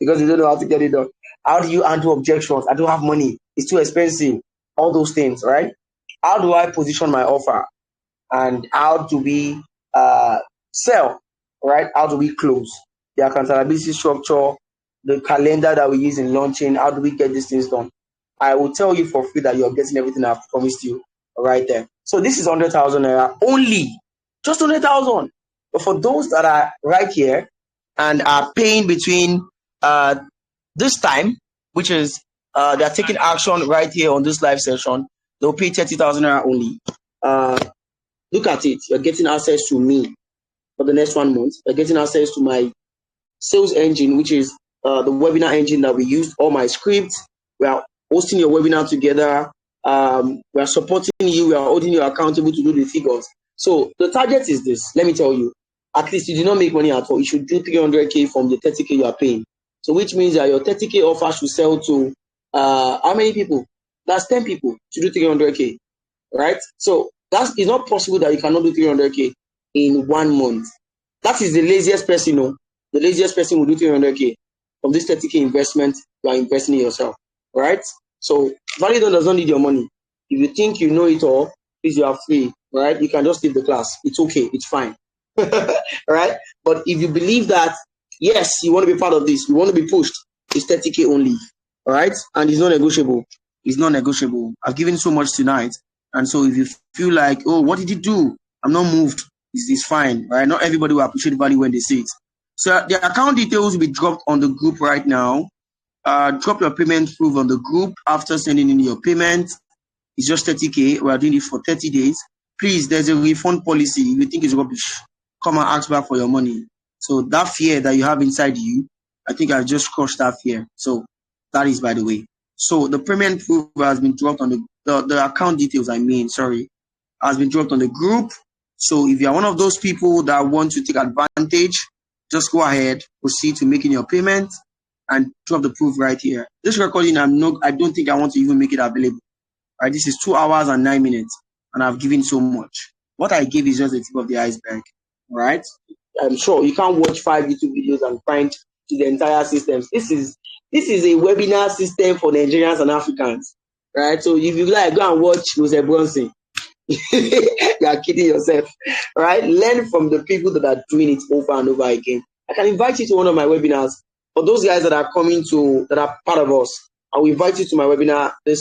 because you don't know how to get it done. How do you handle objections? I don't have money. It's too expensive. All those things, right? How do I position my offer? And how do we sell, right? How do we close? The accountability structure, the calendar that we use in launching, how do we get these things done? I will tell you for free that you're getting everything I've promised you right there. So this is 100,000 naira only, just 100,000. But for those that are right here and are paying between this time, which is they're taking action right here on this live session, they'll pay 30,000 naira only. Look at it. You're getting access to me for the next 1 month. You're getting access to my sales engine, which is the webinar engine that we use, all my scripts. We are hosting your webinar together. We are supporting you. We are holding you accountable to do the figures. So the target is this. Let me tell you. At least you do not make money at all. You should do 300K from the 30K you are paying. So which means that your 30K offer should sell to how many people? That's 10 people to do 300K, right? So it's not possible that you cannot do 300K in 1 month. That is the laziest person. No, the laziest person will do 300K from this 30K investment. You are investing in yourself, right? So Validon does not need your money. If you think you know it all, please, you are free, right? You can just leave the class. It's okay. It's fine, right? But if you believe that, yes, you want to be part of this, you want to be pushed, it's 30K only, all right? And it's not negotiable. It's not negotiable. I've given so much tonight. And so if you feel like, oh, what did you do? I'm not moved. It's fine, right? Not everybody will appreciate value when they see it. So the account details will be dropped on the group right now. Drop your payment proof on the group after sending in your payment. It's just 30K. We are doing it for 30 days. Please, there's a refund policy. If you think it's rubbish, come and ask back for your money. So that fear that you have inside you, I think I've just crushed that fear. So that is by the way. So the payment proof has been dropped on the account details, has been dropped on the group. So if you're one of those people that want to take advantage, just go ahead, proceed to making your payment and drop the proof right here. This recording, I don't think I want to even make it available. Right, this is 2 hours and 9 minutes, and I've given so much. What I give is just the tip of the iceberg. Right? I'm sure you can't watch 5 YouTube videos and find the entire systems. This is a webinar system for Nigerians and Africans. Right? So if you like, go and watch Jose Bronson. You are kidding yourself, right? Learn from the people that are doing it over and over again. I can invite you to one of my webinars. For those guys that are that are part of us, I will invite you to my webinar this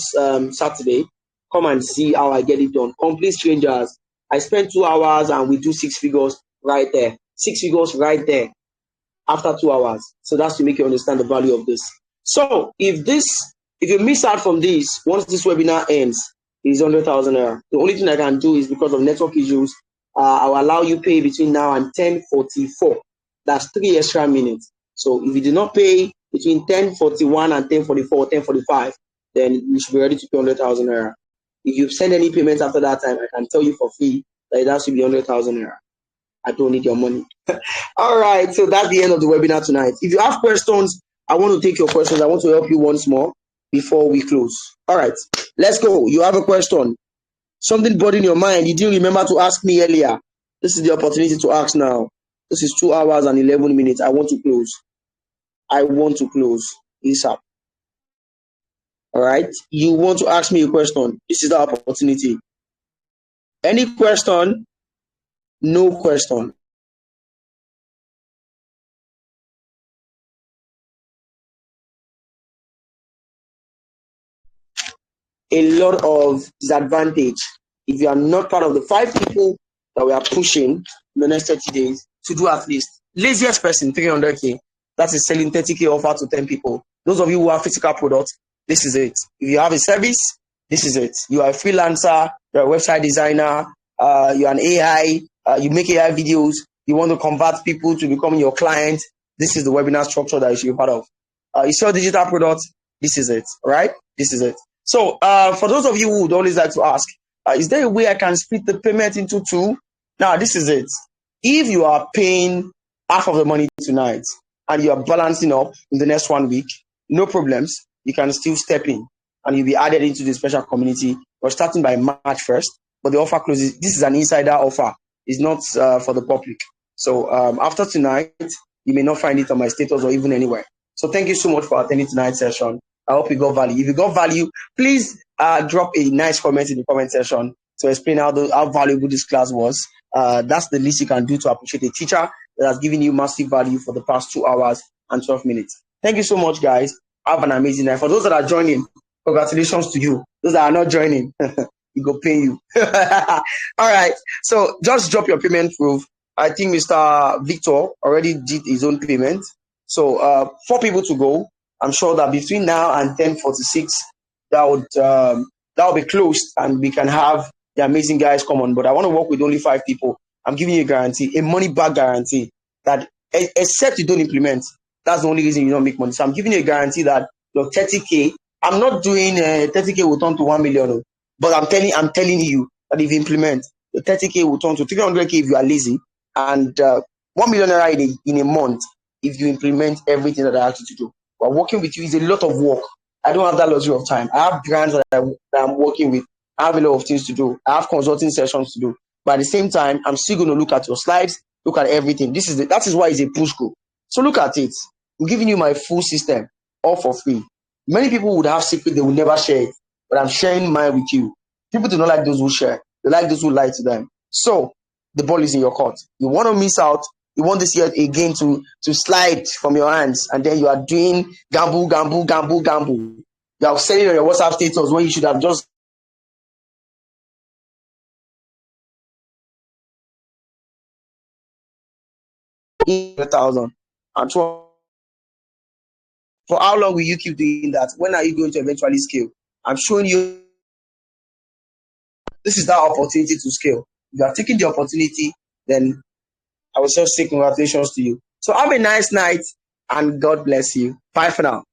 Saturday. Come and see how I get it done. Complete strangers. I spend 2 hours and we do 6 figures right there. 6 figures right there after 2 hours. So that's to make you understand the value of this. So if you miss out from this, once this webinar ends, is 100,000 naira. The only thing I can do is because of network issues, I will allow you pay between now and 10:44. That's 3 extra minutes. So if you do not pay between 10:41 and 10:44 or 10:45, then you should be ready to pay 100,000 naira. If you send any payments after that time, I can tell you for free that it has to be 100,000 naira. I don't need your money. All right, so that's the end of the webinar tonight. If you have questions, I want to take your questions. I want to help you once more before we close. All right, let's go. You have a question. Something bothering your mind. You didn't remember to ask me earlier. This is the opportunity to ask now. This is 2 hours and 11 minutes. I want to close. ASAP. All right. You want to ask me a question. This is the opportunity. Any question? No question. A lot of disadvantage if you are not part of the 5 people that we are pushing in the next 30 days to do at least. Laziest person, 300K. That is selling 30K offer to 10 people. Those of you who have physical products, this is it. If you have a service, this is it. You are a freelancer, you're a website designer, you're an AI, you make AI videos, you want to convert people to become your client, this is the webinar structure that you should be part of. You sell digital products, this is it, right? This is it. So for those of you who would always like to ask, is there a way I can split the payment into 2? Now, this is it. If you are paying half of the money tonight and you are balancing up in the next 1 week, no problems. You can still step in and you'll be added into the special community. We're starting by March 1st, but the offer closes. This is an insider offer. It's not for the public. So after tonight, you may not find it on my status or even anywhere. So thank you so much for attending tonight's session. I hope you got value. If you got value, please drop a nice comment in the comment section to explain how valuable this class was. That's the least you can do to appreciate a teacher that has given you massive value for the past 2 hours and 12 minutes. Thank you so much, guys. Have an amazing night. For those that are joining, congratulations to you. Those that are not joining, it go pay you. All right. So just drop your payment proof. I think Mr. Victor already did his own payment. So 4 people to go. I'm sure that between now and 10:46, that will be closed and we can have the amazing guys come on. But I want to work with only 5 people. I'm giving you a guarantee, a money back guarantee that except you don't implement, that's the only reason you don't make money. So I'm giving you a guarantee that your 30K, I'm not doing 30K will turn to 1 million, but I'm telling you that if you implement, the 30K will turn to 300K if you are lazy, and 1 million naira in a month if you implement everything that I asked you to do. But working with you is a lot of work. I don't have that luxury of time. I have brands that I'm working with. I have a lot of things to do. I have consulting sessions to do. But at the same time, I'm still going to look at your slides, look at everything. That is why it's a push group. So look at it. I'm giving you my full system, all for free. Many people would have secrets, they will never share it. But I'm sharing mine with you. People do not like those who share. They like those who lie to them. So the ball is in your court. You want to miss out. You want this year again to slide from your hands, and then you are doing gamble. You are selling on your WhatsApp status when you should have just 100,000. And for how long will you keep doing that? When are you going to eventually scale? I'm showing you this is that opportunity to scale. If you are taking the opportunity, then I will just say congratulations to you. So have a nice night and God bless you. Bye for now.